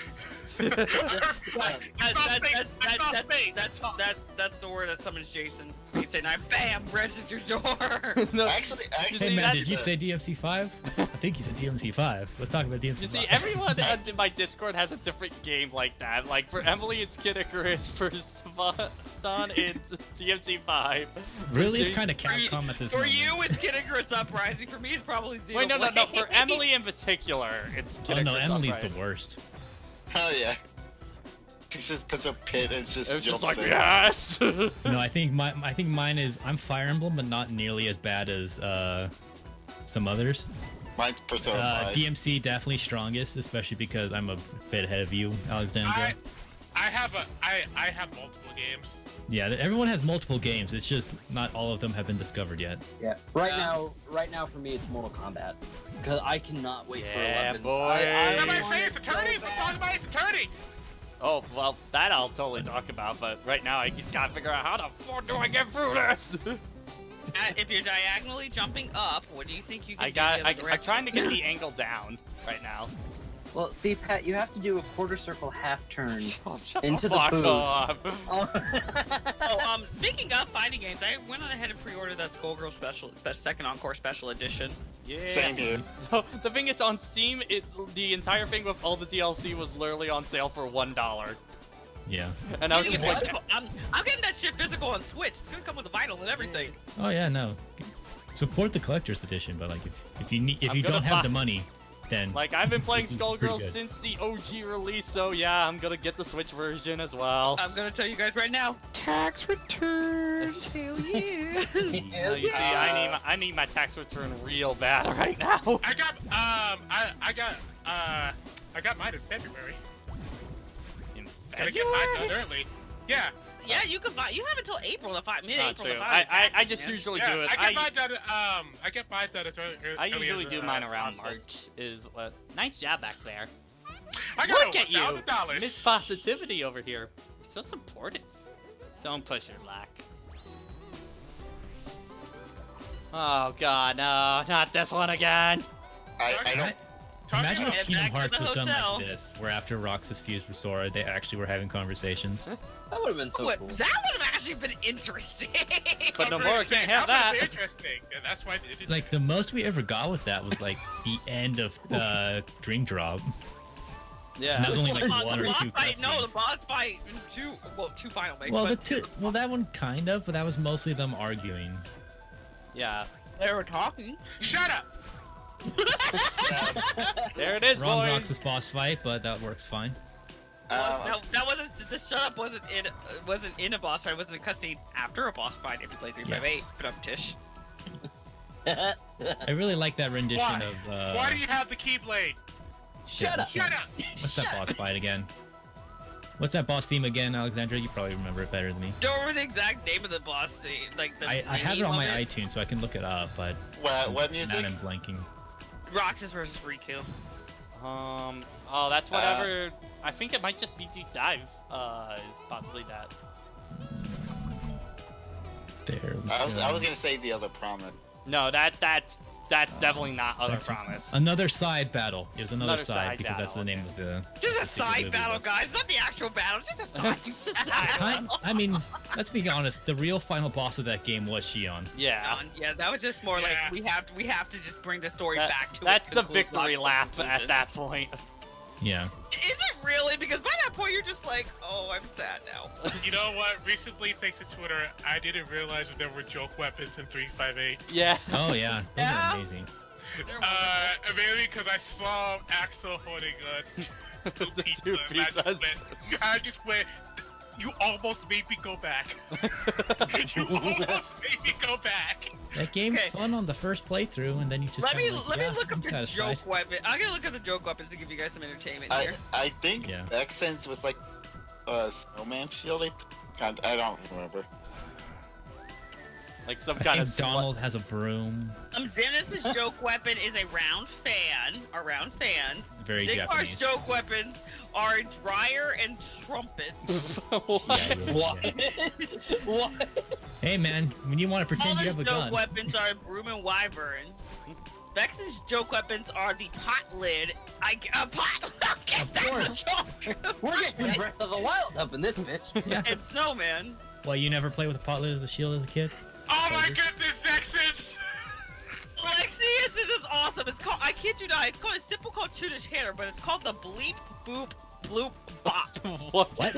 That's the word that summons Jason. He said, "I bam, register your door." No, Actually, Hey man, that's did you say DMC5? I think you said DMC5. Let's talk about DMC5. you see, everyone in my Discord has a different game like that. Like for Emily, it's Kid Icarus. For Don, it's DMC5. Really, it's For kind of For you- Capcom at this For moment. you, it's Kid Icarus Uprising. For me, it's probably Xenoblade. Wait, no. For Emily in particular, it's Kid Oh no, Icarus Emily's Uprising. the worst. hell yeah. He just puts a pit and just It was just jumps like in. yes. No, I think mine is I'm Fire Emblem, but not nearly as bad as some others. Mine's Persona 5. DMC definitely strongest, especially because I'm a bit ahead of you, Alexandra. I have multiple games. Yeah, everyone has multiple games. It's just not all of them have been discovered yet. Yeah. Right now for me it's Mortal Kombat. Because I cannot wait for Yeah, 11. boy. Somebody want say it's it so Attorney! Let's bad. talk about Ace Attorney! Oh, well, that I'll totally talk about, but right now I just gotta figure out how the fuck do I get through this? If you're diagonally jumping up, what do you think you can I do? got, the other I'm direction? trying to get the angle down right now. Well, see, Pat, you have to do a quarter circle half turn Shut into the fuck booth. up. Oh. Speaking of fighting games, I went on ahead and pre-ordered that Skullgirl special second encore special edition. Yeah. Same here. The thing is, on Steam, the entire thing with all the DLC was literally on sale for $1. Yeah. And I was just like, I'm getting that shit physical on Switch. It's gonna come with the vinyl and everything. Oh yeah, no. Support the collector's edition, but like if you I'm don't gonna have buy- the money, then like I've been playing It's pretty Skullgirls good. since the OG release, so yeah, I'm gonna get the Switch version as well. I'm gonna tell you guys right now. Tax returns. Hell yeah. Now, you see, I need my tax return real bad right now. I got mine in February. In Gotta get mine done early. Yeah. Yeah, you can buy. You have until April to fight. Not Mid-April true. to file. I just usually do it. I get mine done as early. I early usually as, do mine as around possible. March. Is what? Nice job back there. I got Look at you, $1,000. Miss Positivity over here. So supportive. Don't push your luck. Oh god, no, not this one again. I don't. imagine about- if Head Kingdom back to Hearts the was done hotel. like this, where after Roxas fused with Sora, they actually were having conversations. That would have been so What? cool. That would have actually been interesting. But Nomura can't have That that. would've been interesting. And that's why they did Like that. the most we ever got with that was like the end of Dream Drop. Yeah. And that was only like the one or boss two fight, no, the cutscenes. boss fight in two final makes. Well, but that one kind of, but that was mostly them arguing. Yeah. they were talking. Shut up! There it is, Wrong boys. Roxas boss fight, but that works fine. That wasn't the shut up wasn't in a boss fight. It wasn't a cutscene after a boss fight. If you play 358, put up Tish. I really like that rendition Why? of. Why do you have the Keyblade? Shut up. Shut up! What's that boss fight again? What's that boss theme again, Alexandra? You probably remember it better than me. Don't remember the exact name of the boss thing, like the. I have it name on of my iTunes, so I can look it up, but What now music? I'm blanking. Roxas versus Riku. Oh, that's whatever. I think it might just be Deep Dive. Is possibly that. There we I was go. gonna say the other prominent. No, that's definitely not Other Promise. Another side battle. It was another Another side side because that's the battle, name of the. Just a that's the side movie battle, was. guys. It's not the actual battle. It's just a side. It's a side battle. I mean, let's be honest. The real final boss of that game was Shion. Yeah. Yeah, that was just more Yeah. like we have to just bring the story That- back to that's its the conclusion, victory logical lap conclusion. at that point. Yeah. Is it really? Because by that point you're just like, oh, I'm sad now. You know what? Recently, thanks to Twitter, I didn't realize that there were joke weapons in 358. Yeah. Oh yeah. Those Yeah. are amazing. Maybe because I saw Axel holding two The pizzas. two and pizzas. I just went, you almost made me go back. You almost made me go back. That game's Okay. fun on the first playthrough, and then you just. Let me kinda like, let yeah, me look I'm up your satisfied. joke weapon. I'm gonna look up the joke weapons to give you guys some entertainment here. I think Yeah. Xsense was like a snowman shield. I don't remember. Like some I kind think of Donald has a broom. Xemnas' joke weapon is a round fan. Very Sigmar's Japanese. joke weapons are a dryer and trumpet. Yeah, yeah. What? Hey man, when you want to pretend you Paula's have a joke gun. weapons are broom and wyvern. Vex's joke weapons are the pot lid. A pot. Okay, Of that's course. a joke. We're getting Breath of the Wild up in this bitch. Yeah. And snowman. Well, you never played with a pot lid as a shield as a kid? Oh my goodness, X's! Lexius, this is awesome. It's called, I kid you not, it's called a simple cartoonish hitter, but it's called the bleep boop bloop bop. What? What?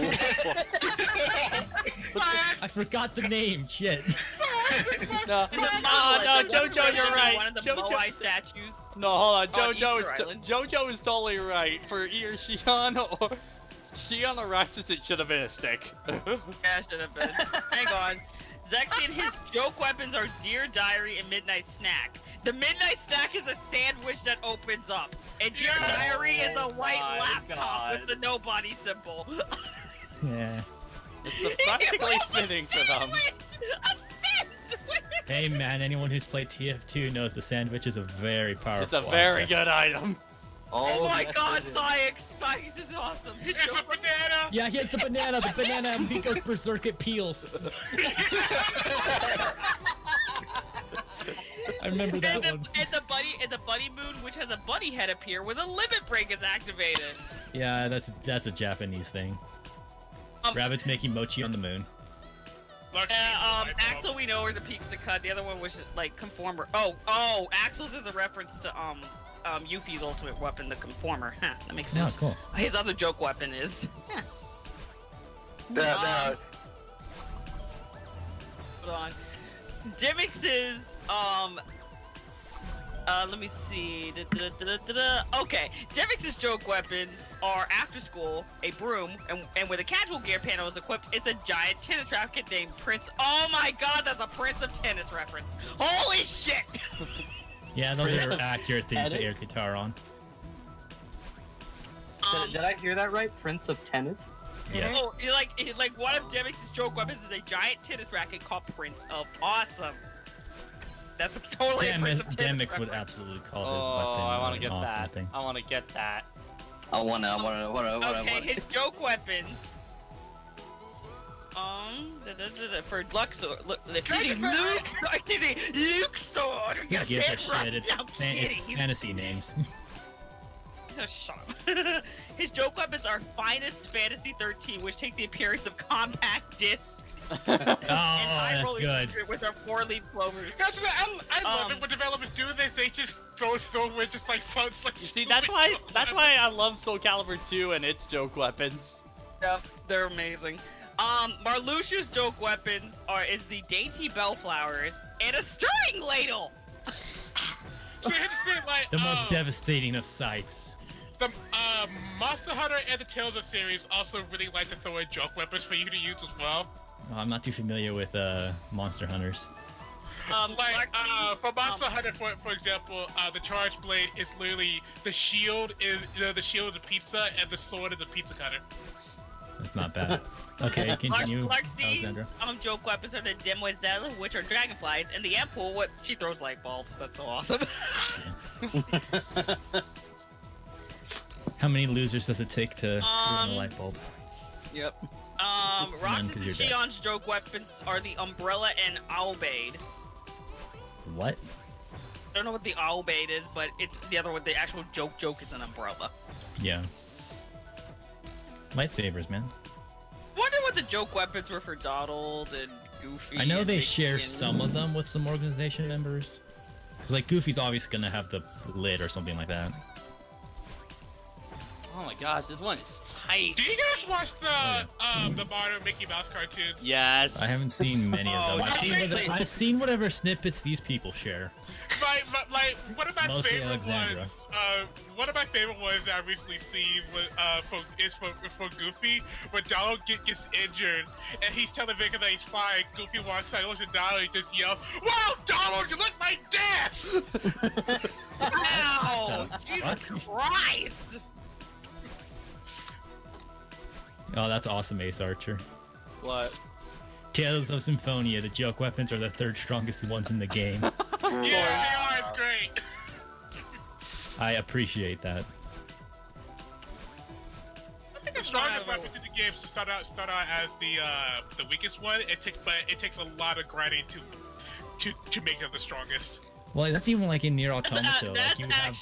I forgot the name. Shit. No, In the no, Moai- Jojo, you're right. One of the Jojo, Moai statues. no, hold on. on Jojo Easter is Island. Jojo is totally right. For either Shion or Shion or Roxas, it should have been a stick. Yeah, should have been. Hang on. Zexy and his joke weapons are Dear Diary and Midnight Snack. The Midnight Snack is a sandwich that opens up, and Dear Diary is a white my laptop God. with the nobody symbol. Yeah. It's practically fitting for them. A sandwich! Hey man, anyone who's played TF2 knows the sandwich is a very powerful. It's a very object. good item. Oh my yes, god, it is. Sykes! Sykes is awesome! His It's a joke- banana! Yeah, he has the banana. The banana, and he goes berserk, it peels. I remember that and the, one. and the bunny moon, which has a bunny head appear when the limit break is activated. Yeah, that's a Japanese thing. Um, Rabbits making mochi on the moon. Axel, we know, are the peaks to cut. The other one was like Conformer. Oh, Axel's is a reference to Yuffie's ultimate weapon, the Conformer. Huh, that makes sense. Oh, cool. His other joke weapon is. Now, Hold on. Dimix's let me see. Okay, Demix's joke weapons are after school, a broom, and with a casual gear panel is equipped, it's a giant tennis racket named Prince. Oh my god, that's a Prince of Tennis reference. Holy shit! Yeah, those Prince are of accurate things to air Tennis? guitar on. Did I hear that right? Prince of Tennis? Yes. Oh, like one of Demix's joke weapons is a giant tennis racket called Prince of Awesome. That's totally a Prince of Tennis Demix would reference. absolutely call his Oh, weapon I want to an get awesome that. thing. I want to get that. I wanna. Okay, his joke weapons. For Luxor, Luxor. You gotta get that shit. It's fantasy names. Oh, shut up. His joke weapons are Finest Fantasy 13, which take the appearance of compact discs Oh, and high that's roller good. secret with our 4-leaf clovers. Guys, I love it when developers do this. They just throw with just like punch like. You see, that's why I love Soul Calibur 2 and its joke weapons. Yep, they're amazing. Marluxia's joke weapons is the dainty bellflowers and a stirring ladle. So here's the thing, like, The most devastating of sights. the Monster Hunter and the Tales of series also really like to throw in joke weapons for you to use as well. Well, I'm not too familiar with Monster Hunters. For Monster Hunter, for example, the Charge Blade is literally the shield is the shield is a pizza and the sword is a pizza cutter. That's not bad. Okay, continue, Alexandra. Larxine's joke weapons are the Demoiselle, which are dragonflies, and the Ampoule, what she throws light bulbs. That's so awesome. How many losers does it take to ruin a light bulb? Yep. None, Roxas 'cause and you're dead. Shion's joke weapons are the Umbrella and Owlbade. What? I don't know what the Owlbade is, but it's the other one. The actual joke is an umbrella. Yeah. Lightsabers, man. Wonder what the joke weapons were for Donald and Goofy. I know and they Mickey share and- some of them with some organization members. Cause like Goofy's obviously gonna have the lid or something like that. Oh my gosh, this one is tight. Do you guys watch the modern Mickey Mouse cartoons? Yes. I haven't seen many of them. Oh, I've seen whatever snippets these people share. Like one of my Mostly favorite Alexandra. ones. One of my favorite ones that I recently seen is for Goofy, when Donald gets injured and he's telling Victor that he's fine. Goofy walks out, looks at Donald, and just yells, "Wow, Donald, you look like death!" Ow! Jesus Christ! Oh, that's awesome, Ace Archer. What? Tales of Symphonia, the joke weapons are the third strongest ones in the game. Yeah, they are. It's great. I appreciate that. I think the strongest weapons in the game start out as the weakest one. It takes a lot of grinding to make them the strongest. Well, that's even like in Nier Automata. Like, That's you would have...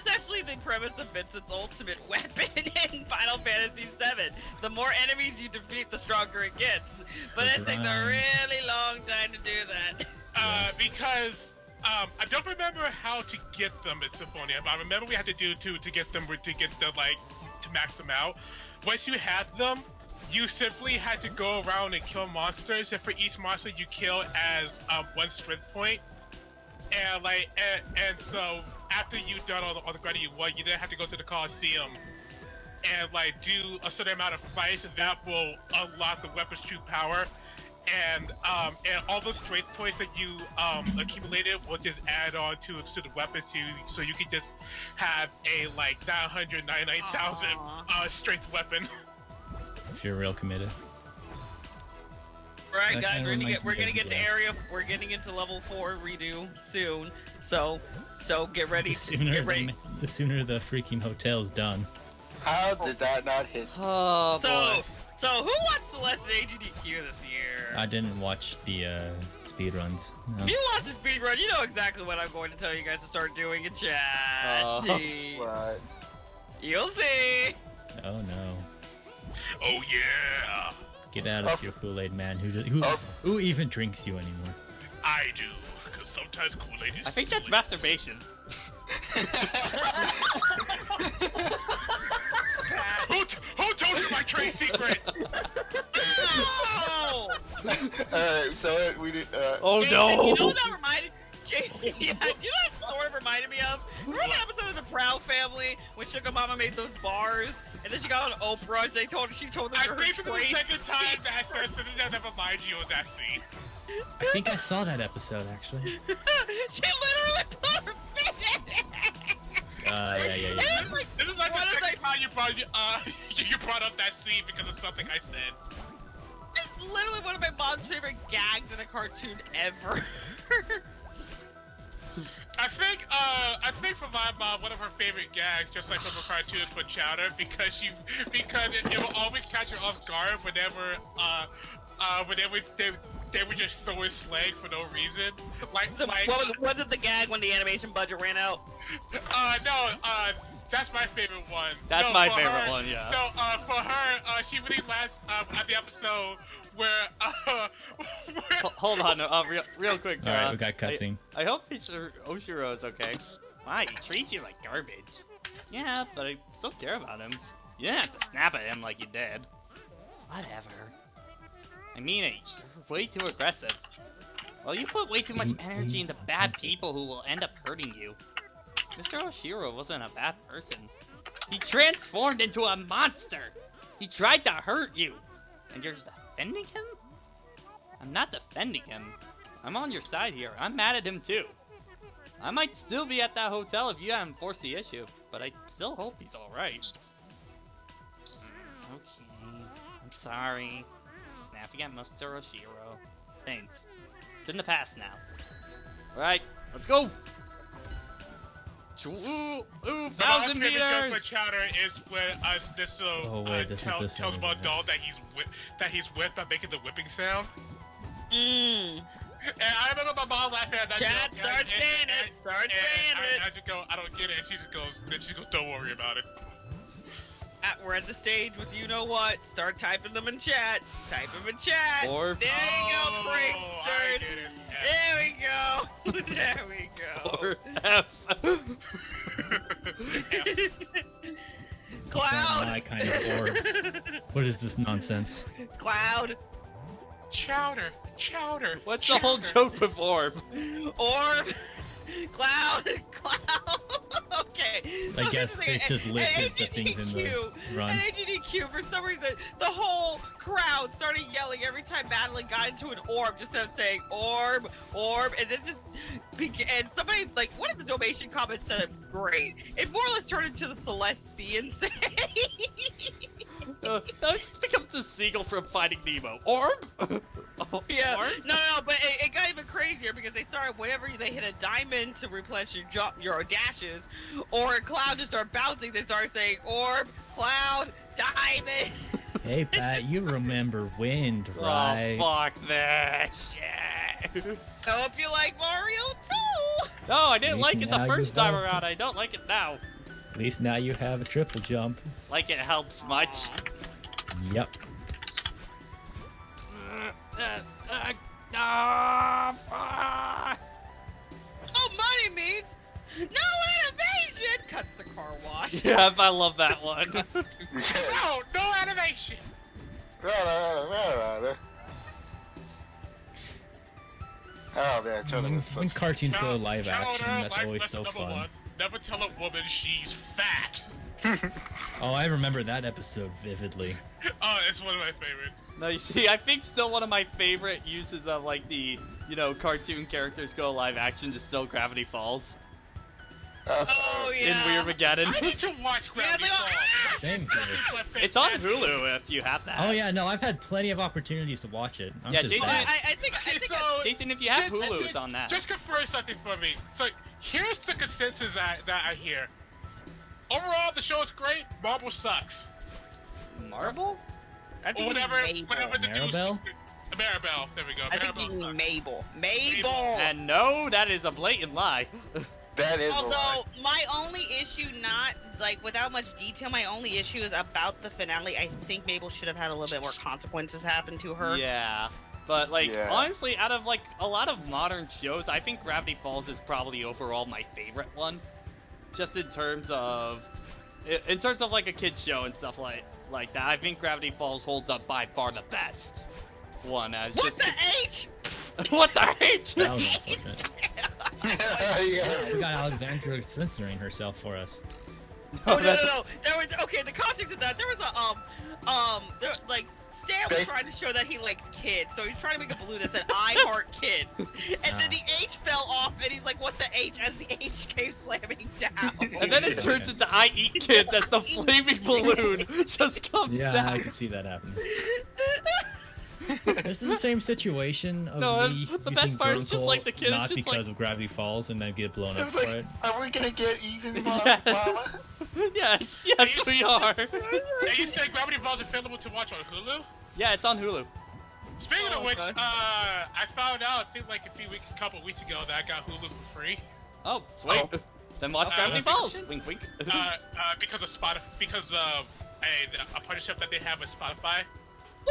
actually the premise of Vincent's ultimate weapon in Final Fantasy VII. The more enemies you defeat, the stronger it gets. But it takes a grind. really long time to do that. Because I don't remember how to get them in Symphonia, but I remember we had to do to get them to max them out. Once you had them, you simply had to go around and kill monsters, and for each monster you kill as one strength point. And so after you've done all the grinding you want, you then have to go to the Coliseum and like do a certain amount of fights, and that will unlock the weapon's true power. And all the strength points that you accumulated will just add on to the weapons, so you can just have a like 999,000 strength weapon. If you're real committed. All right, That guys, kinda we're reminds gonna me get of, to area. We're getting into level 4 redo soon. So get ready. The sooner the freaking hotel's done. How did that not hit? Oh boy. So who wants Celeste AGDQ this year? I didn't watch the speedruns. No. If you watch the speedrun, you know exactly what I'm going to tell you guys to start doing in chat. What? You'll see. Oh no. Oh yeah, Get out of here, Kool-Aid man. Who even drinks you anymore? I do. Because sometimes Kool-Aid is. I think that's masturbation. Who told you my trade secret? No! Alright, so we did. Oh Jason, no! You know what that reminded? Jason, yeah, you know what sort of reminded me of? Remember that episode of the Proud Family when Sugar Mama made those bars, and then she got on Oprah and she told them I to her think for the trade. second time that I said something that reminds you of that scene. I think I saw that episode actually. She literally put her feet in it. Yeah. And it was like, This is like what the is second time you brought up that scene because of something I said. It's literally one of my mom's favorite gags in a cartoon ever. I think for my mom, one of her favorite gags, just like from a cartoon, is put chowder because it will always catch her off guard whenever they would just throw his slang for no reason. So was it the gag when the animation budget ran out? No, that's my favorite one. That's No, my for favorite her- one, yeah. No, for her, she really laughs at the episode where Hold on, real quick. Alright, we got cutscene. I hope Oshiro is okay. Why? He treats you like garbage. Yeah, but I still care about him. You didn't have to snap at him like you did. Whatever. I mean it. You're way too aggressive. Well, you put way too much energy into bad people who will end up hurting you. Mr. Oshiro wasn't a bad person. He transformed into a monster! He tried to hurt you! And you're defending him? I'm not defending him. I'm on your side here. I'm mad at him too. I might still be at that hotel if you haven't forced the issue, but I still hope he's alright. Okay. I'm sorry. Snapping at Mr. Oshiro. Thanks. It's in the past now. Alright, let's go! Ooh, my 1,000 favorite joke for meters! chowder is when Snisso Oh, wait, this is this tells one, Mondal that he's with by making the whipping sound. Mmm. And I remember my mom laughing at that Chat, joke. start saying it. Start saying it. I just go, I don't get it. And she just goes, don't worry about it. We're at the stage with you know what. Start typing them in chat. Type them in chat. Or- there you go, I Prankster. get it. Yeah. There we go. There we go. Or F. Cloud. My kind of orbs. What is this nonsense? Cloud. Chowder. What's the whole joke with Orb? Orb. Cloud. Cloud. Okay. I So guess this is it's just listed the things in the AGDQ, run. And AGDQ, for some reason, the whole crowd started yelling every time Madeline got into an orb, just started saying orb, and then just and somebody, like, one of the donation comments said it great. It more or less turned into the Celeste say. Now it just becomes the seagull from Finding Nemo. Orb? Yeah, Orb? no, but it got even crazier because they started, whenever they hit a diamond to replenish your dashes, or a cloud to start bouncing, they started saying orb, cloud, diamond. Hey Pat, you remember wind, right? Oh, fuck this shit. I hope you like Mario too. No, I didn't like it the Now first you time have- around. I don't like it now. At least now you have a triple jump. Like it helps much. Yep. Oh, money means no innovation. Cuts the car wash. Yep, I love that one. No animation. Oh man, Chowder When, was when such. cartoons go live Chowder, action, that's life always lesson so number fun. one, never tell a woman she's fat. Oh, I remember that episode vividly. Oh, it's one of my favorites. No, you see, I think still one of my favorite uses of like the, cartoon characters go live action is still Gravity Falls Oh in yeah. Weirmageddon. I need to watch Gravity they go, Falls. Same here. It's on Hulu if you have that. Oh yeah, no, I've had plenty of opportunities to watch it. I'm Yeah, just Jason- bad. I think So, Jason, if you have just- Hulu, it's on that. Just confirm something for me. So here's the consensus that I hear. Overall, the show is great. Marble sucks. Marble? I Or think whatever the dudes. Maribel? Maribel. There we go. I think you Maribel mean sucks. Mabel. Mabel! And no, that is a blatant lie. That is a lie. Although, my only issue, not, like, without much detail, my only issue is about the finale. I think Mabel should have had a little bit more consequences happen to her. Yeah. But, like, Yeah. honestly, out of, like, a lot of modern shows, I think Gravity Falls is probably overall my favorite one. Just in terms of... like, a kid's show and stuff like that, I think Gravity Falls holds up by far the best one. As What just... the H? What the H? That was unfortunate. Yeah. We got Alexandra censoring herself for us. Oh, no. that's- There was, okay, the context of that, there was a, like, Stan was trying to show that he likes kids, so he's trying to make a balloon that said, I heart kids. And then the H fell off, and he's like, what the H, as the H came slamming down. And then it turns into I eat kids as the flaming balloon just comes Yeah, down. I can see that happening. This is the same situation of No, me the using best part is just Grunkle, like the kid is not just because like- of Gravity Falls and then get blown up It's for like, it. are we gonna get even, Mama? Yes, we are. Yeah, you said Gravity Falls is available to watch on Hulu? Yeah, it's on Hulu. Speaking of Oh, which, okay. I found out, I think like a couple weeks ago that I got Hulu for free. Oh, sweet. Then watch Gravity Falls. Wink, wink. Because of Spotify, because of a partnership that they have with Spotify.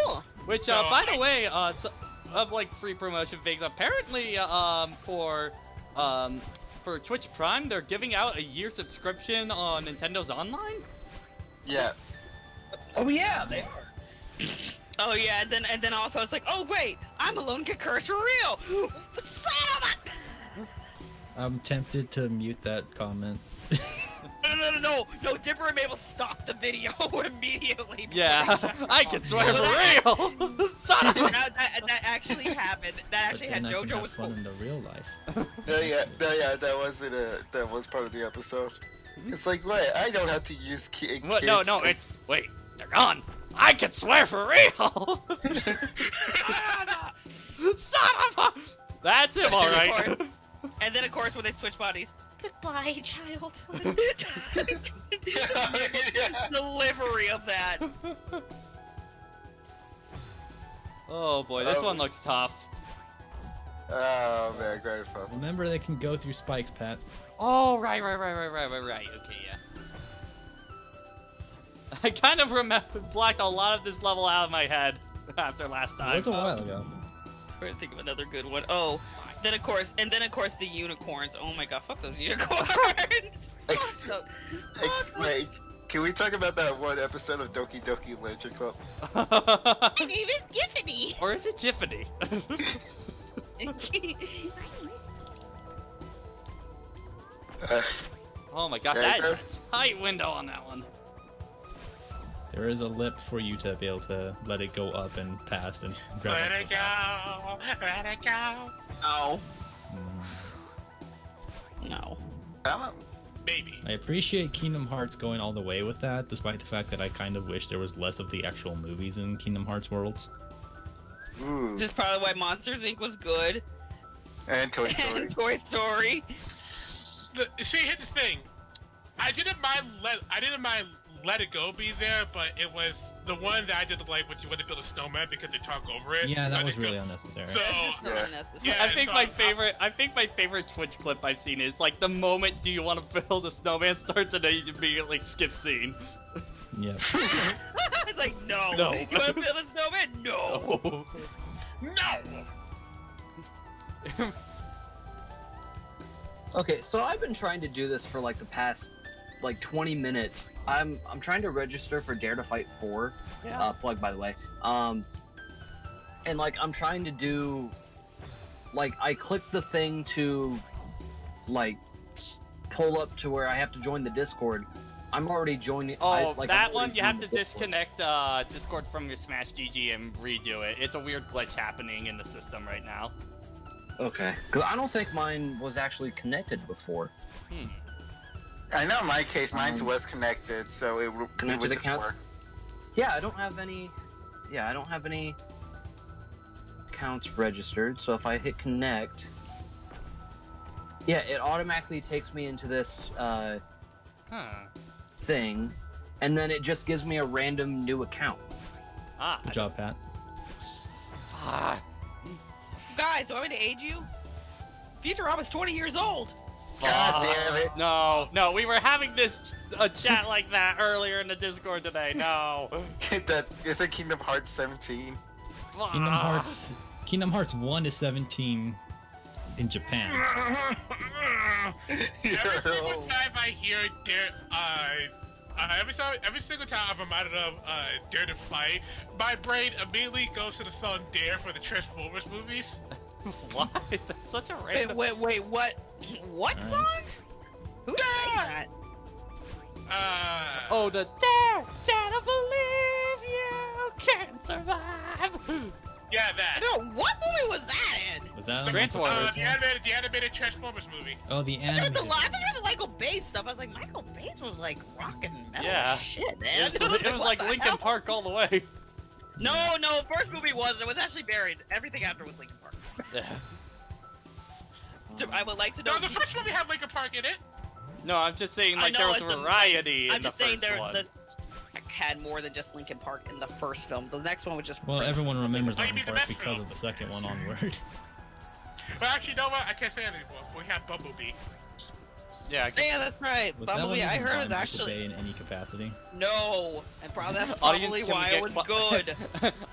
Cool. Which, So, by the way, of like free promotion things, apparently, for Twitch Prime, they're giving out a year subscription on Nintendo's Online. Yeah. Oh yeah, they are. Oh yeah, and then also it's like, oh wait, I'm alone get cursed for real. Son of a... I'm tempted to mute that comment. No, Dipper and Mabel stopped the video immediately. Yeah, I can swear for real. Son of a... That actually happened. That actually But had then I can JoJo have was fun cool. in the real life. Yeah, that was it. That was part of the episode. It's like, wait, I don't have to use kids. What? No, it's... Wait, they're gone. I can swear for real. Son of a... That's him, alright. And then of course when they switch bodies, goodbye, child. Delivery of that. Oh boy, this Oh. one looks tough. Oh man, Gravity Falls. Remember, they can go through spikes, Pat. Oh, right. Okay, yeah. I kind of blacked a lot of this level out of my head after last It time. was a while ago. Trying to think of another good one. Oh, then of course the unicorns. Oh my god, fuck those unicorns. Fuck those. Wait, can we talk about that one episode of Doki Doki Literature Club? My name is Giffany. Or is it Jiffany? Oh my god, that is a tight window on that one. There is a lip for you to be able to let it go up and past and grab Let it. it go, let it go. No. Mm. No. Maybe. I appreciate Kingdom Hearts going all the way with that, despite the fact that I kind of wish there was less of the actual movies in Kingdom Hearts worlds. Ooh. This is probably why Monsters Inc. was good. And Toy Story. And Toy Story. See, here's the thing. I didn't mind Let It Go be there, but it was the one that I didn't like when you want to build a snowman because they talk over it. Yeah, that Let was It Go. really unnecessary. So, It's not Yeah. unnecessary. Yeah. I think so my favorite Twitch clip I've seen is like the moment do you want to build a snowman starts and then you immediately skip scene. Yeah. It's like, no. No. You want to build a snowman? No. Oh. no! Okay, so I've been trying to do this for like the past like 20 minutes. I'm trying to register for Dare to Fight 4. Yeah. Plug by the way. And like I'm trying to do like I clicked the thing to like pull up to where I have to join the Discord. I'm already joining. Oh, I'm that already one you have joined to the Discord. disconnect Discord from your Smash GG and redo it. It's a weird glitch happening in the system right now. Okay, because I don't think mine was actually connected before. I know in my case, mine Um, was connected, so it would connected just accounts? work. Yeah, I don't have any. Yeah, I don't have any accounts registered. So if I hit connect, yeah, it automatically takes me into this thing, and then it just gives me a random new account. Ah, Good job, Pat. Ah, Guys, do I want me to age you? Futurama's 20 years old. God damn it. No, no, we were having this chat like that earlier in the Discord today. No. That is it Kingdom Hearts 17. Kingdom Hearts 1 is 17 in Japan. Every single time I hear every single time I'm reminded of Dare to Fight, my brain immediately goes to the song Dare for the Transformers movies. What? That's such a random. Wait, what? What Alright. song? Who sang that? Oh, the dare to believe you can survive. Yeah, that. No, what movie was that in? Was that on Transformers. The animated Transformers movie. Oh, the I thought animated. you were the Michael Bay stuff. I was like, Michael Bay's was like rockin' metal Yeah. shit, man. It was like what the Linkin hell? Park all the way. No, first movie wasn't. It was actually buried. Everything after was Linkin Park. Yeah. So I would like to know. No, the first movie had Linkin Park in it. No, I'm just saying I like know, there was it's the- variety in I'm the just saying first one. had more than just Linkin Park in the first film. The next one was just. Well, everyone remembers Oh, you Linkin mean the Park best because film? of the second one onward. But actually, you know what? I can't say anything anymore. We have Bumblebee. Yeah. Yeah, that's right. Was that one Bumblebee, I even heard by is Michael actually Bay in any capacity? no, and probably that's Audience, probably can we why get it was qui- good.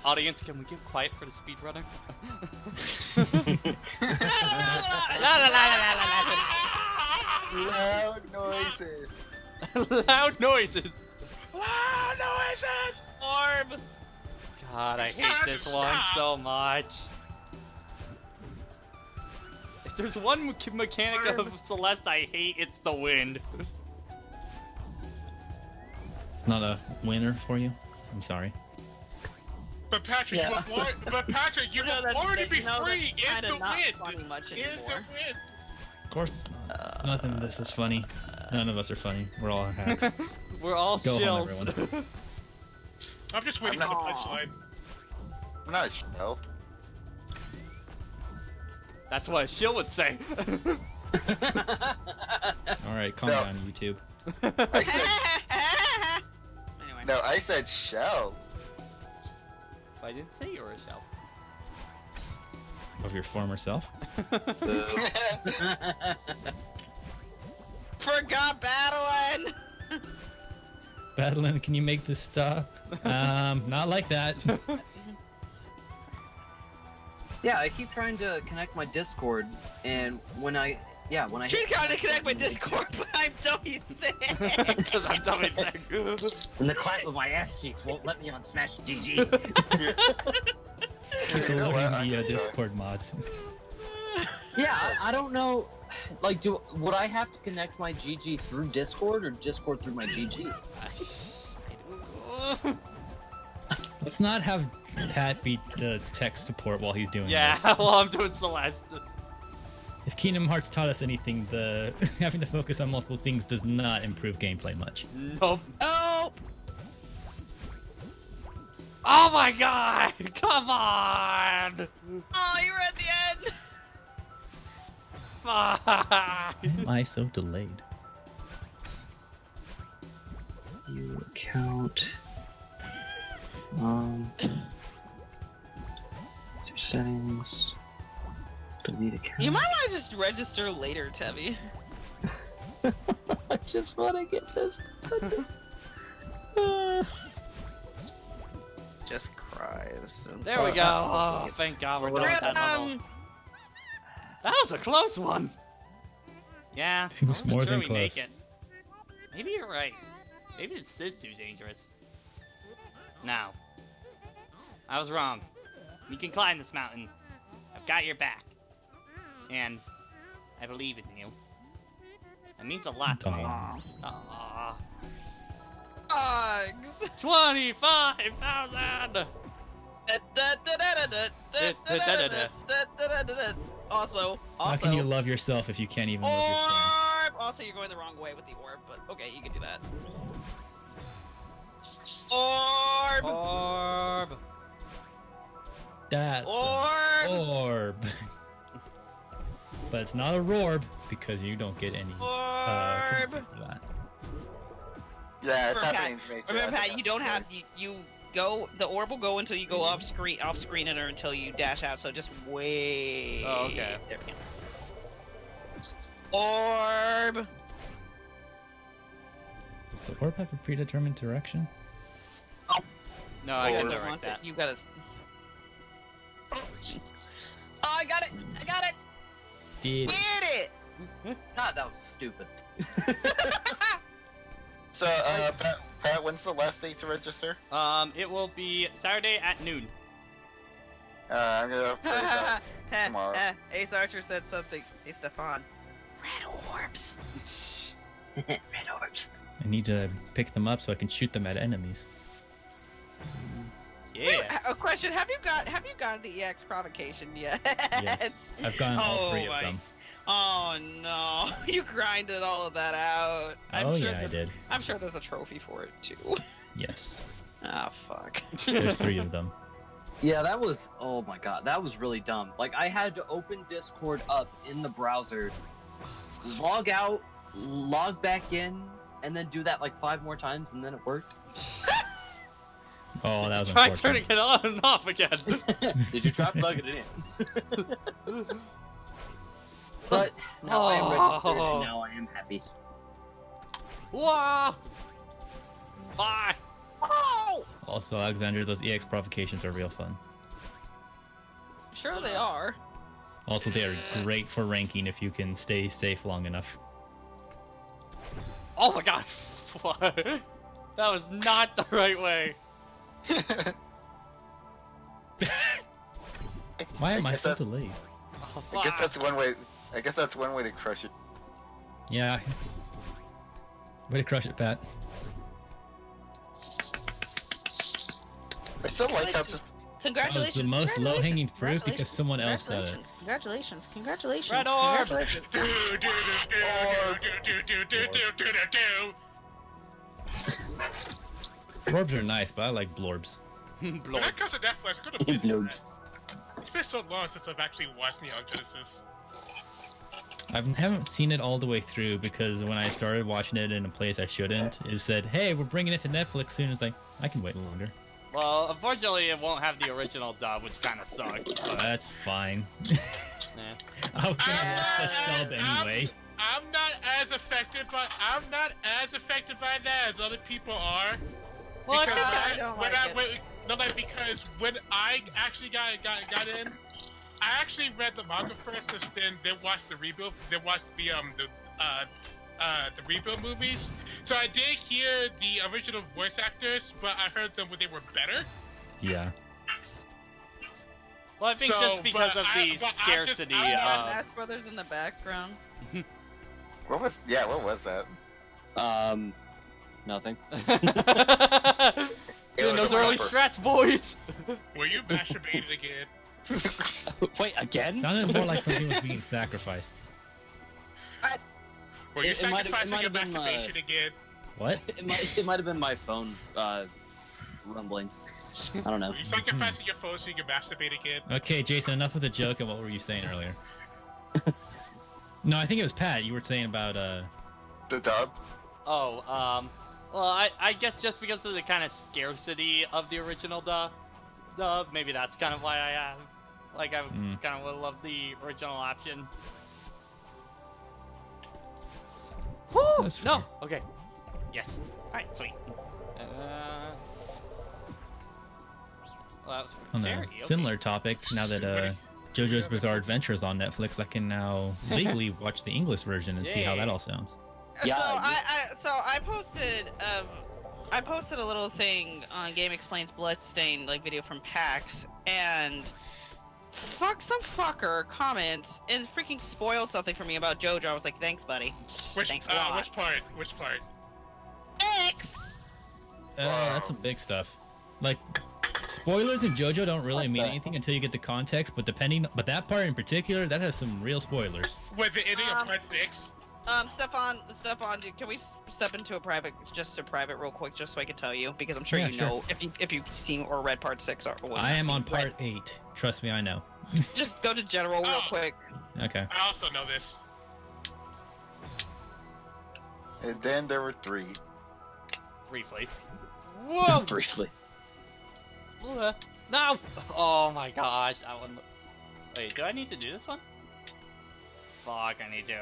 Audience, can we get quiet for the speedrunner? Loud noises. Loud noises. Loud noises! Orb. God, I hate this one so much. If there's one mechanic of Celeste I hate, it's the wind. It's not a winner for you. I'm sorry. But Patrick, Yeah. you No, will that's- already be no, free that's in kinda the not wind. funny much In the anymore. wind. Of course it's not. Nothing of this is funny. None of us are funny. We're all hacks. We're all Go home, shills. everyone. I'm just waiting I'm for the not- punchline. I'm not a shell. That's what a shill would say. All right, calm No. down, YouTube. I said Anyway. no. I said shell. I didn't say you were a shell. Of your former self. Forgot battling. Battling, can you make this stop? Not like that. Yeah, I keep trying to connect my Discord, and when I She's hit trying to connect my Discord, but I'm dummy thick. Because I'm dummy thick. and the clap of my ass cheeks won't let me on Smash GG. Keep You know what? loading I'm the gonna try. Discord mods. Yeah, I don't know. Like, would I have to connect my GG through Discord or Discord through my GG? Let's not have Pat be the tech support while he's doing Yeah, this. well, I'm doing Celeste. If Kingdom Hearts taught us anything, the having to focus on multiple things does not improve gameplay much. Nope. Oh, Oh my god! Come on! oh, you were at the end. Fuck! Why am I so delayed? View account. Settings. Delete account. You might want to just register later, Tevy. I just want to get this. Just cries. I'm There sorry. we go. Oh, thank god we're done with that level. That was a close one. Yeah, It I was wasn't more sure than we make close. it. Maybe you're right. Maybe it's this too dangerous. No. I was wrong. You can climb this mountain. I've got your back. And I believe in you. That means a lot to me. Aw. Aww. Dogs. 25,000! Also, How can you love yourself if you can't even love your friend? orb. Also, you're going the wrong way with the orb, but okay, you can do that. Orb. Orb! That's Orb. an orb. But it's not a rorb because you don't get any Orb. currency for that. Yeah, it's Remember, happening to me too. Remember, I Pat, think you that's don't okay. have you go. The orb will go until you go off screen it or until you dash out. So just wait. Oh, okay. There we go. Orb. Does the orb have a predetermined direction? No, I can Orb. direct that. You gotta. Oh, I got it! I got it! Did Did it! God, that was stupid. So, Pat, when's the last day to register? It will be Saturday at noon. I'm gonna play that tomorrow. Ace Archer said something. Hey, Stefan. Red orbs. Red orbs. I need to pick them up so I can shoot them at enemies. Yeah. A question: Have you gotten the EX provocation yet? Yes, I've gotten all 3 of my- them. Oh no, you grinded all of that out. Oh yeah, I did. I'm sure there's a trophy for it too. Yes, Ah, fuck. there's 3 of them. Yeah, that was. Oh my god, that was really dumb. Like, I had to open Discord up in the browser, log out, log back in, and then do that like 5 more times, and then it worked. Oh, that was Try unfortunate. turning it on and off again. Did you try plugging it in? But now I am registered, and now I am happy. Whoa! Bye! Oh, Also, Alexander, those EX provocations are real fun. sure they are. Also, they are great for ranking if you can stay safe long enough. Oh my god! What? That was not the right way. Why am I guess so that's- delayed? Oh, I guess fuck. that's one way. I guess that's one way to crush it. Yeah. Way to crush it, Pat. I still like how just. Congratulations. That was the most congratulations, low-hanging fruit because congratulations, someone else said it. Congratulations, congratulations, Red orb! congratulations. Do do do do do do do do do. Blorbs are nice, but I like blorbs. When it Blorb. comes to Netflix, I could have Noobs. It's been so long since I've actually watched Neon Genesis. I haven't seen it all the way through because when I started watching it in a place I shouldn't, it said, "Hey, we're bringing it to Netflix soon." It's like, I can wait longer. Well, unfortunately, it won't have the original dub, which kind of sucks. But, That's fine. eh. I was gonna watch the sub anyway. I'm not as affected by that as other people are. Well, I Because think I don't when like I, no, like, because when I actually got in, I actually read the manga first, and then watched the rebuild. Then watched the rebuild movies. So I did hear the original voice actors, but I heard them when they were better. Yeah. Well, I think So, just because but of I- the but I just- scarcity I don't of. Smash Brothers in the background. What was? Yeah, what was that? Nothing. Doing was those a early bumper. strats, boys. Were you masturbated again? Wait, again? Sounded more like something was being sacrificed. Were you It might have- sacrificing your been, masturbation again? What? It might have been my phone rumbling. I don't know. Were you sacrificing your phone so you can masturbate again? Okay, Jason, enough of the joke and what were you saying earlier? No, I think it was Pat. You were saying about The dub? Oh, well, I guess just because of the kind of scarcity of the original dub, maybe that's kind of why I have, like, I kind of would love the original option. Woo! That's No! fair. Okay. Yes. Alright, sweet. Well, that was for on Jerry. a Okay. similar topic. Now that JoJo's Bizarre Adventure is on Netflix, I can now legally watch the English version and see how that Yay. all sounds. Yeah, So I posted a little thing on Game Explains Bloodstain like video from PAX, and some fucker comments and freaking spoiled something for me about JoJo. I was like, thanks, buddy. Thanks a lot. Which part? Which part? X. That's some big stuff. Like spoilers in JoJo don't really What mean the- anything until you get the context. But that part in particular, that has some real spoilers. With the ending of Um, part 6? Stefan, can we step into a private real quick, just so I can tell you, because I'm sure Yeah, you sure. know if you've seen or read part 6 or what. I am on part 8. Trust me, I know. Just go to general real Oh. quick. Okay. I also know this. And then there were 3. Briefly. Whoa! Briefly. No! Oh my gosh, I one. Wait, do I need to do this one? Fuck, I need to.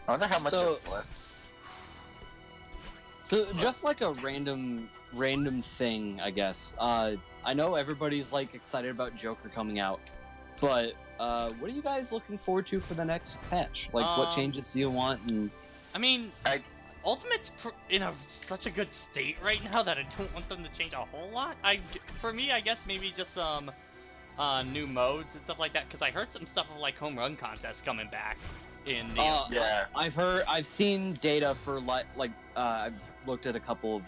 I wonder how much So- is left. So just like a random thing, I guess. I know everybody's like excited about Joker coming out, but what are you guys looking forward to for the next patch? Like, what changes do you want? And I mean, Ultimate's in such a good state right now that I don't want them to change a whole lot. For me, I guess maybe just some new modes and stuff like that. Because I heard some stuff of like home run contests coming back in the. Yeah. I've seen data for I've looked at a couple of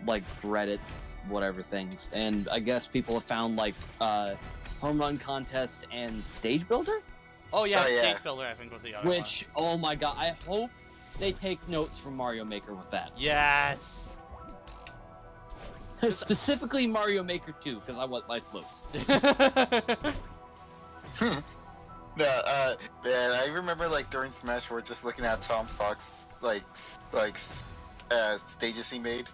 like Reddit whatever things, and I guess people have found like home run contest and stage builder. Oh yeah, yeah. Stage Builder I think was the other one. Which, oh my god, I hope they take notes from Mario Maker with that. Yes. Specifically Mario Maker 2, because I want my slopes. No, man, I remember like during Smash 4 just looking at Tom Fox stages he made.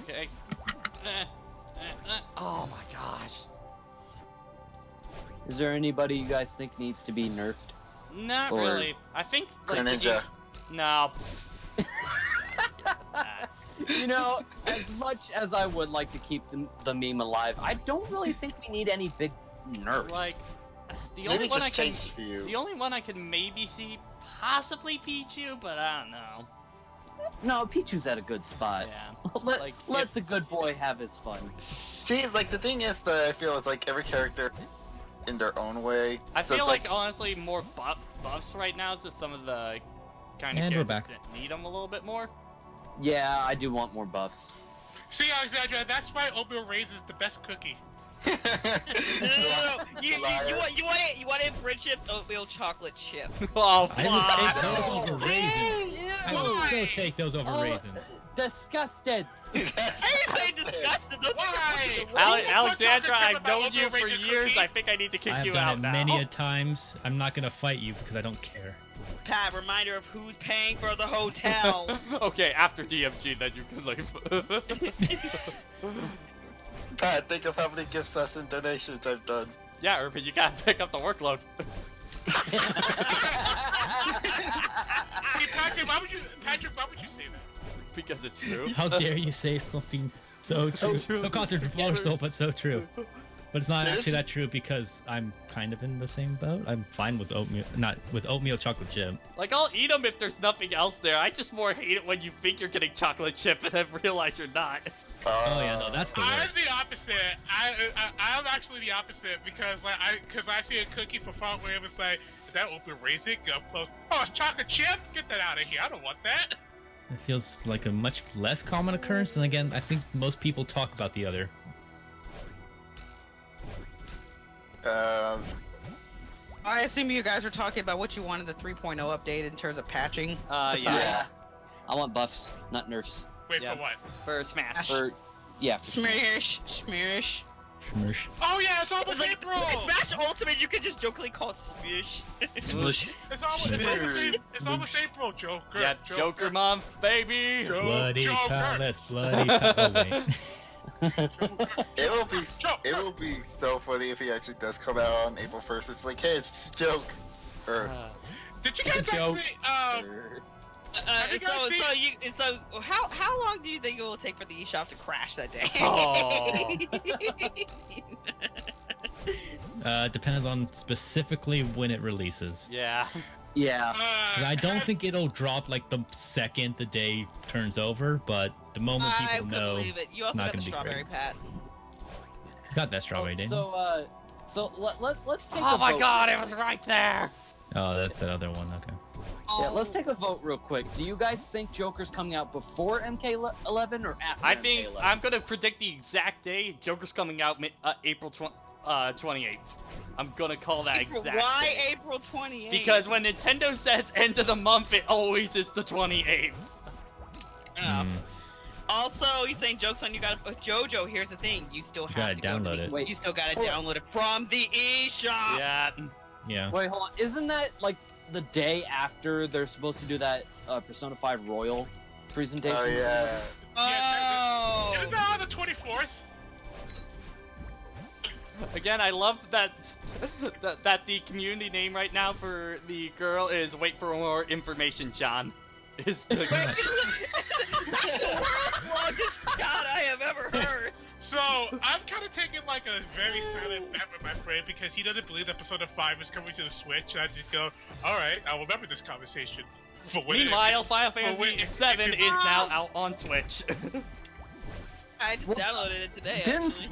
Okay. Oh my gosh. Is there anybody you guys think needs to be nerfed? Not Or- really. I think like Greninja. No. You know, as much as I would like to keep the meme alive, I don't really think we need any big nerfs. Like the Maybe only one just I can changed for you. the only one I can maybe see possibly Pichu, but I don't know. No, Pichu's at a good spot. Yeah. let Like, let the good boy have his fun. See, like the thing is that I feel is like every character in their own way. I So feel it's like honestly more buffs right now to some of the kind of And we're characters back. that need them a little bit more. Yeah, I do want more buffs. See, Alexandra, that's why oatmeal raisin is the best cookie. No. You want it in friendships oatmeal chocolate chip. Oh, I would take those fuck. over raisins. I would still take those over Oh, raisins. Disgusted. I didn't say disgusted. Those Why? Alexandra, I've about known oatmeal you for raisin years. cookie? I think I need to kick I've you done out it now. many a times. I'm not gonna fight you because I don't care. Pat, reminder of who's paying for the hotel. Okay, after DMG, then you can leave. Pat, think of how many gifts us and donations I've done. Yeah, Urban, you gotta pick up the workload. Hey, Patrick, why would you say that? Because it's true. How dare you say something so true? So controversial, but so true. But it's not It actually is- that true because I'm kind of in the same boat. I'm fine with oatmeal, not with oatmeal chocolate chip. Like, I'll eat them if there's nothing else there. I just more hate it when you think you're getting chocolate chip and then realize you're not. Oh yeah, no, that's the I'm worst. the opposite. I'm actually the opposite because I see a cookie for fun where it was like, is that oatmeal raisin? Go up close. Oh, it's chocolate chip? Get that out of here. I don't want that. It feels like a much less common occurrence. And again, I think most people talk about the other. I assume you guys were talking about what you wanted the 3.0 update in terms of patching. Yeah. Yeah. I want buffs, not nerfs. Wait, Yeah. for what? For Smash. For yeah. Smirsh, smirsh. Schmersh. Oh yeah, it's It's almost like April. in Smash Ultimate, you could just jokingly call it smirsh. It's almost April, Joker. Yeah, Joker month, baby! Bloody Joker. palace, bloody palace. It will be so funny if he actually does come out on April 1st. It's like, hey, it's just a joke. Or Did you guys Joke. actually? Have you guys seen- So how long do you think it will take for the eShop to crash that day? Depends on specifically when it releases. Yeah. Yeah. 'Cause I don't think it'll drop like the second the day turns over, but the moment I people could know, believe it. You also not got the gonna be strawberry great. pat. got that strawberry, didn't you? So let's take Oh a my vote. god, it was right there! Oh, that's that other one. Okay. Yeah, let's take a vote real quick. Do you guys think Joker's coming out before MK11 or after I think MK11? I'm gonna predict the exact day. Joker's coming out April 28th. I'm gonna call that exact Why day. April 28th? Because when Nintendo says end of the month, it always is the 28th. Enough. Hmm. Also, you're saying jokes on you got JoJo. Here's the thing: you still have gotta to go to download the, it. Wait. You still gotta Hold on. download it from the eShop. Yeah. Yeah. Wait, hold on. Isn't that like the day after they're supposed to do that Persona 5 Royal presentation. Oh yeah. Oh. Isn't that on the 24th? Again, I love that that the community name right now for the girl is "Wait for more information, John." Is the Longest shot I have ever heard. So, I'm kind of taking like a very silent bet with my friend because he doesn't believe that Persona 5 is coming to the Switch, and I just go, alright, I'll remember this conversation. For when Meanwhile, Final Fantasy wait, VII if you- is now out on Switch. I just downloaded it today.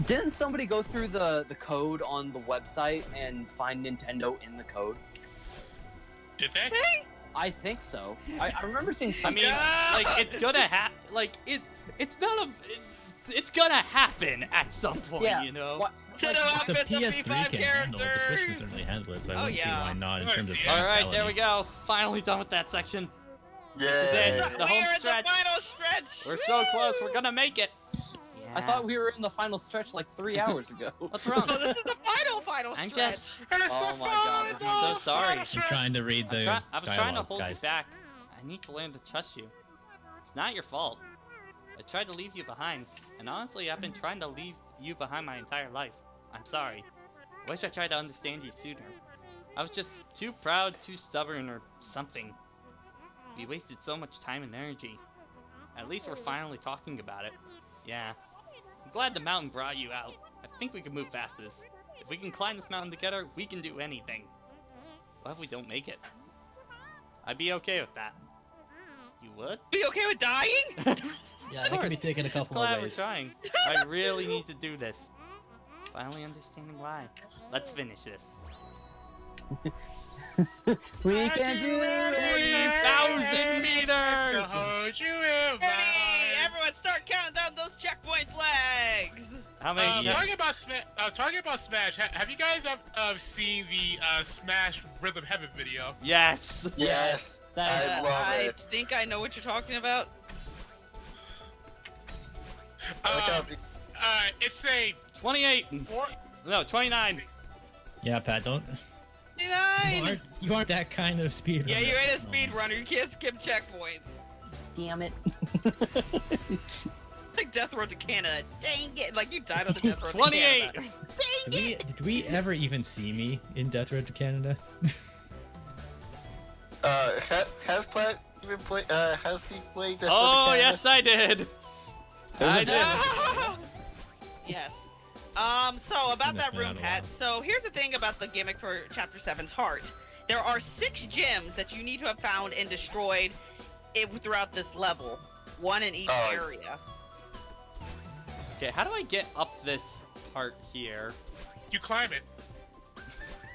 Didn't somebody go through the code on the website and find Nintendo in the code? Did they? I think so. I remember seeing I something. mean, like it's gonna it's gonna happen at some point, Yeah. you know. What? To the The outfit, the PS3 P5 can handle it. The Switch can characters. certainly handle it, so I Oh, wouldn't see yeah. why not in terms of Yeah. All right, there we functionality. go. Finally done with that section. Yeah. The We home are in stretch. the final stretch. We're so close. We're gonna make it. I thought we were in the final stretch like 3 hours ago. What's wrong? Oh, this is the final I'm stretch. just. And it's Oh the my God, final I'm so sorry. final I'm stretch. trying to read the I was trying to dialogue, hold guys. you back. I need to learn to trust you. It's not your fault. I tried to leave you behind, and honestly, I've been trying to leave you behind my entire life. I'm sorry. Wish I tried to understand you sooner. I was just too proud, too stubborn, or something. We wasted so much time and energy. At least we're finally talking about it. Yeah. I'm glad the mountain brought you out. I think we can move fastest. If we can climb this mountain together, we can do anything. What if we don't make it? I'd be okay with that. You would? Be okay with dying? Yeah, that could be taken a Just couple of glad we're ways. trying. I really need to do this. Finally understanding why. Let's finish this. We can do it. 3,000 meters! To hold you in Hey, mind. everyone start counting down those checkpoint flags. How many? Talking about Smash, have you guys seen the Smash Rhythm Heaven video? Yes! Yes. That I love I it. think I know what you're talking about. I like how the- It's a 28! four. No, 29! Yeah, Pat, don't. 29. You aren't that kind of speed. Yeah, runner. you're in a speedrunner. You can't skip checkpoints. Damn it. Like Death Road to Canada. Dang it! Like you died on the Death Road to 28! Canada. Did we ever even see me in Death Road to Canada? has Platt even played? Has he played Death Road to Oh, Canada? yes, I did! There's a I did! Yes. So about that Been room, out a Pat. while. So here's the thing about the gimmick for Chapter 7's heart. There are 6 gems that you need to have found and destroyed throughout this level. 1 in each Oh. area. Okay, how do I get up this part here? You climb it.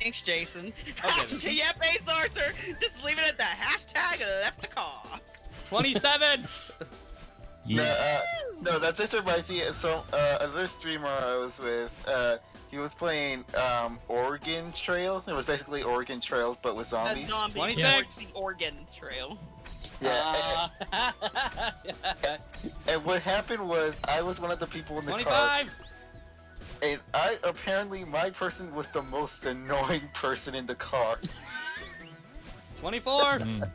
Thanks, Jason. Okay. Yeah, Base Arthur. Just leave it at the hashtag left the car. 27! Yeah. No, that just reminds me of another streamer I was with. He was playing Oregon Trail. It was basically Oregon Trails, but with A zombies. zombie 26. towards the Oregon Trail. Yeah. And what happened was, I was one of the people in the car, 25! and my person was the most annoying person in the car. 24! Mm.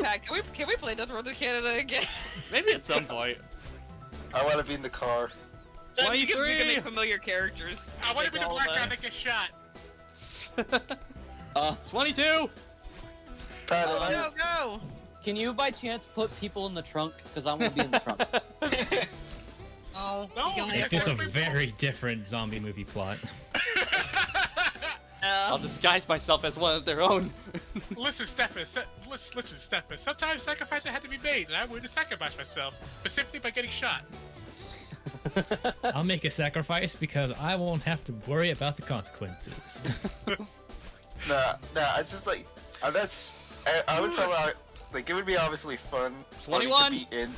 Pat, can we play Death Road to Canada again? Maybe at some point. I want to be in the car. We can 23. make familiar characters. I want to be the All black guy that gets shot. 22! Pat, Go, am go! Can you by chance put people in the trunk? Because I want to be in the trunk. Oh, No, you can only have It's a People- very different zombie movie plot. I'll disguise myself as one of their own. Listen, Stefan. Listen, Stefan. Sometimes sacrifices had to be made, and I'm willing to sacrifice myself, but simply by getting shot. I'll make a sacrifice because I won't have to worry about the consequences. Nah, I just like, I'm not. I would probably like, it would be obviously fun for me to 21? be in.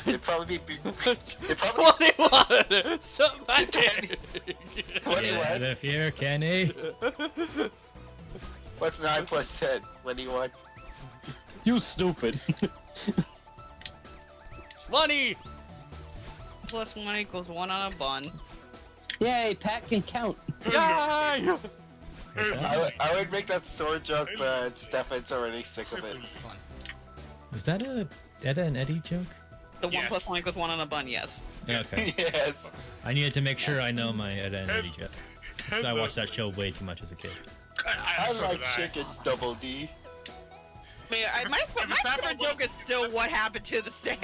It'd probably be. It'd probably 21! Somebody! 21. Yeah, the fear, Kenny. What's 9 plus 10? 21. You stupid. 20! plus 1 equals 1 on a bun. Yay, Pat can count. Yay! I would make that sword joke, but Stefan's already sick of it. Was that a Edda and Eddie joke? The 1 + 1 = 1 on a bun, yes. Okay. Yes. I needed to make sure I know my Edda and Eddie joke. 'Cause I watched that show way too much as a kid. I like chickens, Double D. I mean, my favorite joke is still what happened to the stairs.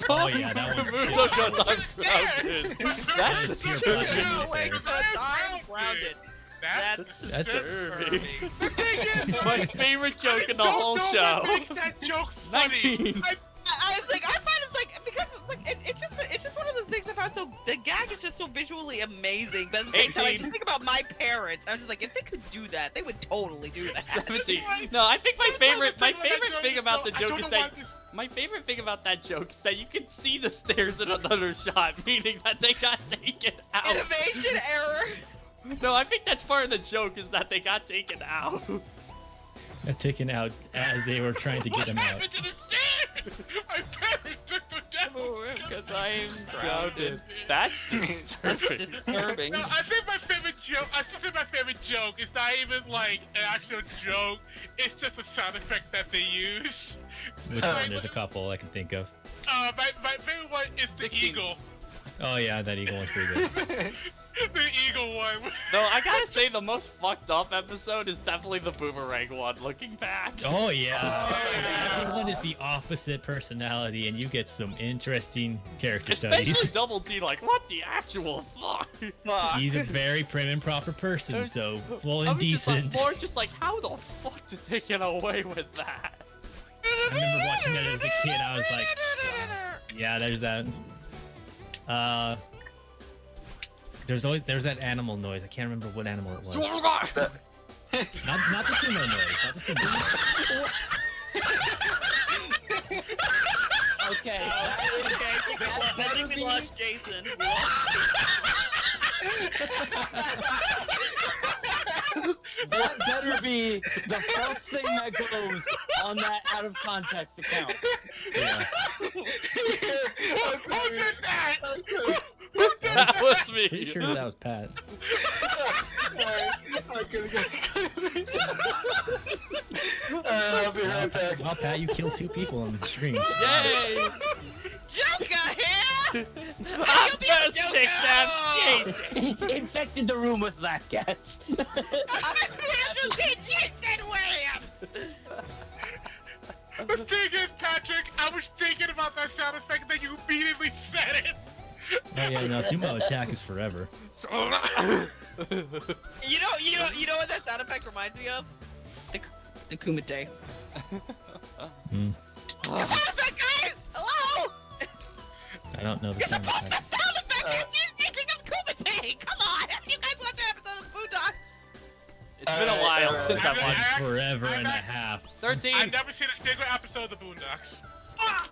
Oh yeah, that one's Look at I'm grounded. That's disturbing. Oh my God, I'm grounded. That's disturbing. disturbing. My favorite joke in the whole show. That joke funny. 19. I was like, I find it's like, because like it's just one of those things I found so, the gag is just so visually amazing, but at the same time, I 18. just think about my parents. I was just like, if they could do that, they would totally do that. 17. No, I think my favorite thing about the I joke don't is know that why this- my favorite thing about that joke is that you can see the stairs in another shot, meaning that they got taken out. Innovation error. No, I think that's part of the joke is that they got taken out. Got taken out as they were trying to get him What out. happened to the stairs? My parents took them down. Because I'm grounded. That's That's disturbing. disturbing. No, I think my favorite joke. I still think my favorite joke is not even like an actual joke. It's just a sound effect that they use. Which one? There's a couple I can think of. My favorite one is the 16. eagle. Oh yeah, that eagle one's pretty good. The eagle one. No, I gotta say the most fucked up episode is definitely the boomerang one. Looking back. Oh yeah. yeah. That one is the opposite personality, and you get some interesting character Especially studies. Double D, like, what the actual fuck? Fuck. He's a very prim and proper person, so full I and was just like, decent. more just like, how the fuck did they get away with that? I remember watching that as a kid. I was like, yeah, there's that. There's that animal noise. I can't remember what animal it was. Not the sumo noise. Not the sumo noise. Okay. I think we lost Jason. That better be the first thing that goes on that out of context account. Yeah. Who did that? That was me. Pretty sure that was Pat. I'll be right back. Well, Pat, you killed 2 people on the screen. Yay! Joker here! I'm gonna stick them, Jason! Infected the room with that gas. I'm a casualty, Jason Williams! The thing is, Patrick, I was thinking about that sound effect and then you immediately said it. Oh yeah, no, sumo attack is forever. You know what that sound effect reminds me of? The Kumite. Hmm. The sound effect, guys! Hello! I don't know the It's sound about the effect. sound effect that's speaking of Kumite! Come on! Have you guys watched an episode of Boondocks? It's been a while since I've I- watched I- Forever I- and a I- half. 13. I've never seen a single episode of the Boondocks.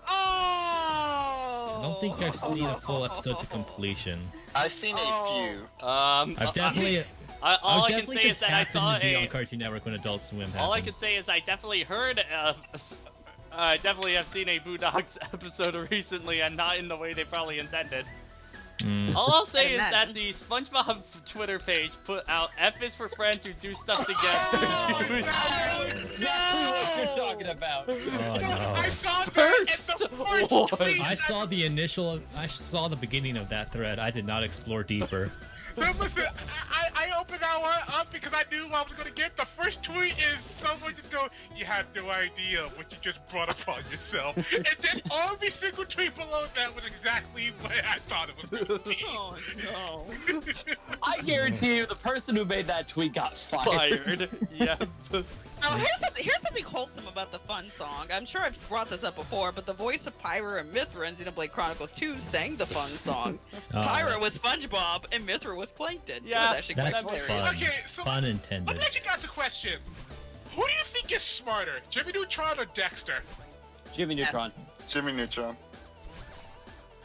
Oh! I don't think I've seen a full episode to completion. I've seen a few. I've definitely. all I can definitely say is just that I happened saw to be on a. Cartoon Network when Adult Swim happened. All I can say is I definitely heard. I definitely have seen a Boondocks episode recently, and not in the way they probably intended. Mm. All I'll say is Imagine. that the SpongeBob Twitter page put out F is for friends who do stuff together. Exactly what you're talking about. Oh no. I saw that in the First first one. tweet. I saw the initial. I saw the beginning of that thread. I did not explore deeper. But listen, I opened that one up because I knew what I was gonna get. The first tweet is someone just go, "You have no idea what you just brought upon yourself," and then every single tweet below that was exactly what I thought it was gonna be. Oh no. I guarantee you, the person who made that tweet got fired. Fired. Yep. Now, here's something wholesome about the fun song. I'm sure I've brought this up before, but the voice of Pyra and Mithra in Xenoblade Chronicles 2 sang the fun song. Oh, Pyra was SpongeBob and Mithra was Plankton. Yeah, It was actually quite That's hilarious. fun. Okay, so Pun let intended. me ask you guys a question. Who do you think is smarter, Jimmy Neutron or Dexter? Jimmy Neutron. Jimmy Neutron.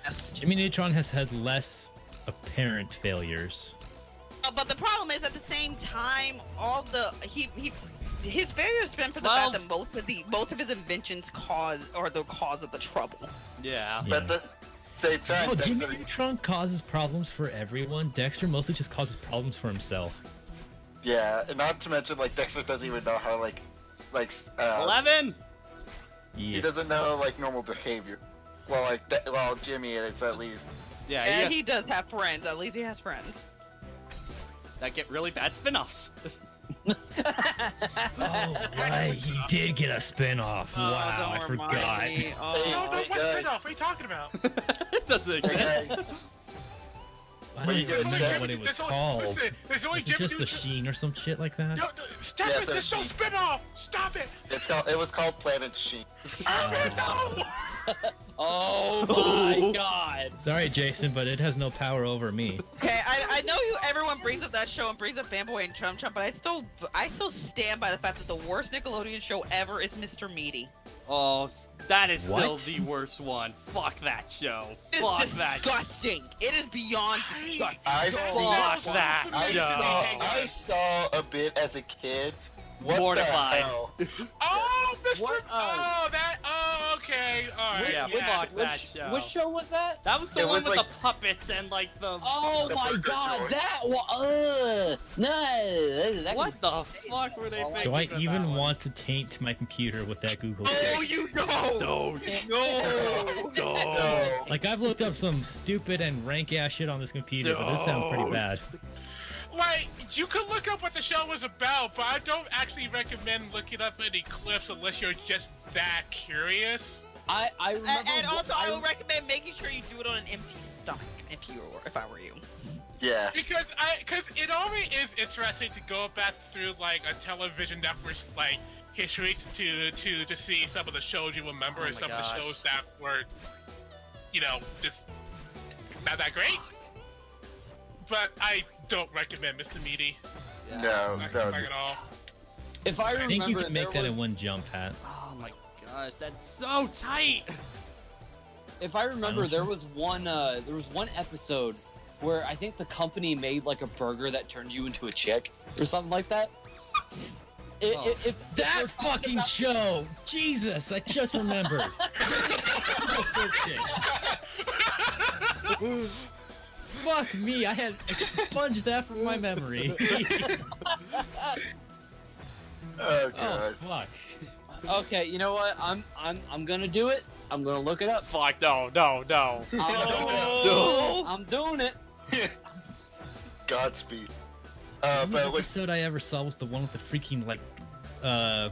Yes. Jimmy Neutron has had less apparent failures. But the problem is, at the same time, all the his failures stem from the Well- fact that most of his inventions are the cause of the trouble. Yeah. Yeah. But at the same time, No, Jimmy Dexter, Neutron causes problems for everyone. Dexter mostly just causes problems for himself. Yeah, and not to mention, like, Dexter doesn't even know how, like 11. he Yeah. doesn't know, like, normal behavior. Well, like, well, Jimmy is at least. Yeah, And he does have friends. At least he has friends. that get really bad spin-offs. Oh, right. He did get a spin-off. Oh, Wow, I don't remind forgot. me. No, Oh. no, Hey, what guys. spinoff? What are you talking about? It doesn't Hey, exist. guys. I When don't you even get a remember check- what it was There's only- called. Listen, there's only Was it Jimmy just the Dude- Sheen or some shit like that? No, stop Yeah, it! so There's no she- spinoff! Stop it! It was called Planet Sheen. No! Oh my god. Sorry, Jason, but it has no power over me. Okay, I know everyone brings up that show and brings up Fanboy and Chum Chum, but I still stand by the fact that the worst Nickelodeon show ever is Mr. Meaty. Oh, that is still What? the worst one. Fuck that show. It Fuck is that. disgusting. It is beyond disgusting. I've Fuck seen. that I show. saw a bit as a kid. What Mortified. the hell? Oh, Mr. What, Oh, that. Oh, okay. Alright. Yeah, fuck that show. Which show was that? That was the It one was with like- the puppets and like the. Oh The my burger god, joint. that was no. That What the fuck were they thinking? Do I of even that one? want to taint my computer with that Google Oh, search? you know! No. No! No. Like, I've looked up some stupid and rank ass shit on this computer, but this sounds pretty Don't. bad. Like, you could look up what the show was about, but I don't actually recommend looking up any clips unless you're just that curious. I remember. And also, I would recommend making sure you do it on an empty stomach if I were you. Yeah. Because it already is interesting to go back through like a television network's like history to see some of the shows you remember Oh and my some gosh. of the shows that were, you know, just not that great. But I don't recommend Mr. Meaty. No, Not no. at all. If I I remember, think you can make there that in was- one jump, Pat. Oh my gosh, that's so tight. If I remember, Final there was one episode where I think the company made like a burger that turned you into a chick or something like that. Oh. If That we're talking fucking about- show! Jesus, I just remembered. Fuck me, I had expunged that from my memory. Oh Oh god. fuck. Okay, you know what? I'm gonna do it. I'm gonna look it up. Fuck no, no, no. I'm doing it. Godspeed. The only But what? episode I ever saw was the one with the freaking like, Oh,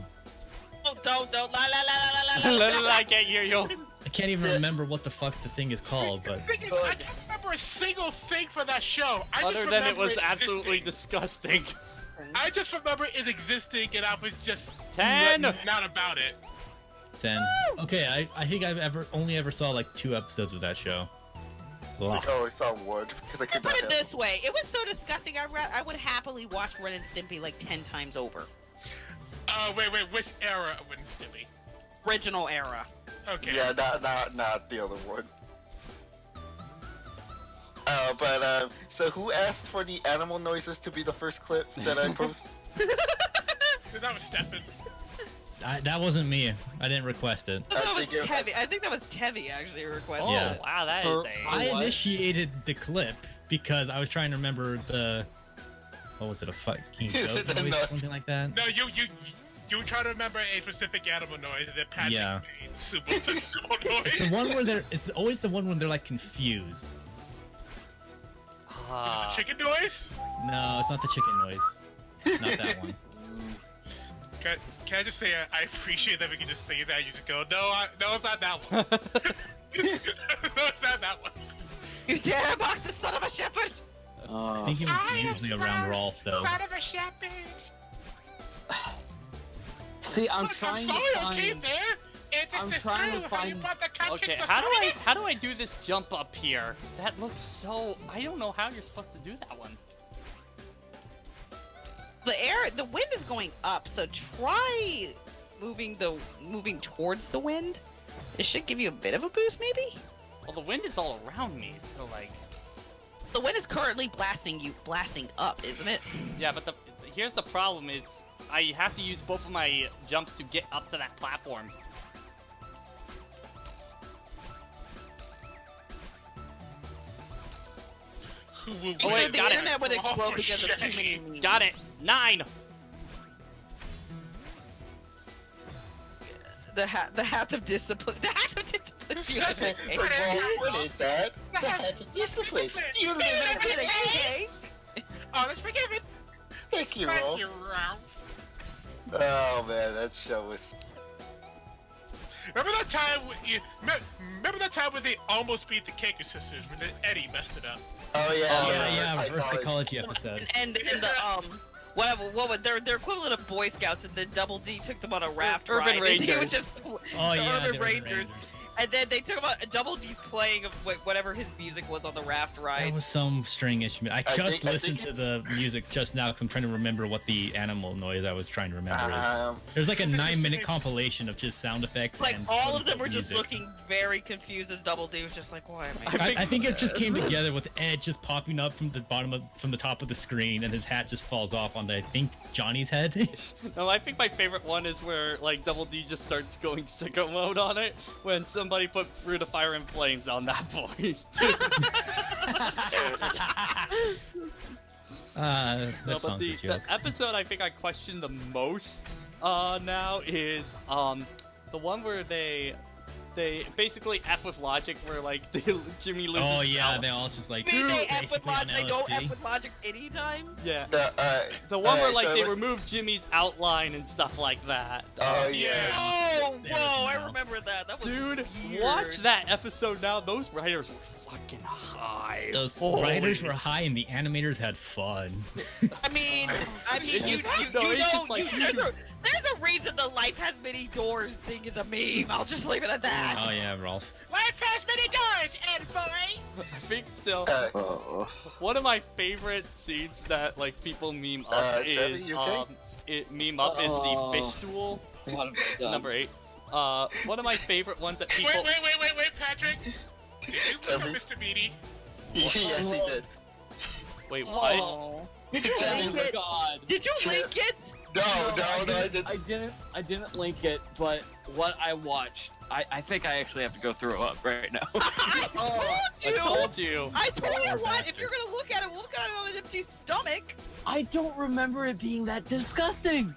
don't, la la la la la la. I can't hear you. I can't even remember what the fuck the thing is called, The but thing is, I don't remember a single thing for that show. I just Other than it remember was absolutely existing. disgusting. I just remember it existing, and I was just 10. not about it. 10. Okay, I think I've only ever saw like 2 episodes of that show. Ugh. I only saw one because I could Put not it have. this way, it was so disgusting. I would happily watch Ren and Stimpy like 10 times over. Wait, which era of Ren and Stimpy? Original era. Okay. Yeah, not the other one. So who asked for the animal noises to be the first clip that I post? That was Stefan. That wasn't me. I didn't request it. That I was think it- Tevi. I think that was Tevi actually requested. Oh, Yeah. wow, that For- is a. I What? initiated the clip because I was trying to remember the. What was it? A fucking Is goat it the noise, nut? something like that. No, you try to remember a specific animal noise that Patrick Yeah. made. Super noise. It's the one where they're. It's always the one when they're like confused. Ah. Chicken noise? No, it's not the chicken noise. Not that one. Can I just say I appreciate that we can just say that you just go, no, it's not that one. No, it's not that one. You dare mock the son of a shepherd! I think it was usually around Rolf though. Son of a shepherd. See, I'm Look, trying sorry, to okay, find. there. I'm It's trying true. to How you find- brought the cupcakes Okay, to how Sonic? do I do this jump up here? That looks so. I don't know how you're supposed to do that one. The wind is going up, so try moving towards the wind. It should give you a bit of a boost, maybe. Well, the wind is all around me, so like. The wind is currently blasting up, isn't it? Yeah, but here's the problem: is I have to use both of my jumps to get up to that platform. Who will He Oh, wait, said the got it. internet would explode Oh, because of too shit. many memes. Got it. 9. The hat of discipline. The hat of discipline. What is that? The hat of discipline. You live in a Okay. Oh, that's forgiven. Thank you, Thank Rolf. you, Ralph. Oh man, that show was. Remember that time? Remember that time when they almost beat the Kaker sisters, when then Eddie messed it up. Oh yeah. Oh, Yeah, reverse psychology episode. And the what was their equivalent of Boy Scouts, and then Double D took them on a raft Urban ride. And he Rangers. was just Oh the yeah, Urban the Rangers. And then they took him on Double D's playing of whatever his music was on the raft That ride. was some string instrument. I just think- I listened think- to the music just now because I'm trying to remember what the animal noise I was trying to remember is. There's like a 9-minute compilation of just sound effects. Like and all of them were music. just looking very confused as Double D was just like, why am I? I think it just came together with Ed just popping up from the from the top of the screen, and his hat just falls off onto I think Johnny's head. No, I think my favorite one is where like Double D just starts going sicko mode on it when somebody put Fruit of Fire and Flames on that point. That No, but song's a the joke. episode I think I question the most now is the one where they basically F with logic where like Jimmy loses Oh his yeah, out- they all just like. I mean, they F with basically on logic. They don't LSD. F with logic anytime. yeah. The one where alright, like so they let- remove Jimmy's outline and stuff like that. Oh yeah. Oh, There whoa! was I no- remember that. That was Dude, weird. watch that episode now. Those writers were fucking high. Those Holy writers were high and the animators had fun. I mean, you No, know, it's just like- there's a reason the life has many doors thing is a meme. I'll just leave it at that. Oh yeah, Rolf. Life has many doors, Ed boy. I think still Oh. one of my favorite scenes that like people meme up Debbie, is you okay? it meme up is the fish stool number 8. One of my favorite ones that people Wait, Patrick. Did you Tell look me. at Mr. Beatty? Yes, he did. wait what? Oh. Did you Tell me link it? God. Did you Shit. link it? No, I didn't. I didn't link it, but what I watched, I think I actually have to go throw up right now. I told you. I told you. I told you Poor what. If bastard. you're gonna look at it, look at it on an empty stomach. I don't remember it being that disgusting.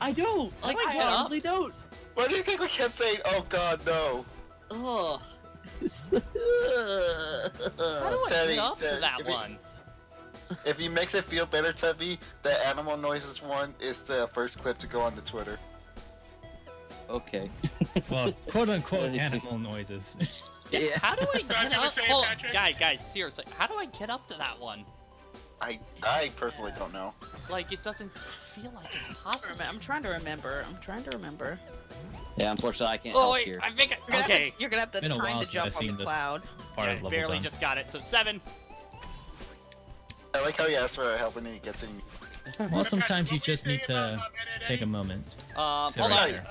I don't. Like, my I God. honestly don't. Why do you think we kept saying, "Oh God, no"? Ugh. How do I Debbie, get up to Debbie, that if you- one? If he makes it feel better, Tubby, the animal noises one is the first clip to go on the Twitter. Okay. Well, quote unquote animal noises. Yeah. How do I Don't get you up? say it, Hold on, Patrick? guys, seriously, how do I get up to that one? I personally don't know. Like it doesn't feel like it's possible. I'm trying to remember. Yeah, unfortunately, I can't Oh help wait, here. I think You're gonna okay. have to, you're gonna have to Been a time while to since jump I've on seen the this. cloud. Part Yeah, of level barely done. just got it. So 7. I like how he asks for help when he gets in. Well, sometimes you just need to take a moment. Hold Sit on. right there.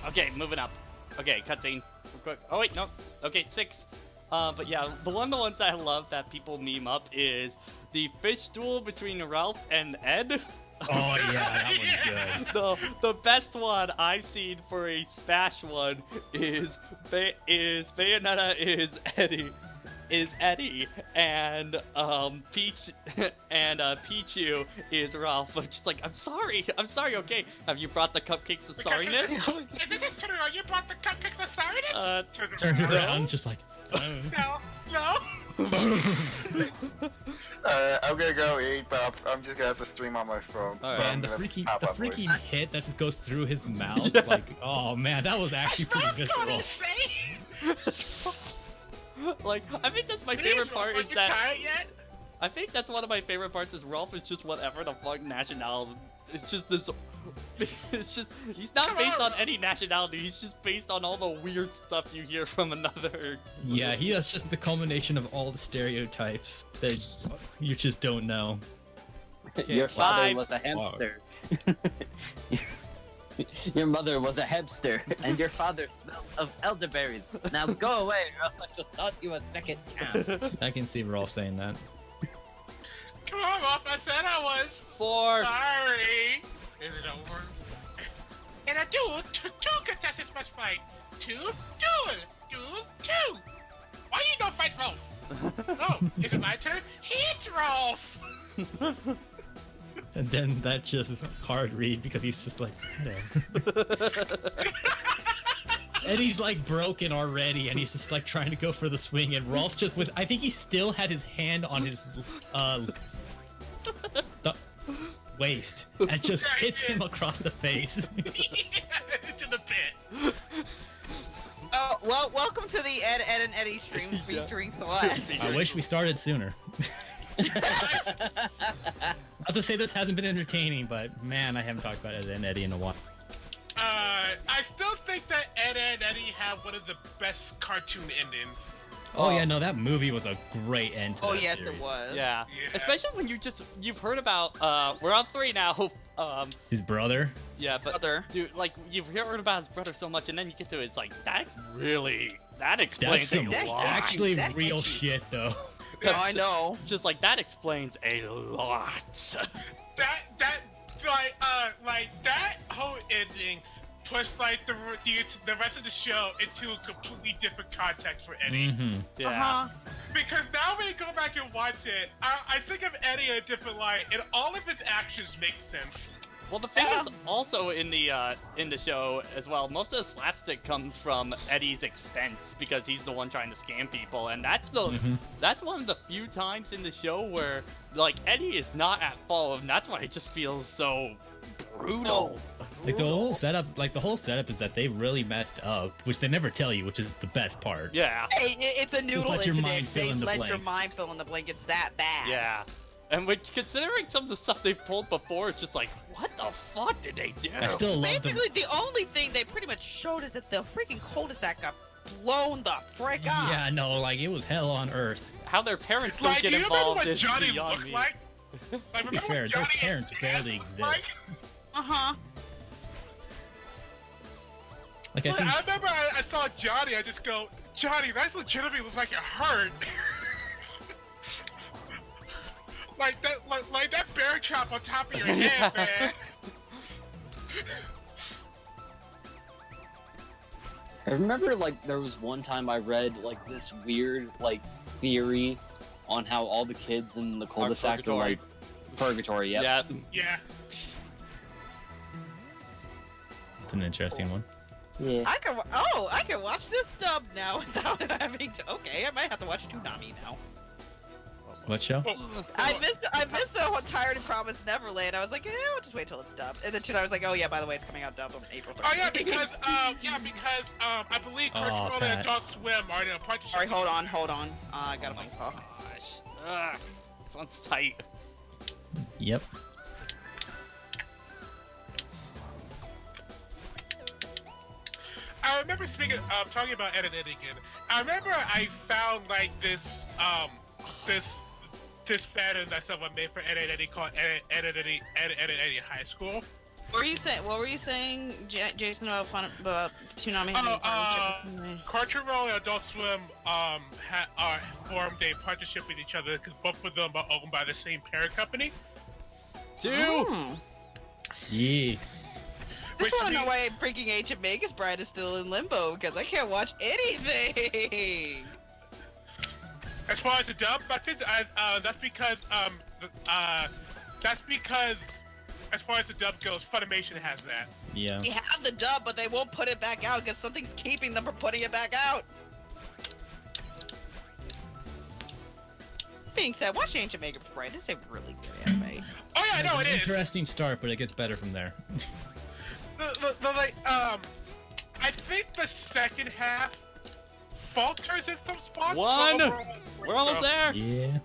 Okay, moving up. Okay, cutscene. Real quick. Oh wait, no. Okay, 6. But yeah, the ones I love that people meme up is the fish duel between Ralph and Ed. Oh yeah, that one's good. The best one I've seen for a Smash one is Bayonetta is Eddie and Peach and Pichu is Ralph. I'm just like I'm sorry. Okay, have you brought the cupcakes of sorriness? You brought the cupcakes of sorriness? Turns around, just like. No. I'm gonna go eat, but I'm just gonna have to stream on my phone. So Alright. I'm And the gonna freaky, hop the on freaky voice. hit that just goes through his mouth. Yeah. Like, oh man, that was actually pretty visceral. Like I think that's my favorite part is that I think that's one of my favorite parts is Ralph is just whatever the fuck nationality. It's just this. It's just he's not Come based on. on any nationality. He's just based on all the weird stuff you hear from another. Yeah, he is just the culmination of all the stereotypes that you just don't know. Your father 5. was a hamster. Your mother was a hamster, and your father smelled of elderberries. Now go away, or else I shall taunt you a second time. I can see Rolf saying that. Come on, Rolf, I said I was. 4. Sorry. Is it over? In a duel, two contestants must fight. Duel. Why you don't fight Rolf? Oh, is it my turn? Hit Rolf! And then that's just hard read because he's just like, and he's like broken already, and he's just like trying to go for the swing, and Rolf just with I think he still had his hand on his the waist and just hits him across the face. Into the pit. Oh, well, welcome to the Ed and Eddie stream featuring Celeste. I wish we started sooner. Not to say this hasn't been entertaining, but man, I haven't talked about Ed and Eddie in a while. I still think that Ed and Eddie have one of the best cartoon endings. Oh yeah, no, that movie was a great end to Oh that yes, series. it was. Yeah. Yeah. Especially when you've heard about we're on 3 now. His brother. Yeah, but Brother. dude, like you've heard about his brother so much, and then you get to it, it's like that That's explains some a lot. actually That real makes you- shit though. Oh, I know. Just like that explains a lot. Like that whole ending puts like the rest of the show into a completely different context for Eddie. Mm-hmm. Yeah. Uh-huh. Because now when you go back and watch it, I think of Eddie in a different light, and all of his actions make sense. Well, the thing is also in the show as well. Most of the slapstick comes from Eddie's expense because he's the one trying to scam people, and that's one of the few times in the show where like Eddie is not at fault, and that's why it just feels so brutal. Like the whole setup is that they really messed up, which they never tell you, which is the best part. Yeah. Hey, it's a noodle Let your incident. mind fill They in the let your blank. mind fill in the blank. It's that bad. Yeah. And which, considering some of the stuff they've pulled before, it's just like, what the fuck did they do? I still love them. Basically, the only thing they pretty much showed is that the freaking cul-de-sac got blown the frick up. Yeah, no, like it was hell on earth. How their parents don't Like, get do you remember involved what is Johnny beyond looked me. like? Like, To be remember fair, what those Johnny parents and barely Cass exist. looked like? Uh-huh. Like I Like, think I remember I saw Johnny, I just go, Johnny, that legitimately looks like it hurt. like that bear trap on top of your head, man. I remember, like, there was one time I read, like, this weird, like, theory on how all the kids in the cul-de-sac are, like, purgatory, yep. Yeah. Yeah. it's an interesting one. Yeah. I can watch this dub now without having to. Okay, I might have to watch Toonami now. What show? I missed the Tired and Promised Neverland. I was like, I'll just wait till it's dubbed. And then I was like, oh yeah, by the way, it's coming out dubbed on April 13th. Oh yeah, because I believe Cartoon and Pat. Adult Swim are in a partnership. Sorry, hold on. I got a phone call. Gosh. Ugh. This one's tight. Yep. I remember talking about Ed and Eddie again. I remember I found like this pattern that someone made for Ed and Eddie called Ed and Eddie High School. What were you saying, Jason, about Toonami? Crunchyroll and Adult Swim formed a partnership with each other because both of them are owned by the same parent company. Two. Yeah. Just want to know means- why freaking Ancient Magus Bride is still in limbo because I can't watch anything. As far as the dub, I think that's because as far as the dub goes, Funimation has that. Yeah. We have the dub, but they won't put it back out because something's keeping them from putting it back out. Being said, watch Ancient Magus Bride. It's a really good anime. Oh yeah, I know it It's an is. interesting start, but it gets better from there. I think the second half falters in some spots. One. but overall, We're almost there. Yeah.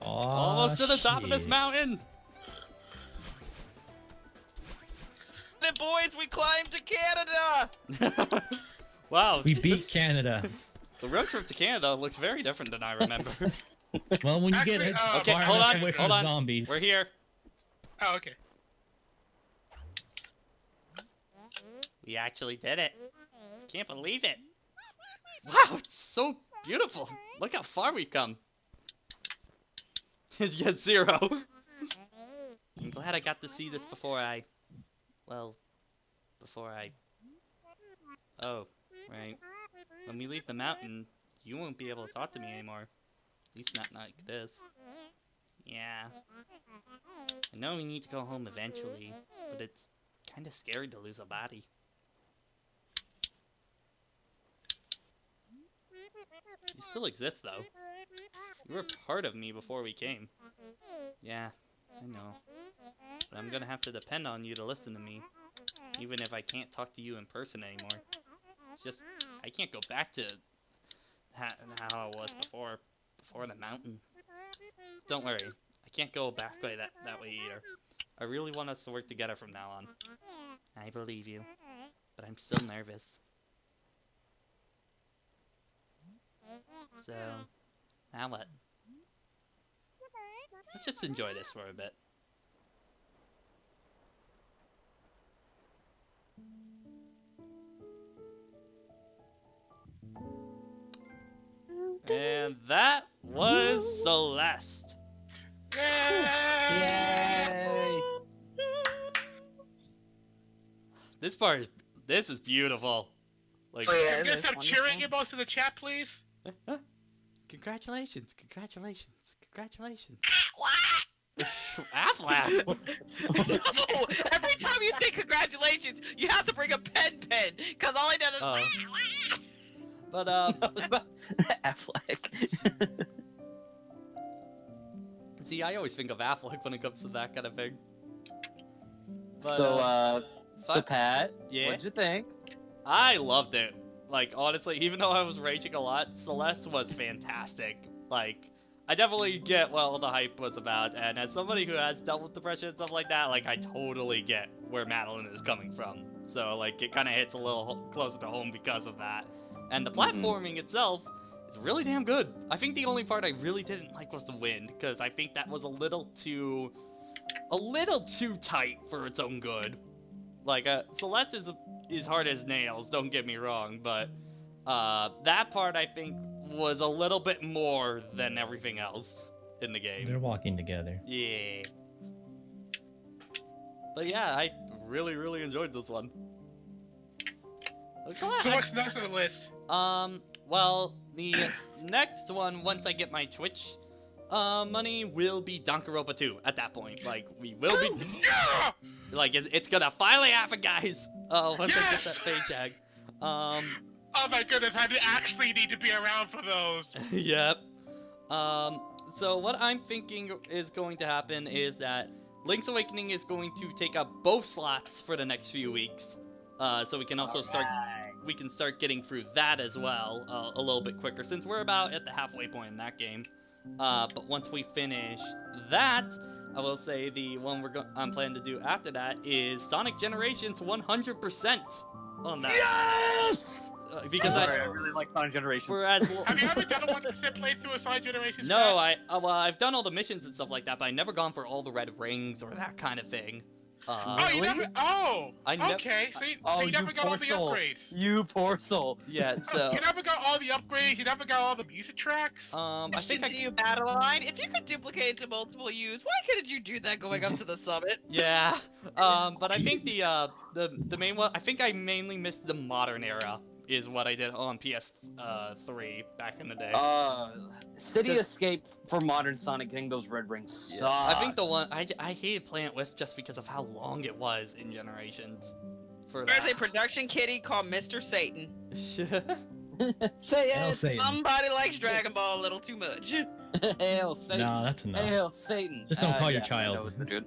Almost to the top of this mountain. The boys, we climbed to Canada. Wow. We beat Canada. The road trip to Canada looks very different than I remember. Well, when you Actually, get okay, far hold enough on, away from hold the on. zombies. We're here. Oh, okay. We actually did it. Can't believe it. Wow, it's so beautiful. Look how far we've come. Yes, 0. I'm glad I got to see this before I... Oh, right. When we leave the mountain, you won't be able to talk to me anymore. At least not like this. Yeah. I know we need to go home eventually, but it's kind of scary to lose a body. You still exist, though. You were part of me before we came. Yeah, I know. But I'm gonna have to depend on you to listen to me, even if I can't talk to you in person anymore. It's just, I can't go back to how I was before the mountain. Just don't worry, I can't go back that way either. I really want us to work together from now on. I believe you, but I'm still nervous. So, now what? Let's just enjoy this for a bit. And that was Celeste. Yay! This is beautiful. Like, Oh, yeah. Can you Isn't stop this cheering wonderful? you most in the chat, please? congratulations. Affleck. No! Every time you say congratulations, you have to bring a pen, because all he does is. Oh. But Affleck. see, I always think of Affleck when it comes to that kind of thing. But, So fuck. Pat, Yeah? what'd you think? I loved it. Like, honestly, even though I was raging a lot, Celeste was fantastic. Like, I definitely get what all the hype was about, and as somebody who has dealt with depression and stuff like that, like, I totally get where Madeline is coming from. So, like, it kind of hits a little closer to home because of that. And the platforming itself is really damn good. I think the only part I really didn't like was the wind, because I think that was a little too tight for its own good. Like, Celeste is hard as nails, don't get me wrong, but that part I think was a little bit more than everything else in the game. They're walking together. Yeah. But yeah, I really, really enjoyed this one. So what's next on the list? Well, the next one, once I get my Twitch money, will be Danganronpa 2 at that point. Like, we will be... Yeah! Like, it's gonna finally happen, guys! Once I get Yes! that paycheck. Oh my goodness, I actually need to be around for those. Yep. So what I'm thinking is going to happen is that Link's Awakening is going to take up both slots for the next few weeks. So we can also start getting through that as well a little bit quicker, since we're about at the halfway point in that game. But once we finish that, I will say the one I'm planning to do after that is Sonic Generations 100% on that. Yes! Because I really like Sonic Generations. Whereas, Have you ever done a 100% playthrough of Sonic Generations? no, well, I've done all the missions and stuff like that, but I've never gone for all the red rings or that kind of thing. Oh, you never. Oh, I okay. So you you never got all poor the soul. upgrades. You poor soul. Yeah, so You never got all the upgrades. You never got all the music tracks. I Question think to you, Madeline. If you could duplicate it to multiple use, why couldn't you do that going up to the summit? yeah. But I think the main one, I think I mainly missed the modern era is what I did on PS3 back in the day. City 'Cause- Escape for modern Sonic getting those red rings Yeah. sucked. I think the one I hated playing it with just because of how long it was in Generations. For There's a that. production kitty called Mr. Satan. Say Hail it. Satan. Somebody likes Dragon Ball a little too much. Hail Satan. No, that's enough. Hail Satan. Just don't call your yeah, child. I know what they're doing.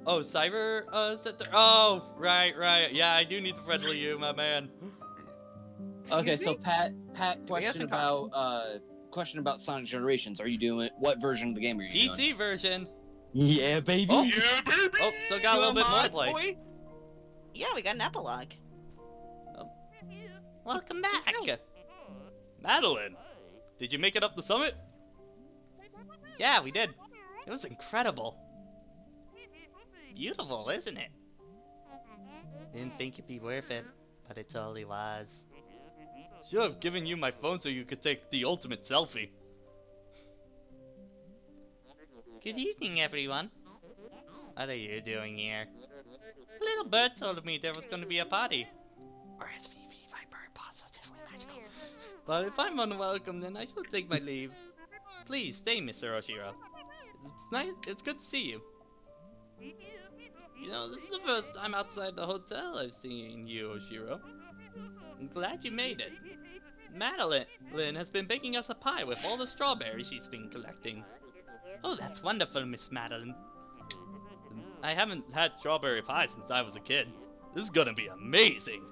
Oh, Cyber Center. Oh, right. Yeah, I do need to friendly you, my man. Okay, Excuse so Pat, we have question some about Sonic Generations. Are you doing what version of the game are you doing? PC version. Yeah, baby. Oh. Yeah, baby. Oh, so got a little bit more mods, play. boy? Yeah, we got an epilogue. Welcome back. Madeline, did you make it up the summit? Yeah, we did. It was incredible. Beautiful, isn't it? Didn't think it'd be worth it, but it totally was. Should have given you my phone so you could take the ultimate selfie. Good evening, everyone. What are you doing here? A little bird told me there was going to be a party. RSVP Viper, positively magical. But if I'm unwelcome, then I shall take my leave. Please stay, Mr. Oshiro. It's nice. It's good to see you. You know, this is the first time outside the hotel I've seen you, Oshiro. I'm glad you made it. Madeline has been baking us a pie with all the strawberries she's been collecting. Oh, that's wonderful, Miss Madeline. I haven't had strawberry pie since I was a kid. This is gonna be amazing.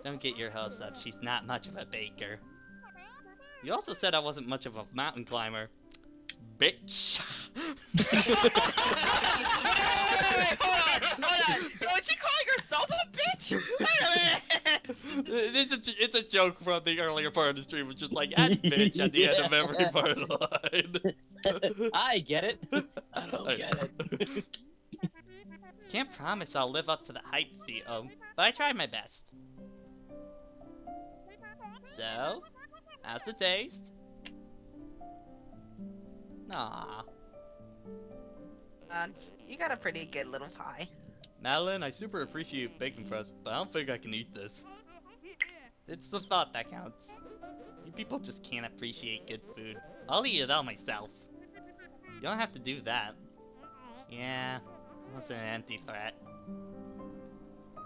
Don't get your hopes up. She's not much of a baker. You also said I wasn't much of a mountain climber. Bitch. Hold on. Was she calling herself a bitch? Wait a minute. It's a joke from the earlier part of the stream, which is like, and bitch at the end of every part of the line. I get it. I don't get it. Can't promise I'll live up to the hype, Theo, but I tried my best. So, how's the taste? Aw. You got a pretty good little pie. Madeline, I super appreciate you baking for us, but I don't think I can eat this. It's the thought that counts. You people just can't appreciate good food. I'll eat it all myself. You don't have to do that. Yeah, that's an empty threat.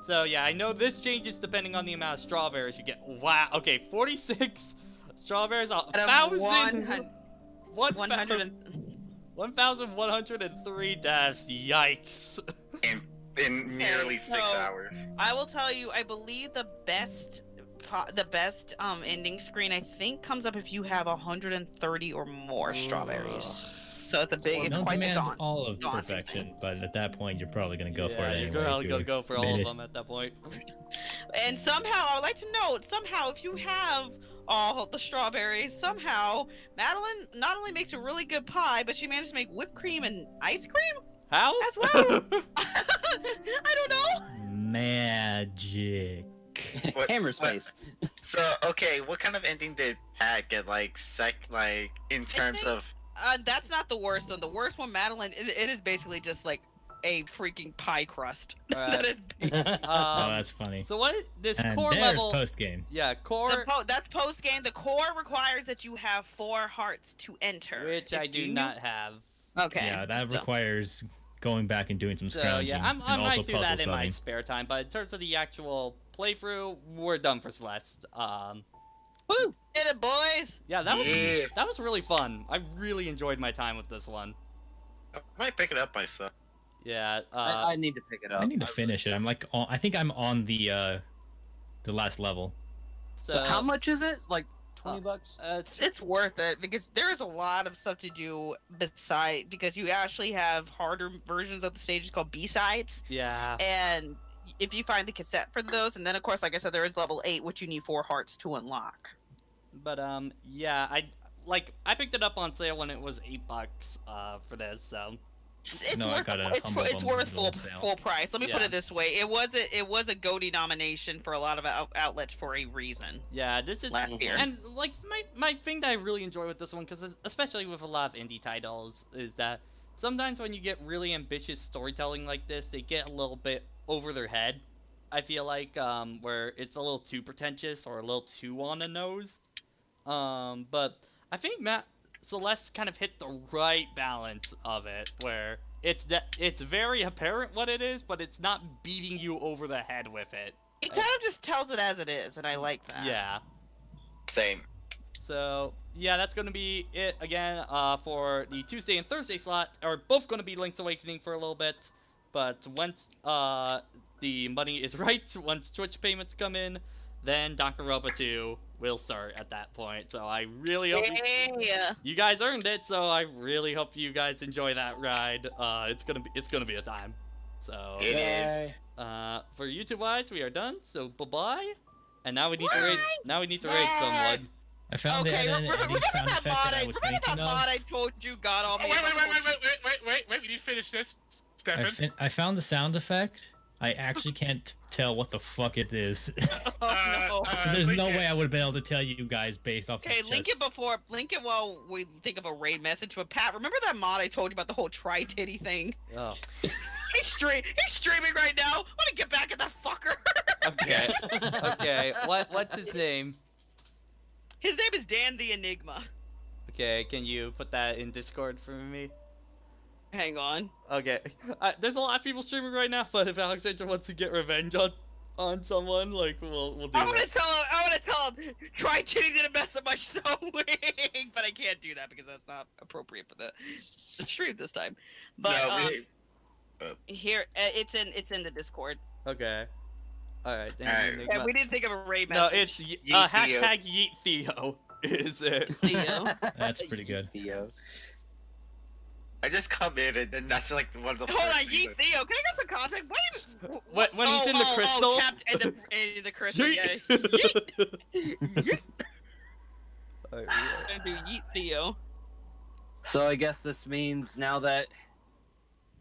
So yeah, I know this changes depending on the amount of strawberries you get. Wow, okay, 46 strawberries, 1,103 deaths, yikes. In nearly 6 so- hours. I will tell you, I believe the best ending screen I think comes up if you have 130 or more strawberries. So it's a big, it's Don't quite the demand dawn. all of daunting perfection, but at that point, you're probably gonna go for Yeah, it you're anyway. probably gonna go for all of Maybe- them at that point. And somehow, I would like to note, somehow, if you have all the strawberries, somehow, Madeline not only makes a really good pie, but she managed to make whipped cream and ice cream How? as well. I don't know. Magic. What- Hammer space. So, okay, what kind of ending did Pat get, like, in terms think- of... That's not the worst one. The worst one, Madeline, it is basically just like a freaking pie crust. Alright. That is Oh, that's funny. So what, this And core there's level... post game. Yeah, core... that's post game. The core requires that you have 4 hearts to enter. Which I do not have. Okay. Yeah, that so- requires going back and doing some So scrounging. yeah, I and also might do puzzle that in my solving. spare time, but in terms of the actual playthrough, we're done for Celeste. Woo! Get it, boys! Yeah, that was Yeah. that was really fun. I really enjoyed my time with this one. I might pick it up myself. Yeah, I need to pick it up. I need to finish it. I'm like, I think I'm on the last level. So how much is it? Like $20? It's worth it because there's a lot of stuff to do beside because you actually have harder versions of the stages called B-sides, Yeah, and if you find the cassette for those, and then of course, like I said, there is level 8, which you need 4 hearts to unlock. but yeah, I picked it up on sale when it was $8 for this, so It's No, I worth got a it's Humble worth Bundle full sale. full price. Let me put Yeah. it this way: it was a GOTY nomination for a lot of outlets for a reason. yeah, this is Last year. and like my thing that I really enjoy with this one, because especially with a lot of indie titles, is that sometimes when you get really ambitious storytelling like this, they get a little bit over their head. I feel like where it's a little too pretentious or a little too on the nose. But I think Celeste kind of hit the right balance of it, where it's very apparent what it is, but it's not beating you over the head with it. It kind of just tells it as it is, and I like that. Yeah. Same. So yeah, that's gonna be it again for the Tuesday and Thursday slot. Are both gonna be Link's Awakening for a little bit, but once the money is right, once Twitch payments come in, then Danganronpa 2 will start at that point. So I really hope Yeah. you guys earned it. So I really hope you guys enjoy that ride. It's gonna be a time. So It is. for YouTube wise, we are done. So bye bye. And now we need to rate. Now we need to rate someone. I found the Okay, editing remember sound that effect mod? that I was Remember that thinking mod of. I told you got all Oh, me? wait, we need to finish this, Stefan. I found the sound effect. I actually can't tell what the fuck it is. Oh, no. So there's no Link way it. I would have been able to tell you guys based off Okay, of link just... it while we think of a raid message. But Pat, remember that mod I told you about the whole tri-titty thing? Oh. He's streaming right now. I want to get back at that fucker. Okay. Okay. What's his name? His name is Dan the Enigma. Okay, can you put that in Discord for me? Hang on. Okay, there's a lot of people streaming right now, but if Alexander wants to get revenge on someone, like we'll do I want that. to tell him. I want to tell him. Try tuning to mess up my sewing, but I can't do that because that's not appropriate for the stream this time. But here it's in the Discord. Okay. All right. Alright. Yeah, we didn't think of a raid No, message. it's Yeet hashtag Yeet Theo. Is it? Theo. That's pretty good. Theo. I just come in and then that's like one of the. Hold first on, things Yeet Theo. Can I get some context? When he's in the crystal. Oh, trapped in the crystal. Yeah. Yeet. Alright, I'm gonna do Yeet Theo. So I guess this means now that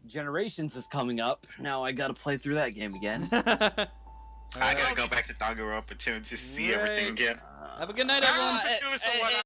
Generations is coming up, now I gotta play through that game again. I gotta go back to Danganronpa too and just see everything Right. again. Have a good night, everyone.